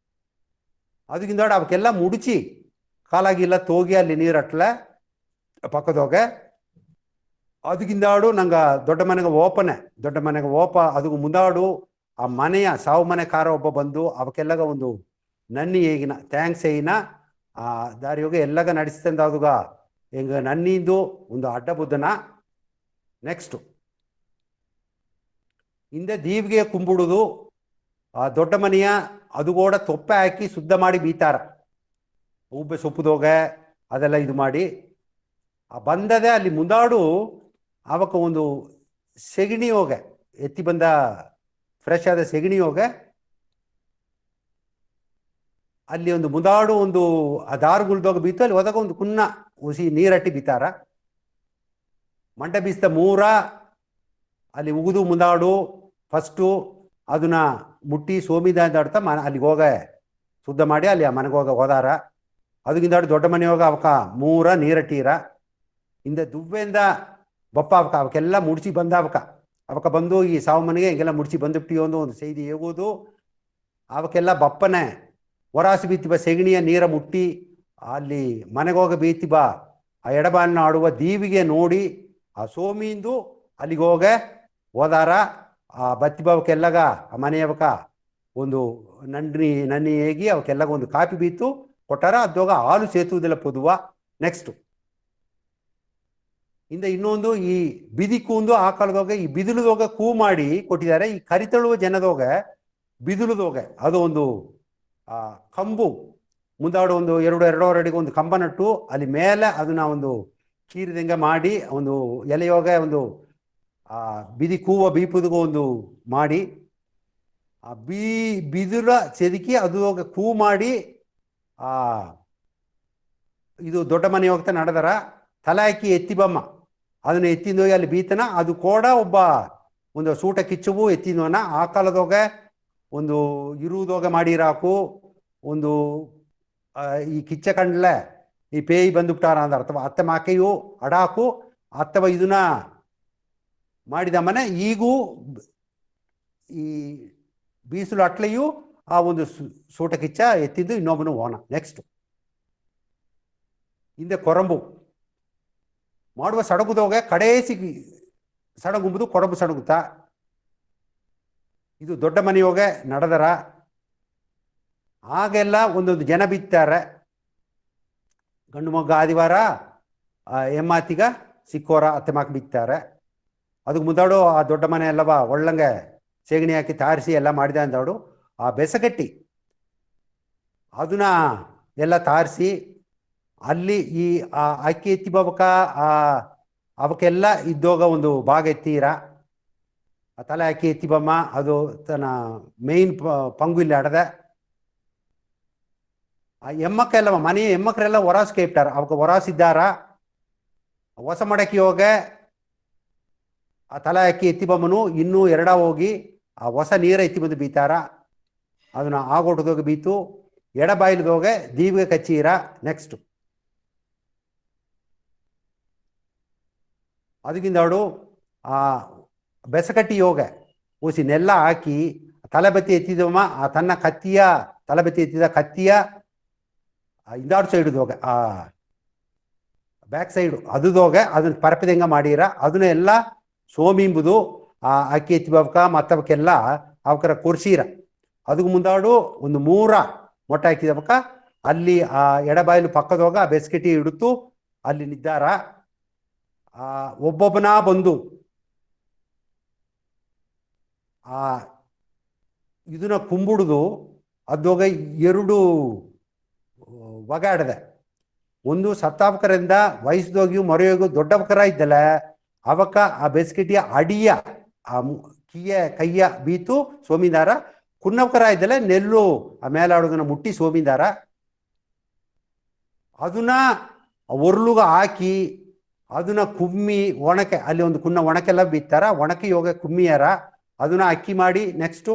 ಅದಕ್ಕಿಂತ ಅವಕ್ಕೆಲ್ಲ ಮುಡಿಚಿ ಕಾಲಾಗಿಲ್ಲ ತೋಗಿ ಅಲ್ಲಿ ನೀರಟ್ಲೆ ಪಕ್ಕದೋಗೆ ಅದಕ್ಕಿಂದಾಡು ನಂಗೆ ದೊಡ್ಡ ಮನೆಗೆ ಓಪ ಅದಕ್ಕೆ ಮುಂದಾಡು ಆ ಮನೆಯ ಸಾವು ಮನೆ ಕಾರ ಒಬ್ಬ ಬಂದು ಅವಕ್ಕೆಲ್ಲಗ ಒಂದು ನನ್ನಿ ಹೇಗಿನ ಥ್ಯಾಂಕ್ಸ್ ಏನ ಆ ದಾರಿಯೋಗ ಎಲ್ಲಗ ನಡೆಸ್ತಂದ ಅದುಗ ಹೆಂಗ ನನ್ನಿಂದು ಒಂದು ಅಡ್ಡ ಬುದ್ಧನ. ನೆಕ್ಸ್ಟು ಹಿಂದೆ ದೀವಿಗೆ ಕುಂಬಿಡುದು. ಆ ದೊಡ್ಡ ಮನೆಯ ಅದು ಕೂಡ ತೊಪ್ಪೆ ಹಾಕಿ ಶುದ್ಧ ಮಾಡಿ ಬೀತಾರ. ಉಬ್ಬೆ ಸೊಪ್ಪುದೋಗೆ ಅದೆಲ್ಲ ಇದು ಮಾಡಿ ಆ ಬಂದದೆ ಅಲ್ಲಿ ಮುಂದಾಡು ಅವಕ್ಕ ಒಂದು ಸೆಗಣಿ ಹೋಗೆ ಎತ್ತಿ ಬಂದ ಫ್ರೆಶ್ ಆದ ಸೆಗಣಿ ಹೋಗೆ ಅಲ್ಲಿ ಒಂದು ಮುಂದಾಡು ಒಂದು ಆ ದಾರುಗುಳ್ದೋಗ ಬೀತು ಅಲ್ಲಿ ಒದಗ ಒಂದು ಕುನ್ನ ಹುಸಿ ನೀರಟ್ಟಿ ಬೀತಾರ. ಮಂಟ ಬೀಸ್ದ ಮೂರ ಅಲ್ಲಿ ಉಗಿದು ಮುಂದಾಡು ಫಸ್ಟು ಅದನ್ನ ಮುಟ್ಟಿ ಸೋಮಿದ ಅಂತ ಆಡ್ತಾ ಅಲ್ಲಿಗೆ ಹೋಗ ಶುದ್ಧ ಮಾಡಿ ಅಲ್ಲಿ ಆ ಮನೆಗೆ ಹೋದಾರ. ಅದಕ್ಕಿಂತ ದೊಡ್ಡ ಮನೆ ಹೋಗ ಅವಕ ಮೂರ ನೀರಟ್ಟೀರ. ಹಿಂದೆ ದುವ್ವೆಯಿಂದ ಬಪ್ಪ ಅವಕ್ಕೆಲ್ಲ ಮುಡ್ಸಿ ಬಂದ ಅವಕ ಬಂದು ಈ ಸಾವು ಮನೆಗೆ ಹಿಂಗೆಲ್ಲ ಮುಡ್ಸಿ ಬಂದುಬಿಟ್ಟಿಯೋ ಒಂದು ಸೈದಿ ಹೇಗೋದು. ಅವಕ್ಕೆಲ್ಲ ಬಪ್ಪನೆ ಹೊರಾಸಿ ಬೀತಿ ಬಾ ಸೆಗಣಿಯ ನೀರ ಮುಟ್ಟಿ ಅಲ್ಲಿ ಮನೆಗೋಗ ಬೀತಿ ಬಾ ಆ ಎಡಬಾನ ಆಡುವ ದೀವಿಗೆ ನೋಡಿ ಆ ಸೋಮಿಂದು ಅಲ್ಲಿಗೆ ಹೋಗೆ ಹೋದಾರ. ಆ ಬತ್ತಿ ಬಾವಕ್ಕೆಲ್ಲಗ ಆ ಮನೆಯವಕ ಒಂದು ನನ್ನಿ ಹೇಗಿ ಅವಕ್ಕೆಲ್ಲಗ ಒಂದು ಕಾಪಿ ಬೀತು ಕೊಟ್ಟಾರ. ಅದೋಗ ಹಾಲು ಸೇತುವುದಿಲ್ಲ ಪೊದುವ. ನೆಕ್ಸ್ಟು ಹಿಂದೆ ಇನ್ನೊಂದು ಈ ಬಿದಿ ಕೂಂದು ಆ ಕಾಲದೋಗ ಈ ಬಿದಿಲುದೋಗ ಕೂ ಮಾಡಿ ಕೊಟ್ಟಿದ್ದಾರೆ. ಈ ಕರಿತಳುವ ಜನದೋಗ ಬಿದಿಲುದೋಗೆ ಅದು ಒಂದು ಕಂಬು ಮುಂದಾಡು ಒಂದು 2.5 ಅಡಿಗೆ ಒಂದು ಕಂಬ ನಟ್ಟು ಅಲ್ಲಿ ಮೇಲೆ ಅದನ್ನ ಒಂದು ಕೀರಿದಂಗೆ ಮಾಡಿ ಒಂದು ಎಲೆಯೋಗ ಒಂದು ಬಿದಿ ಕೂವ ಬೀಪುದಿಗೂ ಒಂದು ಮಾಡಿ ಆ ಬಿದಿಲ ಚೆದುಕಿ ಅದು ಕೂ ಮಾಡಿ ಇದು ದೊಡ್ಡ ಮನೆ ಹೋಗ್ತಾ ನಡೆದಾರ. ತಲೆ ಹಾಕಿ ಎತ್ತಿ ಬಮ್ಮ ಅದನ್ನ ಎತ್ತಿಂದೋಗಿ ಅಲ್ಲಿ ಬೀತನ ಅದು ಕೂಡ ಒಬ್ಬ ಒಂದು ಸೂಟ ಕಿಚ್ಚುವು ಎತ್ತಿನವನ ಆ ಕಾಲದೋಗ ಒಂದು ಇರುವುದೋಗ ಮಾಡಿರಾಕು ಒಂದು ಈ ಕಿಚ್ಚ ಕಂಡ್ಲೆ ಈ ಪೇಯಿ ಬಂದುಬಿಟ್ಟಾರ ಅಂದ ಅರ್ಥವ ಅತ್ತೆ ಮಾಕೆಯು ಅಡಾಕು ಅಥವಾ ಇದನ್ನ ಮಾಡಿದ ಮನೆ ಈಗೂ ಈ ಬೀಸಲು ಅಟ್ಲೆಯು ಆ ಒಂದು ಸೂಟ ಕಿಚ್ಚ ಎತ್ತಿದ್ದು ಇನ್ನೊಬ್ಬನು ಓನ. ನೆಕ್ಸ್ಟ್ ಹಿಂದೆ ಕೊರಂಬು ಮಾಡುವ ಸಡಗುದೋಗ ಕಡೇಸಿ ಸಡಗುಂಬುದು ಕೊರಂಬು ಸಡಗುತ್ತಾ. ಇದು ದೊಡ್ಡ ಮನೆಯೋಗೆ ನಡೆದರ ಆಗೆಲ್ಲ ಒಂದೊಂದು ಜನ ಬಿತ್ತಾರೆ. ಗಂಡು ಮಗ್ಗ ಆದಿವಾರ ಎಮ್ಮಾತಿಗ ಸಿಕ್ಕೋರ ಅತ್ತೆ ಮಾಕ ಬಿತ್ತಾರೆ. ಅದಕ್ಕೆ ಮುಂದಾಡು ಆ ದೊಡ್ಡ ಮನೆ ಎಲ್ಲವ ಒಳ್ಳಂಗೆ ಸೆಗಣಿ ಹಾಕಿ ತಾರಿಸಿ ಎಲ್ಲ ಮಾಡಿದೆ ಅಂದಾಡು ಆ ಬೆಸಗಟ್ಟಿ ಅದನ್ನ ಎಲ್ಲ ತಾರಿಸಿ ಅಲ್ಲಿ ಈ ಅಕ್ಕಿ ಎತ್ತಿ ಬಬಕ ಅವಕ್ಕೆಲ್ಲ ಇದ್ದೋಗ ಒಂದು ಭಾಗ ಎತ್ತೀರ. ಆ ತಲೆ ಅಕ್ಕಿ ಎತ್ತಿ ಬಮ್ಮ ಅದು ತನ್ನ ಮೇಯ್ನ್ ಪಂಗು ಇಲ್ಲಿ ಆಡದೆ. ಆ ಎಮ್ಮಕ್ಕೆಲ್ಲ ಮನೆ ಎಮ್ಮಕ್ರೆಲ್ಲ ಹೊರಾಸ್ಗೆ ಇಟ್ಟಾರ. ಅವಕ್ಕೆ ಹೊರಾಸಿದ್ದಾರ ಹೊಸ ಮಡಕಿ ಹೋಗೆ ಆ ತಲೆ ಅಕ್ಕಿ ಎತ್ತಿ ಬಮ್ಮನು ಇನ್ನೂ 2 ಹೋಗಿ ಆ ಹೊಸ ನೀರ ಎತ್ತಿ ಬಂದು ಬೀತಾರ. ಅದನ್ನ ಆಗೋಟದೋಗಿ ಬೀತು ಎಡಬಾಯಿಲ್ದೋಗೆ ದೀವಿಗೆ ಕಚ್ಚೀರ. ನೆಕ್ಸ್ಟ್ ಅದಕ್ಕಿಂದಾಡು ಆ ಬೆಸಕಟ್ಟಿ ಯೋಗ ಊಸಿ ನೆಲ್ಲ ಹಾಕಿ ತಲೆಬತ್ತಿ ಎತ್ತಿದವ ಆ ತನ್ನ ಕತ್ತಿಯ ತಲೆಬತ್ತಿ ಎತ್ತಿದ ಕತ್ತಿಯ ಇಂದಾಡು ಸೈಡ್ದೋಗ ಆ ಬ್ಯಾಕ್ ಸೈಡು ಅದುದೋಗೆ ಅದನ್ನ ಪರಪದಂಗ ಮಾಡೀರ. ಅದನ್ನ ಎಲ್ಲ ಸೋಮಿಂಬುದು ಆ ಅಕ್ಕಿ ಎತ್ತಿ ಬವಕ ಮತ್ತವಕ್ಕೆಲ್ಲ ಅವಕರ ಕೊರ್ಸೀರ. ಅದಕ್ಕೆ ಮುಂದಾಡು ಒಂದು 3 ಮೊಟ್ಟೆ ಹಾಕಿದವಕ ಅಲ್ಲಿ ಆ ಎಡಬಾಯಿಲು ಪಕ್ಕದೋಗ ಆ ಬೆಸ್ಕೆಟಿ ಹಿಡಿತು ಅಲ್ಲಿ ನಿದ್ದಾರ. ಒಬ್ಬೊಬ್ಬನ ಬಂದು ಆ ಇದನ್ನ ಕುಂಬುಡ್ದು ಅದೋಗ ಎರಡು ಒಗಾಡದೆ. ಒಂದು ಸತ್ತಾವಕರಿಂದ ವಯಸ್ಸದೋಗಿಯು ಮೊರೆಯೋಗು ದೊಡ್ಡವಕರ ಇದ್ದಲ್ಲ ಅವಕ್ಕ ಆ ಬೆಸ್ಕಿಟಿಯ ಅಡಿಯ ಆ ಕೈಯ ಬೀತು ಸೋಮಿದಾರ. ಕುನ್ನವಕರ ಇದ್ದಲ್ಲ ನೆಲ್ಲು ಆ ಮೇಲಾಡುಗನ ಮುಟ್ಟಿ ಸೋಮಿದಾರ. ಅದನ್ನ ಒರ್ಲುಗ ಹಾಕಿ ಅದನ್ನ ಕುಮ್ಮಿ ಒಣಕೆ ಅಲ್ಲಿ ಒಂದು ಕುನ್ನ ಒಣಕೆಲ್ಲ ಬಿತ್ತಾರ. ಒಣಕೆ ಯೋಗ ಕುಮ್ಮಿಯಾರ ಅದನ್ನ ಅಕ್ಕಿ ಮಾಡಿ ನೆಕ್ಸ್ಟು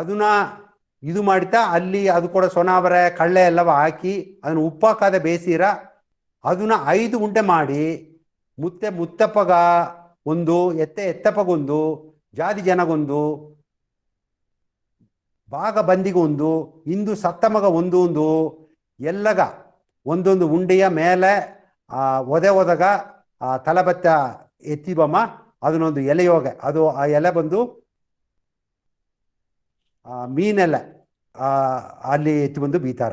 ಅದನ್ನ ಇದು ಮಾಡಿತಾ ಅಲ್ಲಿ ಅದು ಕೂಡ ಸೊನಾವರೆ ಕಳ್ಳೆ ಎಲ್ಲವ ಹಾಕಿ ಅದನ್ನ ಉಪ್ಪಾಕಾದೆ ಬೇಯಿಸಿರ. ಅದನ್ನ 5 ಉಂಡೆ ಮಾಡಿ ಮುತ್ತಪ್ಪಗ ಒಂದು ಎತ್ತಪ್ಪಗೊಂದು ಜಾತಿ ಜನಗೊಂದು ಭಾಗ ಬಂದಿಗೊಂದು ಇಂದು ಸತ್ತಮಗ ಒಂದು ಎಲ್ಲಗ ಒಂದೊಂದು ಉಂಡೆಯ ಮೇಲೆ ಒದಗ ತಲಬತ್ತ ಎತ್ತಿಬಮ್ಮ ಅದನ್ನೊಂದು ಎಲೆಯೋಗ ಅದು ಆ ಎಲೆ ಬಂದು ಮೀನೆಲ್ಲ ಅಲ್ಲಿ ಎತ್ತಿ ಬಂದು ಬೀತಾರ.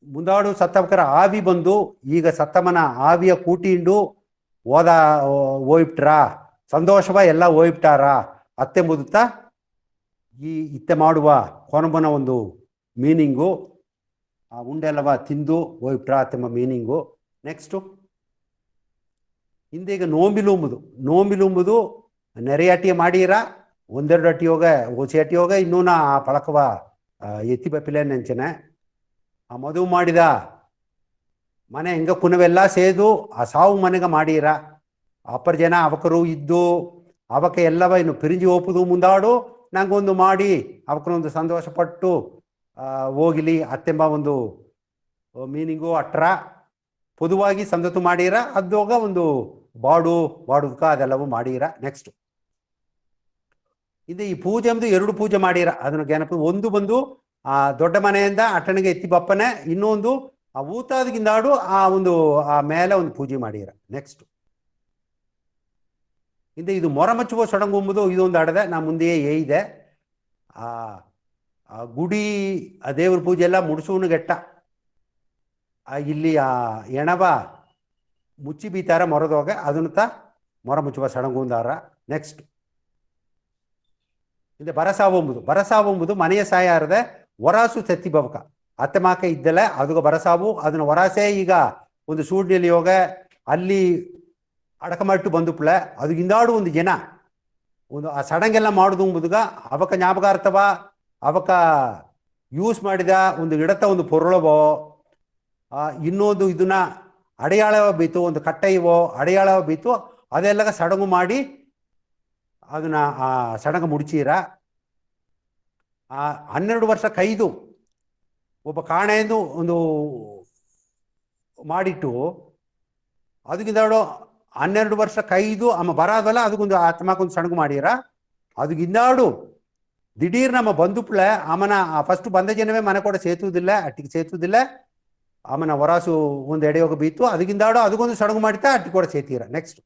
ಮುಂದಾಡು ಸತ್ತವಕರ ಆವಿ ಬಂದು ಈಗ ಸತ್ತಮ್ಮನ ಆವಿಯ ಕೂಟಿಂಡು ಹೋಯ್ಬಿಟ್ರ ಸಂತೋಷವ ಎಲ್ಲ ಹೋಯ್ಬಿಟ್ಟಾರ ಅತ್ತೆ ಮುದುತ್ತಾ ಈ ಇತ್ತೆ ಮಾಡುವ ಕೊನಬನ ಒಂದು ಮೀನಿಂಗು ಆ ಉಂಡೆಲ್ಲವ ತಿಂದು ಹೋಯ್ಬಿಟ್ರ ಅತ್ತೆಮ್ಮ ಮೀನಿಂಗು. ನೆಕ್ಸ್ಟು ಹಿಂದೀಗ ನೋಂಬಿಲುಂಬುದು ನೆರೆ ಅಟ್ಟಿಯ ಮಾಡೀರ. ಒಂದೆರಡು ಅಟ್ಟಿ ಹೋಗ ಓಸಿ ಅಟ್ಟಿ ಹೋಗ ಇನ್ನೂನ ಆ ಪಳಕವ ಎತ್ತಿ ಬಪ್ಪಿಲೆ ನೆಂಚನೆ. ಆ ಮದುವೆ ಮಾಡಿದ ಮನೆ ಹೆಂಗ ಕುನವೆಲ್ಲ ಸೇದು ಆ ಸಾವು ಮನೆಗೆ ಮಾಡೀರ. ಅಪ್ಪರ ಜನ ಅವಕರು ಇದ್ದು ಅವಕ್ಕೆ ಎಲ್ಲವ ಇನ್ನು ಪಿರಿಂಜಿ ಒಪ್ಪುದು ಮುಂದಾಡು ನಂಗೊಂದು ಮಾಡಿ ಅವಕರೊಂದು ಸಂತೋಷ ಪಟ್ಟು ಹೋಗಿಲಿ ಅತ್ತೆಂಬ ಒಂದು ಮೀನಿಂಗು ಅಟ್ರ ಪೊದುವಾಗಿ ಸಂದತು ಮಾಡೀರ. ಅದೋಗ ಒಂದು ಬಾಡುದ್ಕ ಅದೆಲ್ಲವೂ ಮಾಡೀರ. ನೆಕ್ಸ್ಟ್ ಇದು ಈ ಪೂಜೆ ಅಂದು 2 ಪೂಜೆ ಮಾಡೀರ. ಅದನ್ನು ಜ್ಞಾನಪ ಒಂದು ಬಂದು ಆ ದೊಡ್ಡ ಮನೆಯಿಂದ ಅಟ್ಟಣಿಗೆ ಎತ್ತಿ ಬಪ್ಪನೆ, ಇನ್ನೊಂದು ಆ ಊತಾದಗಿಂದಾಡು ಆ ಒಂದು ಆ ಮೇಲೆ ಒಂದು ಪೂಜೆ ಮಾಡೀರ. ನೆಕ್ಸ್ಟ್ ಇದು ಮೊರ ಮಚ್ಚುವ ಸೊಡಂಗು ಎಂಬುದು ಇದೊಂದು ಆಡದೆ ನಾ ಮುಂದೆಯೇ ಏಯಿದೆ. ಆ ಗುಡಿ ಆ ದೇವ್ರ ಪೂಜೆ ಎಲ್ಲ ಮುಡ್ಸೂನುಗೆಟ್ಟ ಇಲ್ಲಿ ಆ ಎಣವ ಮುಚ್ಚಿ ಬೀತಾರ ಮೊರದೋಗ ಅದನ್ನ ಮೊರ ಮುಚ್ಚುವ ಸಡಂಗುಂದಾರ. ನೆಕ್ಸ್ಟ್ ಇದು ಬರಸಾವು ಮನೆಯ ಸಾಯಾರದೆ ವರಾಸು ತೆತ್ತಿ ಬವಕ ಅತ್ತೆ ಮಾಕ ಇದ್ದಲ್ಲ ಅದುಗ ಬರಸಾವು ಅದನ್ನ ವರಾಸೆ ಈಗ ಒಂದು ಸೂಡ್ನಲ್ಲಿ ಹೋಗ ಅಲ್ಲಿ ಅಡಕಮಟ್ಟು ಬಂದುಪ್ಲೆ ಅದು ಇಂದಾಡು ಒಂದು ಜನ ಒಂದು ಆ ಸಡಂಗೆಲ್ಲ ಮಾಡುದು ಎಂಬುದುಗ ಅವಕ ಜ್ಞಾಪಕಾರ್ಥವ ಅವಕ ಯೂಸ್ ಮಾಡಿದ ಒಂದು ಇಡತ ಒಂದು ಪೊರಳವೋ ಇನ್ನೊಂದು ಇದನ್ನ ಅಡೆಯಾಳವ ಬೀತು ಒಂದು ಕಟ್ಟೆಯವೋ ಅಡೆಯಾಳವ ಬೀತು ಅದೆಲ್ಲ ಸಡಂಗು ಮಾಡಿ ಅದನ್ನ ಆ ಸಡಂಗ ಮುಡ್ಚೀರ. 12 ವರ್ಷ ಕೈದು ಒಬ್ಬ ಕಾಣೆಂದು ಒಂದು ಮಾಡಿಟ್ಟು ಅದಕ್ಕಿಂದಾಡು 12 ವರ್ಷ ಕೈದು ಅಮ್ಮ ಬರಾದಲ್ಲ ಅದಕ್ಕೊಂದು ಆತ್ಮಕ್ಕೊಂದು ಸಡಂಗು ಮಾಡೀರ. ಅದಕ್ಕಿಂದಾಡು ದಿಢೀರ್ ನಮ್ಮ ಬಂದುಪ್ಲೆ ಅಮ್ಮನ ಫಸ್ಟ್ ಬಂದ ಜನವೇ ಮನೆ ಕೂಡ ಸೇತುವುದಿಲ್ಲ ಅಟ್ಟಿಗೆ ಸೇತುವುದಿಲ್ಲ ಅಮ್ಮನ ವರಾಸು ಒಂದು ಎಡೆಯೋಗ ಬೀತು ಅದಕ್ಕಿಂದಾಡು ಅದಕ್ಕೊಂದು ಸಡಗು ಮಾಡಿತಾ ಅಟ್ಟಿ ಕೂಡ ಸೇತೀರ. ನೆಕ್ಸ್ಟ್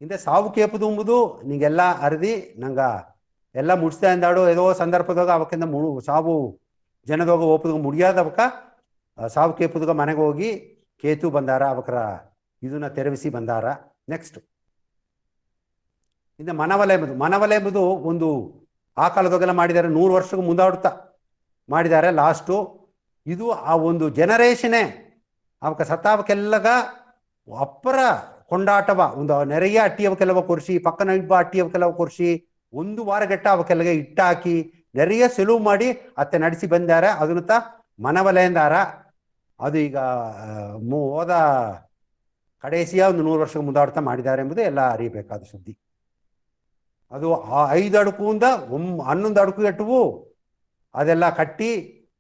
ಹಿಂದೆ ಸಾವು ಕೇಪುದು ಎಂಬುದು ನಿಂಗೆಲ್ಲ ಅರ್ದಿ ನಂಗ ಎಲ್ಲ ಮುಡ್ಸ್ತಾ ಅಂದಾಡು ಏದೋ ಸಂದರ್ಭದಾಗ ಅವಕ್ಕಿಂತ ಸಾವು ಜನದೋಗ ಓಪುದಾಗ ಮುಡಿಯಾದವಕ್ಕ ಸಾವು ಕೇಪುದಾಗ ಮನೆಗೆ ಹೋಗಿ ಕೇತು ಬಂದಾರ ಅವಕರ ಇದನ್ನ ತೆರವಿಸಿ ಬಂದಾರ. ನೆಕ್ಸ್ಟ್ ಹಿಂದೆ ಮನವಲೆ ಎಂಬುದು ಒಂದು ಆ ಕಾಲದಾಗೆಲ್ಲ ಮಾಡಿದ್ದಾರೆ 100 ವರ್ಷಕ್ಕೆ ಮುಂದಾಡುತ್ತಾ ಮಾಡಿದ್ದಾರೆ. ಲಾಸ್ಟು ಇದು ಆ ಒಂದು ಜನರೇಷನೇ ಅವಕ್ಕೆ ಸತ್ತಾವಕ್ಕೆಲ್ಲಗ ಅಪ್ಪರ ಕೊಂಡಾಟವ ಒಂದು ನೆರೆಯ ಅಟ್ಟಿಯವ ಕೆಲವ ಕೊರ್ಸಿ ಪಕ್ಕನ ಇಬ್ಬ ಅಟ್ಟಿಯವ ಕೆಲವ ಕೊರ್ಸಿ 1 ವಾರಗಟ್ಟ ಅವಕ್ಕೆಲ್ಲಗೆ ಇಟ್ಟಾಕಿ ನೆರೆಯ ಸೆಲುವು ಮಾಡಿ ಅತ್ತೆ ನಡೆಸಿ ಬಂದಾರ. ಅದನ್ನ ಮನವಲೆಂದಾರ. ಅದು ಈಗ ಹೋದ ಕಡೇಸಿಯ ಒಂದು 100 ವರ್ಷಕ್ಕೆ ಮುಂದಾಡ್ತಾ ಮಾಡಿದ್ದಾರೆ ಎಂಬುದು ಎಲ್ಲ ಅರಿಯಬೇಕಾದ ಸುದ್ದಿ. ಅದು ಆ 5 ಅಡುಕಿಂದ 11 ಅಡುಕು ಎಟ್ಟುವು ಅದೆಲ್ಲ ಕಟ್ಟಿ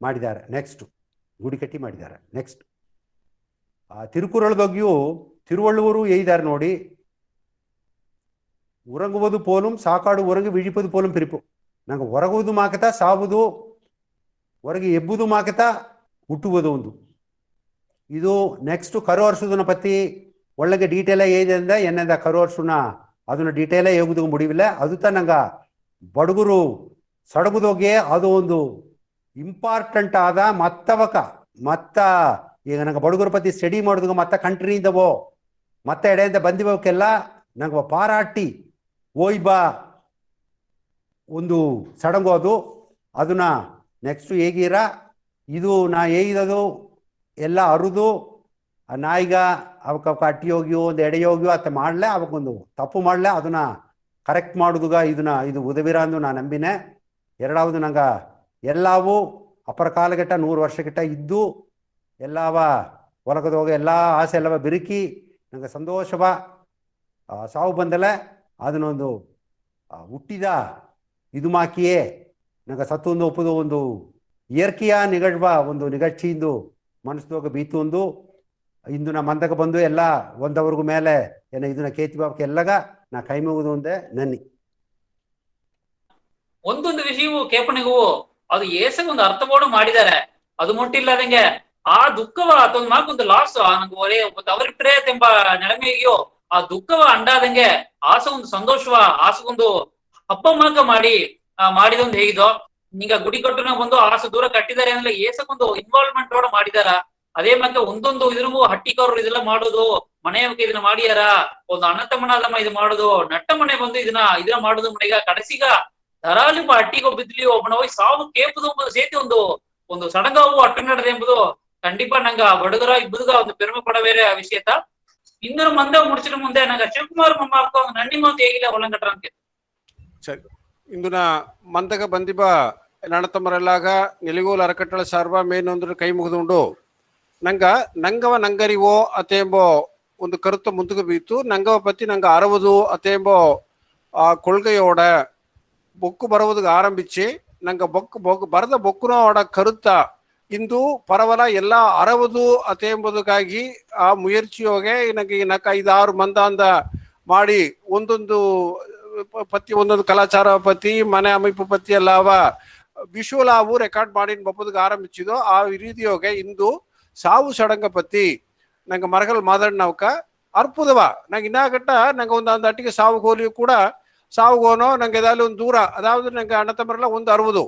ಮಾಡಿದ್ದಾರೆ. ನೆಕ್ಸ್ಟ್ ಗುಡಿ ಕಟ್ಟಿ ಮಾಡಿದ್ದಾರೆ. ನೆಕ್ಸ್ಟ್ ತಿರುಕುರಳದೊಗ್ಗಿಯೂ ತಿರುವಳ್ಳುವರು ಎಯ್ದಾರೆ ನೋಡಿ. ಉರಂಗುವುದು ಪೋಲುಂ ಸಾಕಾಡು ಹೊರಗೆ ವಿழிಪದು ಪೋಲುಂ ಪಿರಿಪು. ನಂಗೆ ಹೊರಗುವುದು ಮಾಕತ ಸಾವುದು ಹೊರಗೆ ಎಬ್ಬುದು ಮಾಕತ ಹುಟ್ಟುವುದು ಒಂದು ಇದು. ನೆಕ್ಸ್ಟ್ ಕರು ವರ್ಷದನ ಪತ್ತಿ ಒಳಗೆ ಡೀಟೇಲ ಏದೆ ಅಂದ ಎನ್ನದ ಕರು ವರ್ಷನ ಅದನ್ನ ಡೀಟೇಲೇ ಹೇಗುದು ಮುಡಿವಿಲ್ಲ. ಅದು ನಂಗ ಬಡುಗರು ಸಡಗುದೋಗೆ ಅದು ಒಂದು ಇಂಪಾರ್ಟೆಂಟ್ ಆದ ಮತ್ತವಕ ಈಗ ನಂಗೆ ಬಡುಗರ ಪತಿ ಸ್ಟಡಿ ಮಾಡೋದು ಮತ್ತೆ ಕಂಟ್ರಿಯಿಂದವೋ ಮತ್ತೆ ಎಡೆಯಿಂದ ಬಂದಿವಕ್ಕೆಲ್ಲ ನಂಗೆ ಪಾರಾಟಿ ಓಯ್ಬಾ ಒಂದು ಸಡಂಗು ಅದನ್ನ ನೆಕ್ಸ್ಟ್ ಹೇಗಿರ ಇದು ನಾ ಹೇಗಿರೋದು ಎಲ್ಲ ಅರುದು ಆ ನಾಯಿಗ ಅವಕ್ಕೆ ಅಟ್ಟಿ ಹೋಗಿಯೋ ಒಂದು ಎಡೆ ಹೋಗಿಯೋ ಅತ್ತ ಮಾಡಲೇ ಅವಕ್ಕೊಂದು ತಪ್ಪು ಮಾಡಲೇ ಅದನ್ನ ಕರೆಕ್ಟ್ ಮಾಡುದುಗ ಇದು ಉದವಿರ ಅಂದು ನಾ ನಂಬಿನೆ. ಎರಡಾவது ನಂಗೆ ಎಲ್ಲವೂ ಅಪರ ಕಾಲಘಟ್ಟ 100 ವರ್ಷಗಿಟ್ಟ ಇದ್ದು ಎಲ್ಲವ ಹೊಲಗದ ಹೋಗಿ ಎಲ್ಲ ಆಸೆ ಎಲ್ಲವ ಬಿರುಕಿ ನಂಗೆ ಸಂತೋಷವ ಸಾವು ಬಂದಲೆ ಅದನ್ನೊಂದು ಹುಟ್ಟಿದ ಇದು ಮಾಕಿಯೇ ನಂಗೆ ಸತ್ತೊಂದು ಒಪ್ಪದು ಒಂದು ಏರ್ಕಿಯ ನಿಗಡ್ವ ಒಂದು ನಿಗಡ್ಚಿಂದು ಮನಸ್ಸೋಗ ಬೀತು ಒಂದು ಇಂದು ನಾ ಮಂದಕ್ಕೆ ಬಂದು ಎಲ್ಲ ಒಂದವರೆಗೂ ಮೇಲೆ ಏನ ಇದನ್ನ ಕೇತಿ ಬಾಬಕ್ಕೆ ಎಲ್ಲಗ ನಾ ಕೈ ಮುಗಿದು ಒಂದೇ ನನ್ನಿ. ಒಂದೊಂದು ವಿಷಯವೂ ಕೇಪಣಿಗೂ ಅದು ಏಸಗೊಂದು ಅರ್ಥಬೋಡು ಮಾಡಿದ್ದಾರೆ. ಅದು ಮುಟ್ಟಿಲ್ಲದಂಗೆ ಆ ದುಃಖವ ಅದೊಂದು ಮಾಕೊಂದು ಲಾಸ್ ನಂಗೆ ಒರೇ ಅವರಿಟ್ಟರೆ ಎಂಬ ನೆಲಮೆಯೋ ಆ ದುಃಖವ ಅಂಡಾದಂಗೆ ಆಸ ಒಂದು ಸಂತೋಷವ ಆಸಗೊಂದು ಹಬ್ಬ ಮಾಕ ಮಾಡಿದೊಂದು ಹೇಗಿದೋ ಈಗ ಗುಡಿ ಕಟ್ಟುನ ಬಂದು ಆಸ ದೂರ ಕಟ್ಟಿದ್ದಾರೆ ಅಂದ್ರೆ ಏಸಕ್ಕೊಂದು ಇನ್ವಾಲ್ವ್ಮೆಂಟ್ ರೋಡ ಮಾಡಿದಾರ. ಅದೇ ಮತ್ತೆ ಒಂದೊಂದು ಇದ್ರೂ ಹಟ್ಟಿಕವ್ರು ಇದೆಲ್ಲ ಮಾಡೋದು ಮನೆಯ ಇದನ್ನ ಮಾಡಿಯಾರ ಒಂದು ಅಣ್ಣ ತಮ್ಮನಲ್ಲಮ್ಮ ಇದು ಮಾಡೋದು ನಟ್ಟ ಮನೆ ಬಂದು ಇದನ್ನ ಮಾಡೋದು ಮನೆಗ ಕಡಸಿಗ ಧರಾಲಿ ಹಟ್ಟಿಗೋ ಬಿದ್ಲಿ ಒಬ್ಬನ ಹೋಗಿ ಸಾವು ಕೇಪುದು ಎಂಬುದು ಸೇತಿ ಒಂದು ಸಡಗಾವು ಅಟ್ಟು ನಡೆದ ಎಂಬುದು ಕಂಡಿಪಾ ನಂಗ ಬಡಗರ ಇಬ್ಬರಿಗ ಒಂದು ಪೆರುಮೆ ಪಡಬೇರೆ ಆ ವಿಷಯತ ಇನ್ನೊಂದು ಮಂದ ಮುಡಿಸಿದ ಮುಂದೆ ನಂಗ ಶಿವಕುಮಾರ್ ಮಮ್ಮ ಅಕ್ಕ ನನ್ನಿ ಮಾತು ಹೇಗಿಲ್ಲ ಹೊಲಂಗಟ್ರ ಅಂತ ಸರಿ. ಇಂದುನ ಮಂದಗ ಬಂದಿಬ ನಣತಮ್ಮರೆಲ್ಲಾಗ ನೆಲಿಗೋಲು ಅರಕಟ್ಟಳ ಸಾರ್ವ ಮೇನೊಂದ್ರ ಕೈ ಮುಗಿದುಂಡು ನಂಗವ ನಂಗರಿವೋ ಅತೆಂಬೋ ಒಂದು ಕರುತ್ತ ಮುಂದಕ್ಕೆ ಬೀತು ನಂಗವ ಪತ್ತಿ ನಂಗೆ ಅರವುದು ಅತೆಂಬೋ ಆ ಕೊಳ್ಗೆಯೋಡ ಬೊಕ್ಕು ಬರುವುದಕ್ಕೆ ಆರಂಭಿಸಿ ನಂಗೆ ಬೊಕ್ಕು ಬರದ ಬೊಕ್ಕುನೋಡ ಕರುತ್ತ ಇಂದು ಪರವಲ ಎಲ್ಲ ಅರವುದು ಅತೆ ಎಂಬುದಕ್ಕಾಗಿ ಆ ಮುಯರ್ಚಿಯೋಗೆ ನನಗೆ 5-6 ಮಂದ ಅಂದ ಮಾಡಿ ಒಂದೊಂದು ಪತ್ತಿ ಒಂದೊಂದು ಕಲಾಚಾರ ಪತ್ತಿ ಮನೆ ಅಮೈಪು ಪತ್ತಿ ಎಲ್ಲ ಅವ ವಿಶುವಲಾವು ರೆಕಾರ್ಡ್ ಮಾಡಿ ಬಪ್ಪದಕ್ಕೆ ಆರಂಭಿಸಿದೋ ಆ ರೀತಿಯೋಗೆ ಇಂದು ಸಾವು ಸಡಂಗ ಪತ್ತಿ ನಂಗೆ ಮರಗಲ್ ಮಾತಾಡಿನವಕ ಅರ್ಪುದವ ನಂಗೆ ಇನ್ನಾಗಟ್ಟ ನಂಗೆ ಒಂದು ಅಟ್ಟಿಗೆ ಸಾವು ಗೋಲಿಯು ಕೂಡ ಸಾವುಗೋನೋ ನಂಗೆ ಎದಾಲಿ ಒಂದು ದೂರ ಅದಾவது ನಂಗೆ ಅಣ್ಣ ತಮ್ಮರೆಲ್ಲ ಒಂದು ಅರುವುದು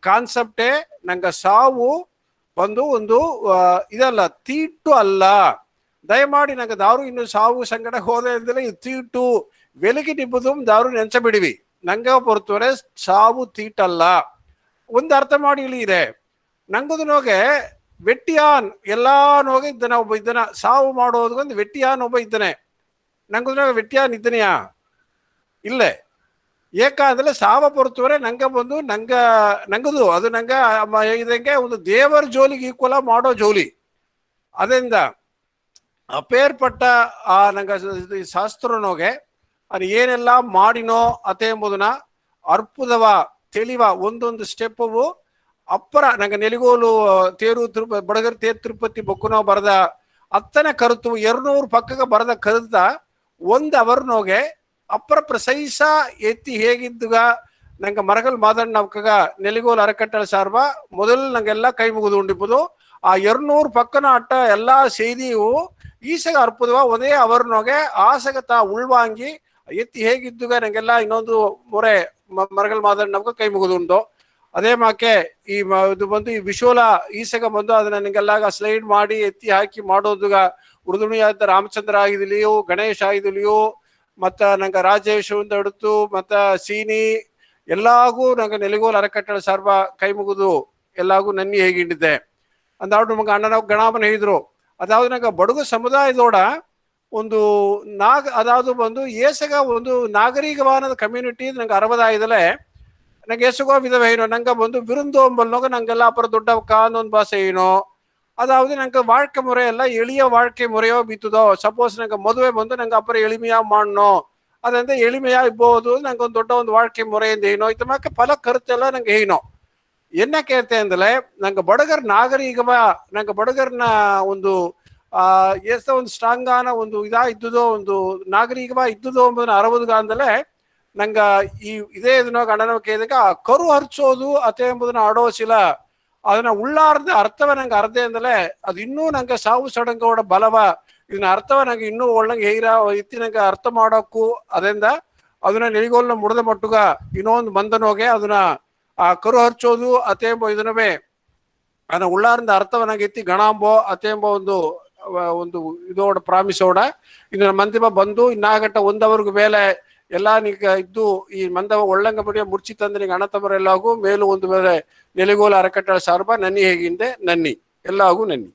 ಕಾನ್ಸೆಪ್ಟೇ ನಂಗೆ ಸಾವು ಬಂದು ಒಂದು ಇದಲ್ಲ ತೀಟು ಅಲ್ಲ. ದಯಮಾಡಿ ನಂಗೆ ದಾರು ಇನ್ನು ಸಾವು ಸಂಗಡ ಹೋದೆ ಅಂದ್ರೆ ಇದು ತೀಟು వెలికి నింపుదాం దారు ನೆಂಚಬಿಡಿವಿ ನಂಗೆ ಹೊರತುವರೆ ಸಾವು ತೀಟಲ್ಲ ಒಂದು ಅರ್ಥ ಮಾಡಿ ಇಲ್ಲಿ ಇದೆ. ನಂಗದು ನೋಗೆ ವೆಟ್ಟಿಯಾನ್ ಎಲ್ಲಾ ನೋಗೆ ಇದ್ದಾನೆ ಒಬ್ಬ ಇದ್ದಾನ ಸಾವು ಮಾಡೋದು ಒಂದು ವೆಟ್ಟಿಯಾನ್ ಒಬ್ಬ ಇದ್ದಾನೆ. ನಂಗದು ನೋಗೆ ವೆಟ್ಟಿಯಾನ್ ಇದ್ದನೆಯಾ ಇಲ್ಲೇ ಏಕಾಂದ್ರೆ ಸಾವ ಹೊರತುವರೆ ನಂಗೆ ಬಂದು ನಂಗದು ಅದು ನಂಗೆ ಇದಂಗೆ ಒಂದು ದೇವರ ಜೋಲಿಗೆ ಈಕ್ವಲ ಮಾಡೋ ಜೋಲಿ. ಅದರಿಂದ ಅಪೇರ್ಪಟ್ಟ ಆ ನಂಗೆ ಶಾಸ್ತ್ರನೋಗೆ ಅದು ಏನೆಲ್ಲ ಮಾಡಿನೋ ಅತೆ ಎಂಬುದನ್ನ ಅರ್ಪುದವ ತಿಳಿವ ಒಂದೊಂದು ಸ್ಟೆಪ್ಪವು ಅಪ್ಪರ ನಂಗೆ ನೆಲಿಗೋಲು ಬಡಗರ್ ತೇರು ತಿರುಪತಿ ಬೊಕ್ಕುನೋ ಬರದ ಅತ್ತನೆ ಕರುತು 200 ಪಕ್ಕಕ್ಕೆ ಬರದ ಕರುತ 1 ಅವರ್ನೋಗೆ ಅಪ್ಪರ ಪ್ರಸೈಸ ಎತ್ತಿ ಹೇಗಿದ್ದುಗ ನಂಗೆ ಮರಗಲ್ ಮಾತಾಡಿನವಕಾಗ ನೆಲಿಗೋಲು ಅರಕಟ್ಟಳ ಸಾರ್ವ ಮೊದಲು ನಂಗೆಲ್ಲ ಕೈ ಮುಗಿದು ಉಂಡಿಪುದು ಆ 200 ಪಕ್ಕನ ಅಟ್ಟ ಎಲ್ಲಾ ಸೇದಿಯು ಈಸಗ ಅರ್ಪುದವ ಒದೇ ಅವರ್ನೋಗೆ ಆಸಗ ತಾ ಉಳ್ವಾಂಗಿ ಎತ್ತಿ ಹೇಗಿದ್ದುಗ ನಂಗೆಲ್ಲ ಇನ್ನೊಂದು ಮೊರೆ ಮರಗಲ್ ಮಾತಾಡಿನವಕ ಕೈ ಮುಗಿದು ಉಂಟು. ಅದೇ ಮಾಕೆ ಇದು ಬಂದು ಈ ವಿಶೋಲ ಈಸಗ ಬಂದು ಅದನ್ನ ನನಗೆಲ್ಲ ಸ್ಲೈಡ್ ಮಾಡಿ ಎತ್ತಿ ಹಾಕಿ ಮಾಡೋದುಗ ಉರ್ದುಣಿಯಾದ ರಾಮಚಂದ್ರ ಆಗಿದಲಿಯೋ ಗಣೇಶ್ ಆಗಿದಲಿಯೋ ಮತ್ತ ನಂಗೆ ರಾಜೇಶ್ ಅಂತ ಹಿಡಿತು ಮತ್ತ ಸೀನಿ ಎಲ್ಲಾಗೂ ನಂಗೆ ನೆಲಿಗೋಲು ಅರಕಟ್ಟಳ ಸಾರ್ವ ಕೈ ಮುಗಿದು ಎಲ್ಲಾಗೂ ನನ್ನಿ ಹೇಗಿಂಡಿದ್ದೆ ಅಂದಾಡು ನಮಗೆ ಅಣ್ಣನ ಗಣಾಮನ ಹೇಳಿದ್ರು. ಅದಾவது ನಂಗೆ ಬಡಗು ಸಮುದಾಯದೋಡ ಒಂದು ಅದಾವುದು ಬಂದು ಏಸಗ ಒಂದು ನಾಗರಿಕವಾದ ಕಮ್ಯುನಿಟಿ ನಂಗೆ 60 ಆಯ್ದಲೆ ನಂಗೆ ಎಸಗೋ ವಿಧವ ಏನೋ ನಂಗೆ ಬಂದು ವಿರುಂದೋಂಬಲ್ನೋಗ ನಂಗೆಲ್ಲ ಅಪರ ದೊಡ್ಡ ಕಾನೂನು ಭಾಷೆ ಏನೋ ಅದಾவது ನಂಗೆ வாழ்க்கை முறை ಎಲ್ಲ ಎಳಿಯ வாழ்க்கை முறையோ ಬಿತ್ತದೋ ಸಪೋಸ್ ನಂಗೆ ಮದುವೆ ಬಂದು ನಂಗೆ ಅಪರ ಎಳಿಮೆಯ ಮಾಡನೋ ಅದಂತ ಎಳಿಮೆಯ ಇರ್ಬೋದು ನಂಗೆ ಒಂದು ದೊಡ್ಡ ಒಂದು வாழ்க்கை முறைಯಿಂದ ಏನೋ ಇತ್ತ ಮಾಕೆ ಫಲ ಕರುತ್ತೆಲ್ಲ ನಂಗೆ ಏನೋ என்ன ಕೇಳ್ತೆ ಅಂದ್ರೆ ನಂಗೆ ಬಡಗರ್ ನಾಗರಿಕವ ನಂಗೆ ಬಡಗರ್ನ ಒಂದು ಎಷ್ಟ ಒಂದು ಸ್ಟ್ರಾಂಗಾನ ಒಂದು ಇದ್ದುದೋ ಒಂದು ನಾಗರಿಕವ ಇದ್ದುದೋ ಎಂಬುದನ್ನ 60 ಅಂದಲೆ ನಂಗ ಇದೇ ಇದನ್ನ ಗಂಡನ ಕೇಳಿದಾಗ ಕರು ಹರ್ಚೋದು ಅತೆ ಎಂಬುದನ್ನ ಆಡೋಸಿಲ್ಲ ಅದನ್ನ ಉಳ್ಳಾರ್ದ ಅರ್ಥವ ನಂಗೆ ಅರ್ಧೆ ಅಂದಲೆ ಅದು ಇನ್ನೂ ನಂಗೆ ಸಾವು ಸಡಂಗೋಡ ಬಲವ ಇದನ್ನ ಅರ್ಥವ ನಂಗೆ ಇನ್ನೂ ಒಳ್ಳಂಗೆ ಹೇರ ಎತ್ತಿ ನಂಗೆ ಅರ್ಥ ಮಾಡೋಕ್ಕೂ ಅದರಿಂದ ಅದನ್ನ ನೆಲಿಗೋಲ್ನ ಮುಡದ ಮಟ್ಟುಗ ಇನ್ನೊಂದು ಮಂದನೋಗೆ ಅದನ್ನ ಆ ಕರು ಹರ್ಚೋದು ಅತೆ ಎಂಬ ಇದನ್ನವೇ ಅದನ್ನ ಉಳ್ಳಾರ್ದ ಅರ್ಥವ ನಂಗೆ ಎತ್ತಿ ಗಣಾಂಬೋ ಅತೆ ಎಂಬ ಒಂದು ಒಂದು ಇದೋಡ ಪ್ರಾಮಿಸೋಡ ಇಂದು ಮಂದಿಮ ಬಂದು ಇನ್ನಾಗಟ್ಟ ಒಂದವರೆಗೂ ಮೇಲೆ ಎಲ್ಲ ನೀಗ ಇದ್ದು ಈ ಮಂದವ ಒಳ್ಳಂಗ ಬಡಿಯ ಮುರ್ಚಿ ತಂದ್ರೆ ನಿಂಗೆ ಅಣ್ಣ ತಮ್ಮರೆಲ್ಲಾಗೂ ಮೇಲೂ ಒಂದು ಮೇಲೆ ನೆಲೆಗೋಲ ಅರಕಟ್ಟಳ ಸಾರ್ಬ ನನ್ನಿ ಹೇಗಿಂದೆ ನನ್ನಿ ಎಲ್ಲಾಗೂ ನನ್ನಿ.